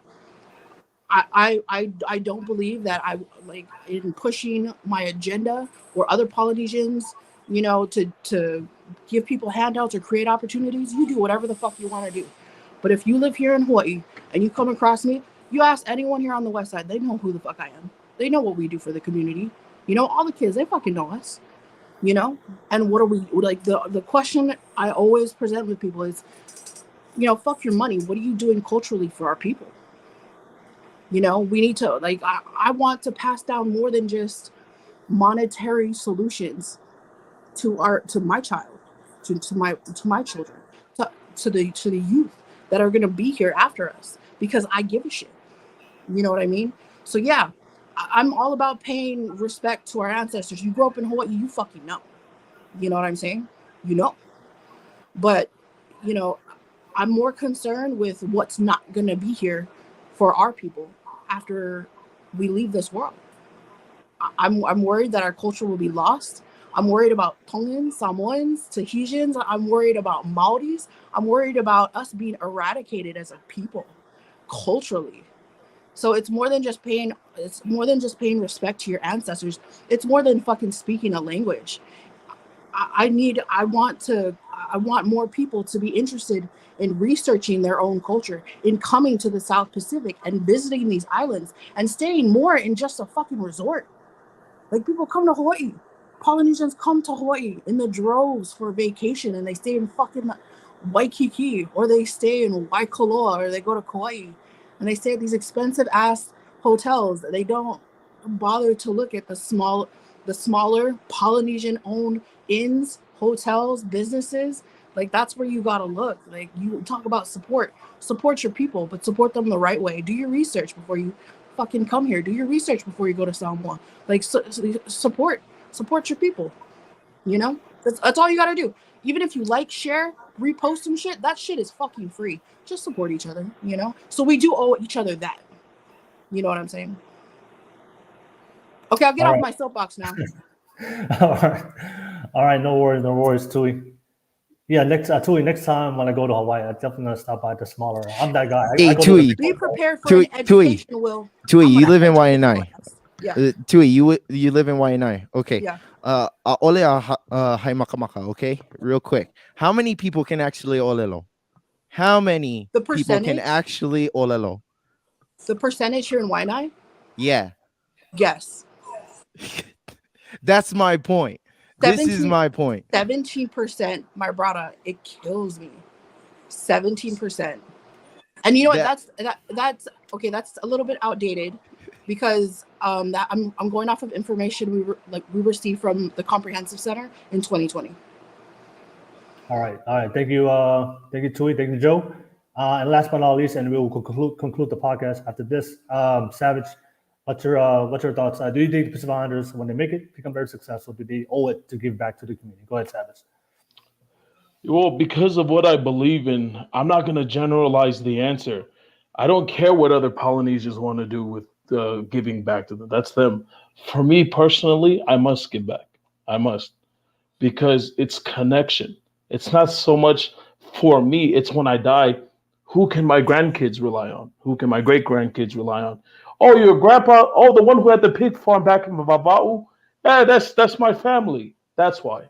I don't believe that I like in pushing my agenda or other Polynesians, you know, to give people handouts or create opportunities. You do whatever the fuck you want to do. But if you live here in Hawaii and you come across me, you ask anyone here on the West Side, they know who the fuck I am. They know what we do for the community. You know, all the kids, they fucking know us. You know, and what are we like? The question I always present with people is, you know, fuck your money. What are you doing culturally for our people? You know, we need to like. I want to pass down more than just monetary solutions to my child, to my children, to the youth that are gonna be here after us, because I give a shit. You know what I mean? So yeah. I'm all about paying respect to our ancestors. You grew up in Hawaii, you fucking know. You know what I'm saying? You know. But, you know, I'm more concerned with what's not going to be here for our people after we leave this world. I'm worried that our culture will be lost. I'm worried about Tongans, Samoans, Tahitians. I'm worried about Maoris. I'm worried about us being eradicated as a people culturally. So it's more than just paying respect to your ancestors. It's more than fucking speaking a language. I want more people to be interested in researching their own culture, in coming to the South Pacific and visiting these islands and staying more in just a fucking resort. Like, people come to Hawaii. Polynesians come to Hawaii in the droves for vacation, and they stay in fucking Waikiki, or they stay in Waikoloa, or they go to Kauai. And they stay at these expensive ass hotels. They don't bother to look at the smaller Polynesian owned inns, hotels, businesses. Like, that's where you gotta look. Like, you talk about support your people, but support them the right way. Do your research before you fucking come here. Do your research before you go to Samoa. Like, support your people. You know, that's all you gotta do. Even if you like, share, repost some shit, that shit is fucking free. Just support each other, you know? So we do owe each other that. You know what I'm saying? Okay, I'll get off my soapbox now. All right, no worries, Tui. Yeah, Tui, next time when I go to Hawaii, I'm definitely gonna stop by the smaller. I'm that guy. Hey, Tui. Be prepared for an education, Will. Tui, you live in Waianae. Yeah. Tui, you live in Waianae. Okay. Yeah. Ole hai makamaka, okay? Real quick. How many people can actually olelo? How many people can actually olelo? The percentage here in Waianae? Yeah. Yes. That's my point. This is my point. 17%, my brother, it kills me. 17%. And you know what? That's okay. That's a little bit outdated, because that I'm going off of information we received from the Comprehensive Center in 2020. All right. Thank you, Tui. Thank you, Joe. And last but not least, and we will conclude the podcast after this. Savage, what's your thoughts? Do you think the Pacific Islanders, when they become very successful, do they owe it to give back to the community? Go ahead, Savage. Well, because of what I believe in, I'm not going to generalize the answer. I don't care what other Polynesians want to do with giving back to them. That's them. For me personally, I must give back. I must, because it's connection. It's not so much for me. It's when I die, who can my grandkids rely on? Who can my great grandkids rely on? Oh, your grandpa. Oh, the one who had the pig farm back in Vava'u. Yeah, that's my family. That's why.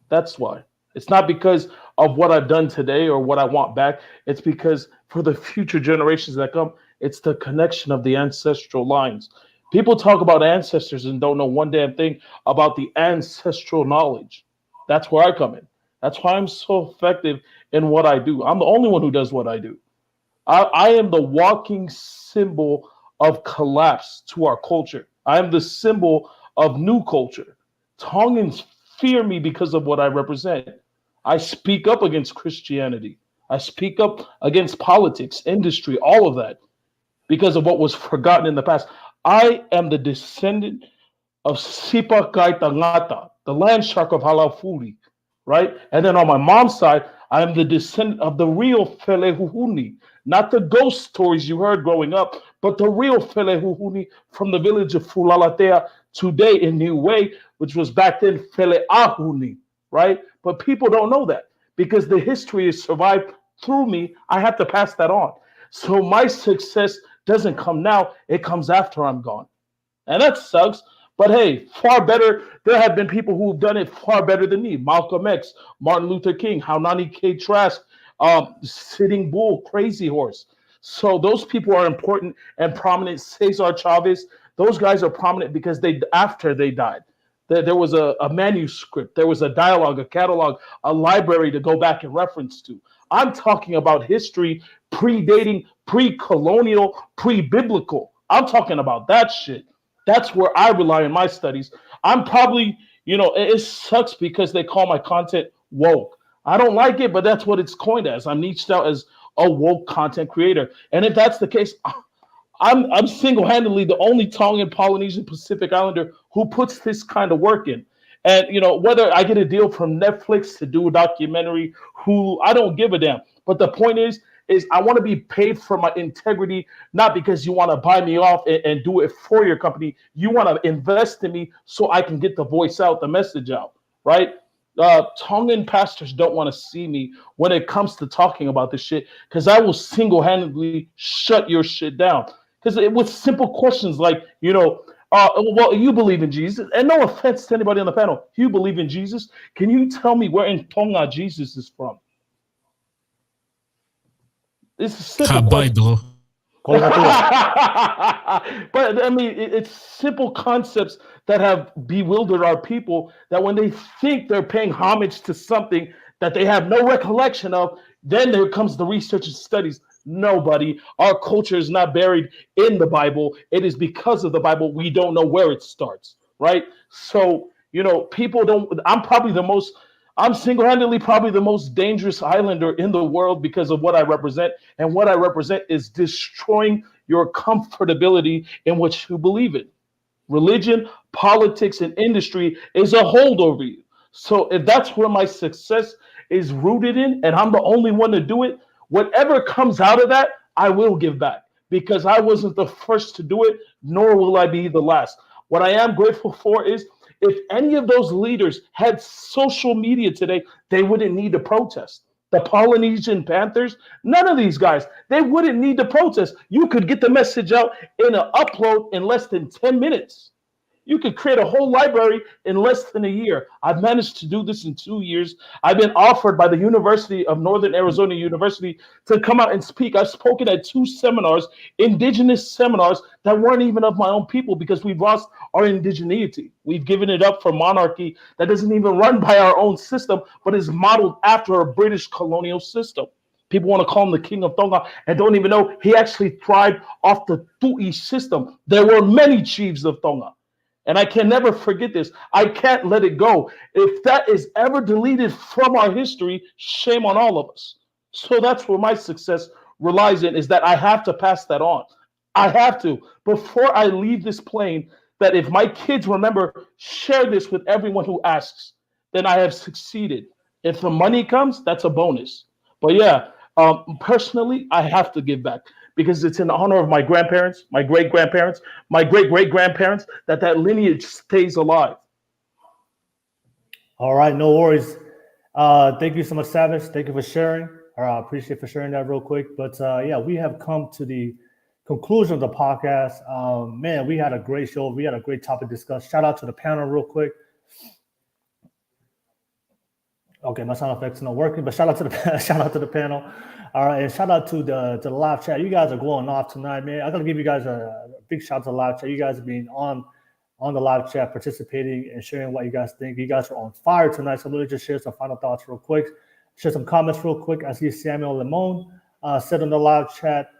That's why. It's not because of what I've done today or what I want back. It's because for the future generations that come, it's the connection of the ancestral lines. People talk about ancestors and don't know one damn thing about the ancestral knowledge. That's where I come in. That's why I'm so effective in what I do. I'm the only one who does what I do. I am the walking symbol of collapse to our culture. I am the symbol of new culture. Tongans fear me because of what I represent. I speak up against Christianity. I speak up against politics, industry, all of that because of what was forgotten in the past. I am the descendant of Sipa Kaitangata, the land shark of Halafuri, right? And then on my mom's side, I am the descendant of the real Felehuhuni, not the ghost stories you heard growing up, but the real Felehuhuni from the village of Fulalatea today in New Way, which was back then Feleahuni, right? But people don't know that because the history is survived through me. I have to pass that on. So my success doesn't come now, it comes after I'm gone. And that sucks. But hey, far better. There have been people who've done it far better than me. Malcolm X, Martin Luther King, Haunani K. Trask, Sitting Bull, Crazy Horse. So those people are important and prominent. Cesar Chavez, those guys are prominent because after they died, there was a manuscript, there was a dialogue, a catalog, a library to go back and reference to. I'm talking about history predating, pre-colonial, pre-biblical. I'm talking about that shit. That's where I rely on my studies. I'm probably, it sucks because they call my content woke. I don't like it, but that's what it's coined as. I'm niched out as a woke content creator. And if that's the case, I'm single-handedly the only Tongan, Polynesian, Pacific Islander who puts this kind of work in. And, whether I get a deal from Netflix to do a documentary, I don't give a damn. But the point is I want to be paid for my integrity, not because you want to buy me off and do it for your company. You want to invest in me so I can get the voice out, the message out, right? Tongan pastors don't want to see me when it comes to talking about this shit because I will single-handedly shut your shit down. Because with simple questions like, well, you believe in Jesus, and no offense to anybody on the panel, you believe in Jesus? Can you tell me where in Tonga Jesus is from? It's a simple question. But I mean, it's simple concepts that have bewildered our people that when they think they're paying homage to something that they have no recollection of, then there comes the research and studies. Nobody, our culture is not buried in the Bible. It is because of the Bible. We don't know where it starts, right? So, people don't, I'm single-handedly probably the most dangerous islander in the world because of what I represent. And what I represent is destroying your comfortability in what you believe in. Religion, politics, and industry is a hold over you. So if that's where my success is rooted in, and I'm the only one to do it, whatever comes out of that, I will give back because I wasn't the first to do it, nor will I be the last. What I am grateful for is if any of those leaders had social media today, they wouldn't need to protest. The Polynesian Panthers, none of these guys, they wouldn't need to protest. You could get the message out in an upload in less than 10 minutes. You could create a whole library in less than a year. I've managed to do this in 2 years. I've been offered by the University of Northern Arizona University to come out and speak. I've spoken at 2 seminars, indigenous seminars that weren't even of my own people because we've lost our indigeneity. We've given it up for monarchy that doesn't even run by our own system, but is modeled after a British colonial system. People want to call him the king of Tonga and don't even know he actually thrived off the Tu'i system. There were many chiefs of Tonga. And I can never forget this. I can't let it go. If that is ever deleted from our history, shame on all of us. So that's where my success relies in, is that I have to pass that on. I have to. Before I leave this plane, that if my kids remember, share this with everyone who asks, then I have succeeded. If the money comes, that's a bonus. But yeah, personally, I have to give back because it's in honor of my grandparents, my great grandparents, my great great grandparents, that lineage stays alive. All right, no worries. Thank you so much, Savage. Thank you for sharing. I appreciate for sharing that real quick. But yeah, we have come to the conclusion of the podcast. Man, we had a great show. We had a great topic to discuss. Shout out to the panel real quick. Okay, my sound effects not working, but shout out to the panel. All right, and shout out to the live chat. You guys are going off tonight, man. I'm gonna give you guys a big shout out to the live chat. You guys are being on the live chat, participating and sharing what you guys think. You guys are on fire tonight. So let me just share some final thoughts real quick. Share some comments real quick. I see Samuel Lemon said on the live chat,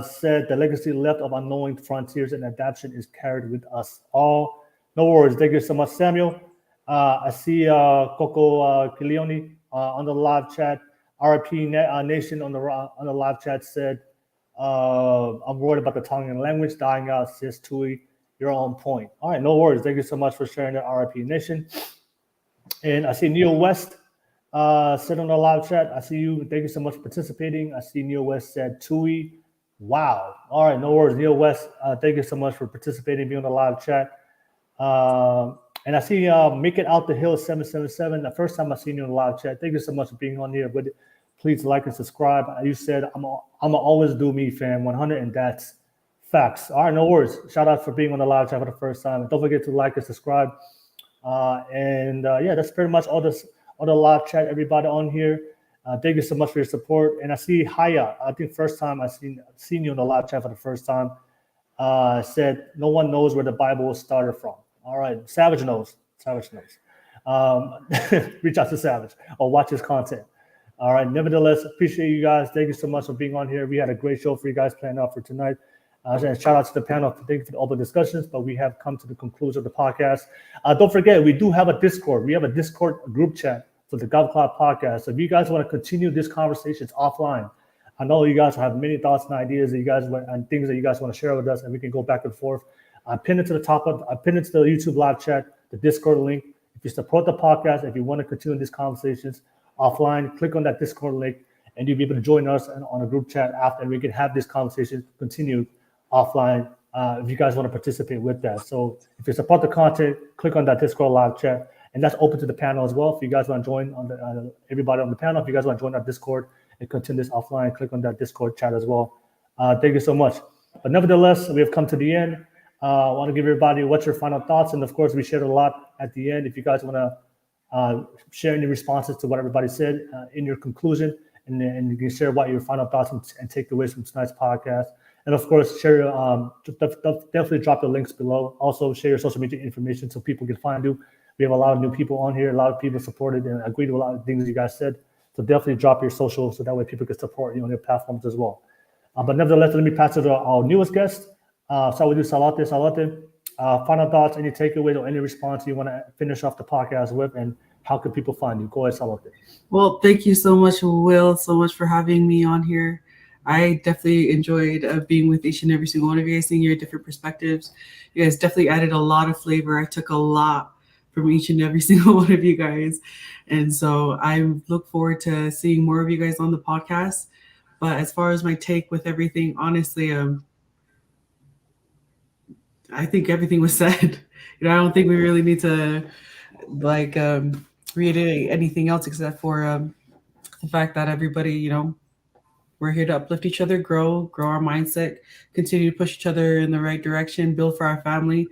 said the legacy left of unknowing frontiers and adaptation is carried with us all. No worries. Thank you so much, Samuel. I see Coco Kilioni on the live chat. RP Nation on the live chat said, I'm worried about the tongue and language dying out, says Tui. You're on point. All right, no worries. Thank you so much for sharing that, RP Nation. And I see Neil West said on the live chat. I see you. Thank you so much for participating. I see Neil West said Tui. Wow. All right, no worries. Neil West, thank you so much for participating, being on the live chat. And I see Make It Out the Hill 777. The first time I seen you in the live chat. Thank you so much for being on here. But please like and subscribe. You said I'm always do me, fam. 100, and that's facts. All right, no worries. Shout out for being on the live chat for the first time. And don't forget to like and subscribe. Yeah, that's pretty much all the live chat. Everybody on here. Thank you so much for your support. And I see Haya. I think first time I seen you in the live chat for the first time. Said no one knows where the Bible started from. All right, Savage knows. Savage knows. Reach out to Savage or watch his content. All right. Nevertheless, appreciate you guys. Thank you so much for being on here. We had a great show for you guys planned out for tonight. And shout out to the panel. Thank you for all the discussions, but we have come to the conclusion of the podcast. Don't forget, we do have a Discord. We have a Discord group chat for the God Cloud podcast. So if you guys want to continue this conversation offline, I know you guys have many thoughts and ideas that you guys want, and things that you guys want to share with us, and we can go back and forth. I pinned it to the YouTube live chat, the Discord link. If you support the podcast, if you want to continue these conversations offline, click on that Discord link, and you'll be able to join us on a group chat after, and we can have this conversation continue offline if you guys want to participate with that. So if you support the content, click on that Discord live chat, and that's open to the panel as well. If you guys want to join on everybody on the panel, if you guys want to join our Discord and continue this offline, click on that Discord chat as well. Thank you so much. But nevertheless, we have come to the end. I want to give everybody what's your final thoughts, and of course, we shared a lot at the end. If you guys want to share any responses to what everybody said in your conclusion, and you can share what your final thoughts and takeaways from tonight's podcast. And of course, share definitely drop the links below. Also, share your social media information so people can find you. We have a lot of new people on here. A lot of people supported and agreed to a lot of things you guys said. So definitely drop your social so that way people can support you on your platforms as well. But nevertheless, let me pass it to our newest guest. So we do Salote. Salote, final thoughts, any takeaways or any response you want to finish off the podcast with, and how can people find you? Go ahead, Salote. Well, thank you so much, Will, so much for having me on here. I definitely enjoyed being with each and every single one of you guys, seeing your different perspectives. You guys definitely added a lot of flavor. I took a lot from each and every single one of you guys. And so I look forward to seeing more of you guys on the podcast. But as far as my take with everything, honestly, I think everything was said. I don't think we really need to reiterate anything else except for the fact that everybody, we're here to uplift each other, grow our mindset, continue to push each other in the right direction, build for our family,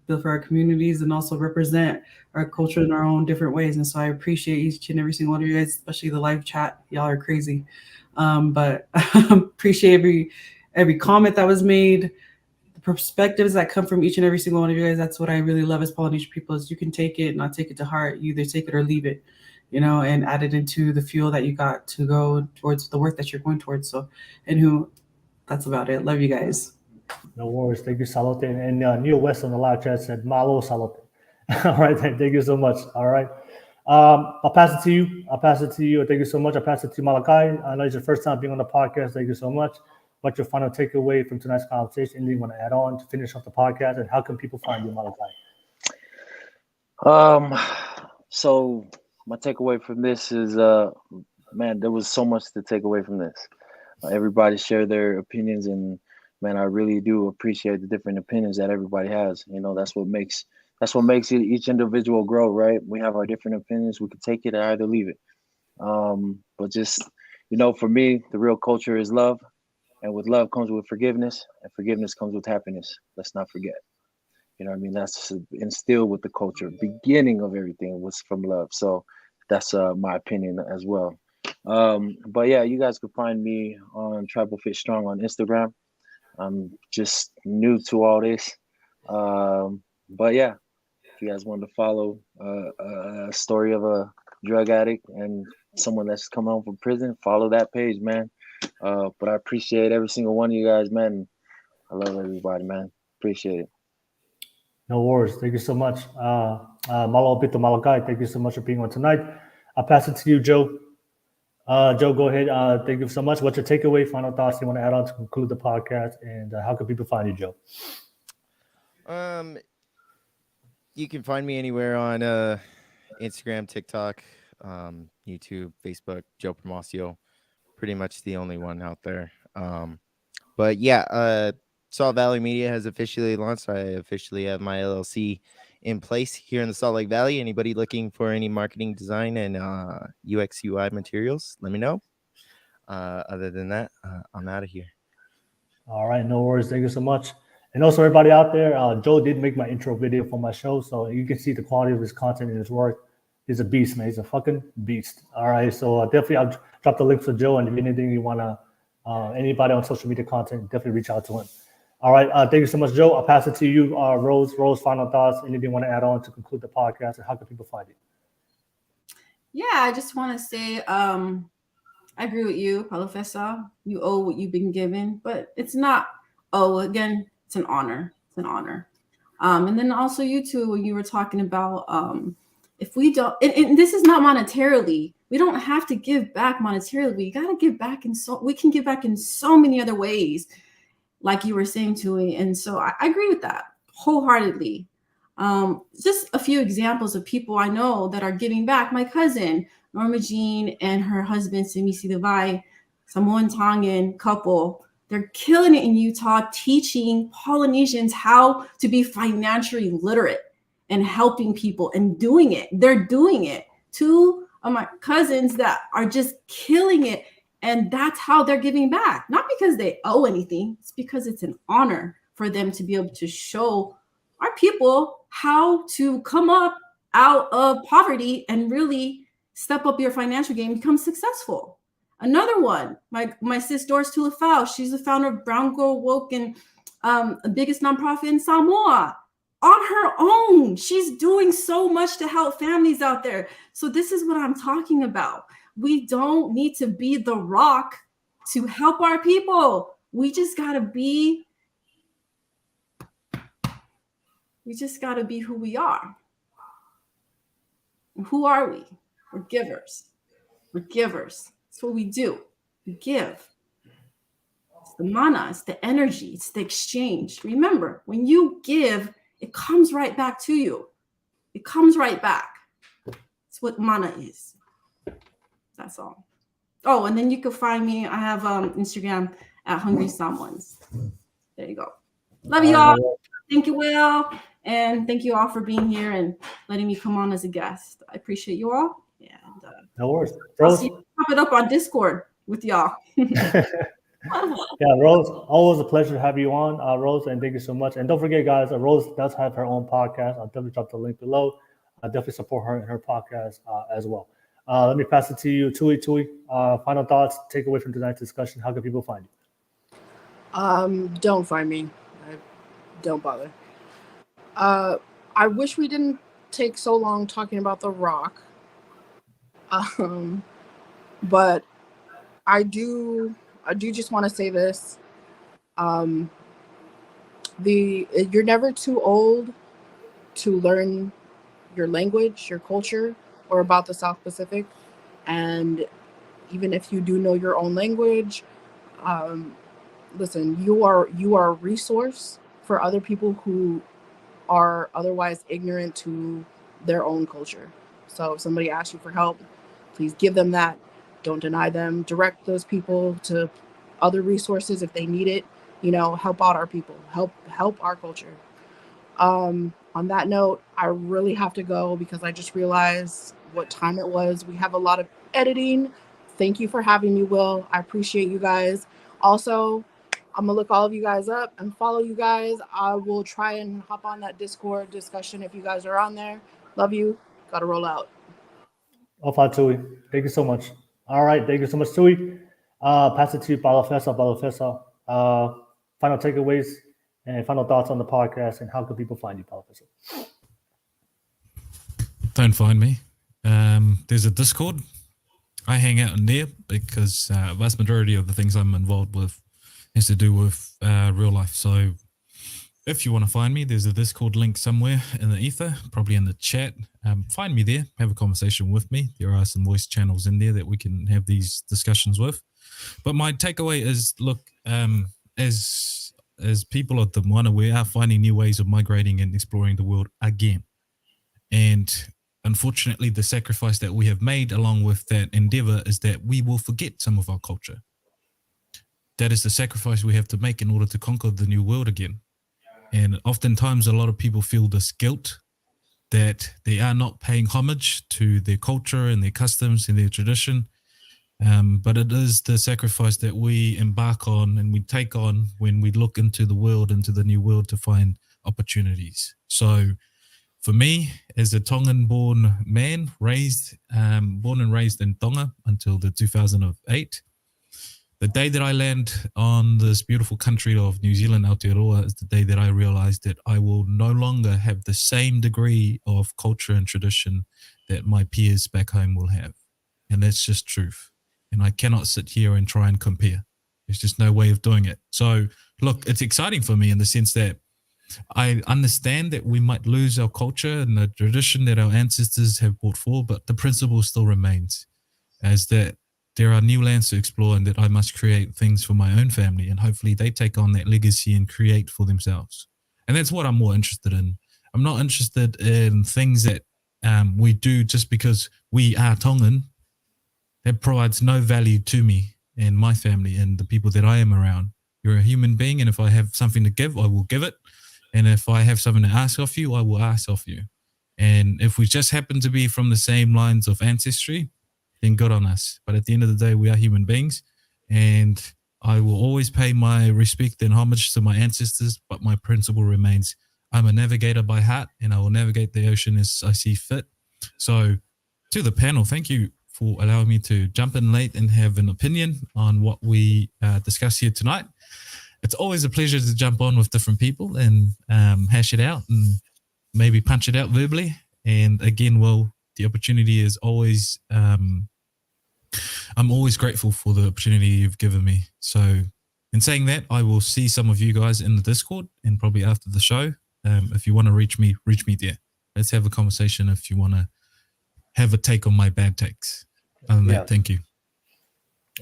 build for our communities, and also represent our culture in our own different ways. And so I appreciate each and every single one of you guys, especially the live chat. Y'all are crazy. But appreciate every comment that was made, the perspectives that come from each and every single one of you guys. That's what I really love as Polynesian people, is you can take it, not take it to heart. You either take it or leave it, and add it into the fuel that you got to go towards the work that you're going towards. So, that's about it. Love you guys. No worries. Thank you, Salote. And Neil West on the live chat said, Malo Salote. All right. Thank you so much. All right. I'll pass it to you. Thank you so much. I'll pass it to Malachi. I know it's your first time being on the podcast. Thank you so much. What's your final takeaway from tonight's conversation? Anything you want to add on to finish off the podcast? And how can people find you, Malachi? So my takeaway from this is, man, there was so much to take away from this. everybody share their opinions, and man, I really do appreciate the different opinions that everybody has. You know, that's what makes each individual grow, right? We have our different opinions. We can take it or either leave it. But just, you know, for me, the real culture is love, and with love comes with forgiveness, and forgiveness comes with happiness. Let's not forget. You know what I mean? That's instilled with the culture. Beginning of everything was from love. So that's my opinion as well. But yeah, you guys can find me on Tribalfit Strong on Instagram. I'm just new to all this. But yeah, if you guys want to follow a story of a drug addict and someone that's come home from prison, follow that page, man. But I appreciate every single one of you guys, man. I love everybody, man. Appreciate it. No worries. Thank you so much. Malo Pito Malakai, thank you so much for being on tonight. I'll pass it to you, Joe. Joe, go ahead. Thank you so much. What's your takeaway, final thoughts you want to add on to conclude the podcast? And how can people find you, Joe? You can find me anywhere on Instagram, TikTok, YouTube, Facebook, Joe Promocio. Pretty much the only one out there. But yeah, Salt Valley Media has officially launched. I officially have my LLC in place here in the Salt Lake Valley. Anybody looking for any marketing design and UX UI materials, let me know. Other than that, I'm out of here. All right, no worries. Thank you so much. And also everybody out there, Joe did make my intro video for my show, so you can see the quality of his content and his work. He's a beast, man. He's a fucking beast. All right, so definitely I'll drop the link for Joe, and if anything you want to, anybody on social media content, definitely reach out to him. All right, thank you so much, Joe. I'll pass it to you, Rose. Rose, final thoughts. Anything you want to add on to conclude the podcast, and how can people find you? Yeah, I just want to say I agree with you, Palofesa. You owe what you've been given, but it's not, again, it's an honor. It's an honor. And then also you too, when you were talking about if we don't, and this is not monetarily, we don't have to give back monetarily. We got to give back we can give back in so many other ways, like you were saying, Tui. And so I agree with that wholeheartedly. Just a few examples of people I know that are giving back. My cousin, Norma Jean, and her husband, Simisi Devai, Samoan Tongan couple, they're killing it in Utah, teaching Polynesians how to be financially literate and helping people and doing it. They're doing it. Two of my cousins that are just killing it. And that's how they're giving back. Not because they owe anything. It's because it's an honor for them to be able to show our people how to come up out of poverty and really step up your financial game, become successful. Another one, my sis Doris Tulafau, she's the founder of Brown Girl Woke and the biggest nonprofit in Samoa. On her own, she's doing so much to help families out there. So this is what I'm talking about. We don't need to be the rock to help our people. We just gotta be who we are. And who are we? We're givers. We're givers. That's what we do. We give. It's the mana, it's the energy, it's the exchange. Remember, when you give, it comes right back to you. It comes right back. It's what mana is. That's all. Oh, and then you can find me. I have Instagram at Hungry Someones. There you go. Love you all. Thank you, Will. And thank you all for being here and letting me come on as a guest. I appreciate you all. And no worries. I'll see you pop it up on Discord with y'all. Yeah, Rose, always a pleasure to have you on, Rose, and thank you so much. And don't forget, guys, Rose does have her own podcast. I'll definitely drop the link below. I'll definitely support her in her podcast as well. Let me pass it to you, Tui. Final thoughts, take away from tonight's discussion. How can people find you? Don't find me. Don't bother. I wish we didn't take so long talking about The Rock. But I do just want to say this. You're never too old to learn your language, your culture, or about the South Pacific. And even if you do know your own language, listen, you are a resource for other people who are otherwise ignorant to their own culture. So if somebody asks you for help, please give them that. Don't deny them. Direct those people to other resources if they need it. Help out our people, help our culture. On that note, I really have to go because I just realized what time it was. We have a lot of editing. Thank you for having me, Will. I appreciate you guys. Also, I'm gonna look all of you guys up and follow you guys. I will try and hop on that Discord discussion if you guys are on there. Love you. Gotta roll out. Ofa Tui. Thank you so much. All right, thank you so much, Tui. Pass it to you, Balafesa. Final takeaways and final thoughts on the podcast, and how can people find you, Balafesa? Don't find me. There's a Discord. I hang out in there because vast majority of the things I'm involved with has to do with real life. So if you want to find me, there's a Discord link somewhere in the ether, probably in the chat. Find me there, have a conversation with me. There are some voice channels in there that we can have these discussions with. But my takeaway is, look, as people of the Moana, we are finding new ways of migrating and exploring the world again. And unfortunately, the sacrifice that we have made along with that endeavor is that we will forget some of our culture. That is the sacrifice we have to make in order to conquer the new world again. And oftentimes, a lot of people feel this guilt that they are not paying homage to their culture and their customs and their tradition. But it is the sacrifice that we embark on and we take on when we look into the world, into the new world, to find opportunities. So for me, as a Tongan-born man, born and raised in Tonga until the 2008, the day that I land on this beautiful country of New Zealand, Aotearoa, is the day that I realized that I will no longer have the same degree of culture and tradition that my peers back home will have. And that's just truth. And I cannot sit here and try and compare. There's just no way of doing it. So, look, it's exciting for me in the sense that I understand that we might lose our culture and the tradition that our ancestors have brought forward, but the principle still remains, as that there are new lands to explore and that I must create things for my own family, and hopefully they take on that legacy and create for themselves. And that's what I'm more interested in. I'm not interested in things that we do just because we are Tongan. That provides no value to me and my family and the people that I am around. You're a human being, and if I have something to give, I will give it. And if I have something to ask of you, I will ask of you. And if we just happen to be from the same lines of ancestry, then good on us. But at the end of the day, we are human beings, and I will always pay my respect and homage to my ancestors, but my principle remains. I'm a navigator by heart, and I will navigate the ocean as I see fit. So to the panel, thank you for allowing me to jump in late and have an opinion on what we discuss here tonight. It's always a pleasure to jump on with different people and hash it out and maybe punch it out verbally. And again, well, the opportunity is always, I'm always grateful for the opportunity you've given me. So in saying that, I will see some of you guys in the Discord and probably after the show. If you want to reach me there. Let's have a conversation if you want to have a take on my bad takes. Other than that, thank you.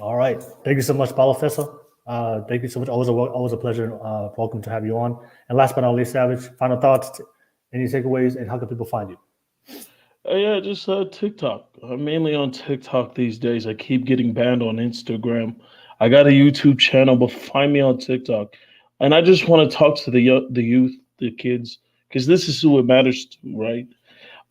All right. Thank you so much, Balafesa. Thank you so much. Always a pleasure. Welcome to have you on. And last but not least, Savage, final thoughts, any takeaways, and how can people find you? Yeah, just TikTok. I'm mainly on TikTok these days. I keep getting banned on Instagram. I got a YouTube channel, but find me on TikTok. And I just want to talk to the youth, the kids, because this is who it matters to, right?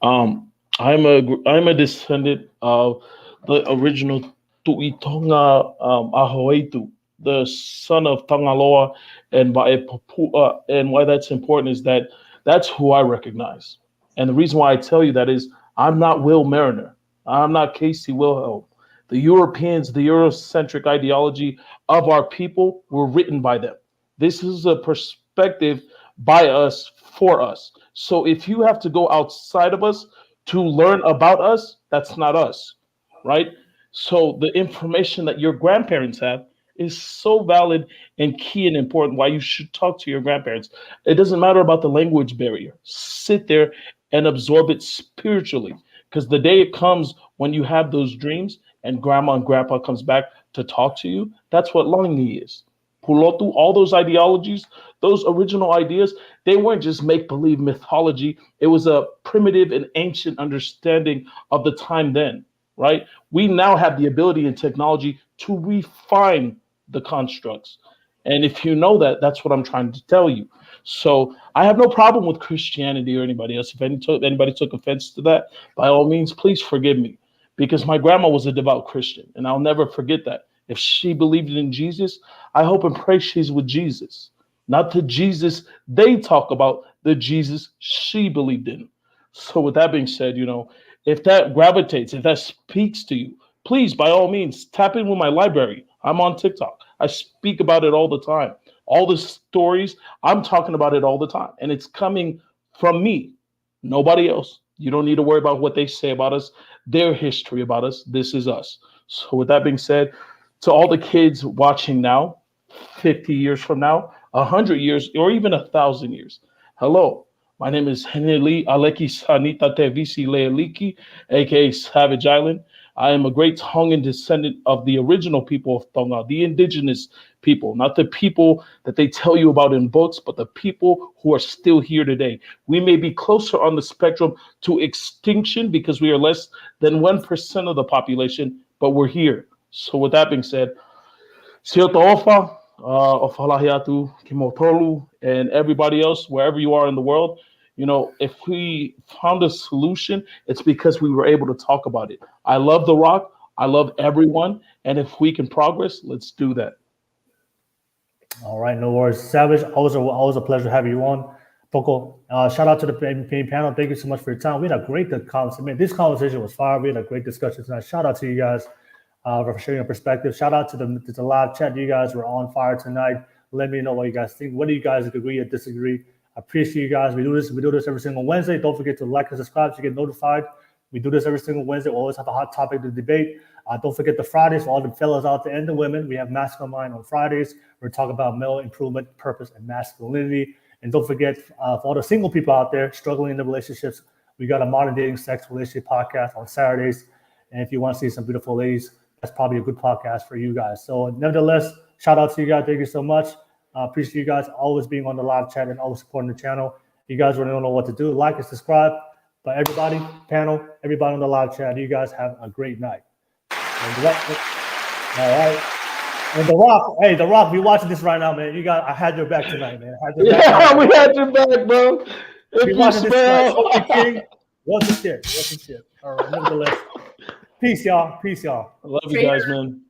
I'm a descendant of the original Tu'itonga Ahoetu, the son of Tangaloa, and why that's important is that that's who I recognize. And the reason why I tell you that is I'm not Will Mariner. I'm not Casey Wilhelm. The Europeans, the Eurocentric ideology of our people were written by them. This is a perspective by us, for us. So if you have to go outside of us to learn about us, that's not us, right? So the information that your grandparents have is so valid and key and important why you should talk to your grandparents. It doesn't matter about the language barrier. Sit there and absorb it spiritually, because the day it comes when you have those dreams and grandma and grandpa comes back to talk to you, that's what langi is. Pulotu, all those ideologies, those original ideas, they weren't just make-believe mythology. It was a primitive and ancient understanding of the time then, right? We now have the ability and technology to refine the constructs. And if you know that, that's what I'm trying to tell you. So I have no problem with Christianity or anybody else. If anybody took offense to that, by all means, please forgive me. Because my grandma was a devout Christian, and I'll never forget that. If she believed in Jesus, I hope and pray she's with Jesus. Not the Jesus they talk about, the Jesus she believed in. So with that being said, if that gravitates, if that speaks to you, please, by all means, tap in with my library. I'm on TikTok. I speak about it all the time. All the stories, I'm talking about it all the time. And it's coming from me, nobody else. You don't need to worry about what they say about us, their history about us. This is us. So with that being said, to all the kids watching now, 50 years from now, 100 years, or even 1,000 years, hello. My name is Heneli Aleki Sanita Tevisi Lealiki, aka Savage Island. I am a great Tongan descendant of the original people of Tonga, the indigenous people, not the people that they tell you about in books, but the people who are still here today. We may be closer on the spectrum to extinction because we are less than 1% of the population, but we're here. So with that being said, Siotofa, Ofalahiatu, Kimotolu, and everybody else, wherever you are in the world, if we found a solution, it's because we were able to talk about it. I love The Rock. I love everyone. And if we can progress, let's do that. All right, no worries. Savage, always a pleasure having you on. Poco, shout out to the main panel. Thank you so much for your time. We had a great conversation. Man, this conversation was fire. We had a great discussion tonight. Shout out to you guys for sharing your perspective. Shout out to the live chat. You guys were on fire tonight. Let me know what you guys think. What do you guys agree or disagree? I appreciate you guys. We do this every single Wednesday. Don't forget to like and subscribe to get notified. We do this every single Wednesday. We always have a hot topic to debate. Don't forget the Fridays for all the fellas out there and the women. We have Masculine on Fridays. We're talking about male improvement, purpose, and masculinity. And don't forget, for all the single people out there struggling in the relationships, we got a modern dating sex relationship podcast on Saturdays. And if you want to see some beautiful ladies, that's probably a good podcast for you guys. So nevertheless, shout out to you guys. Thank you so much. Appreciate you guys always being on the live chat and always supporting the channel. You guys really don't know what to do. Like and subscribe. But everybody, panel, everybody on the live chat, you guys have a great night. All right. And The Rock, you're watching this right now, man. I had your back tonight, man. We had your back, bro. If you smell. What's the shit? All right, nevertheless. Peace, y'all. I love you guys, man.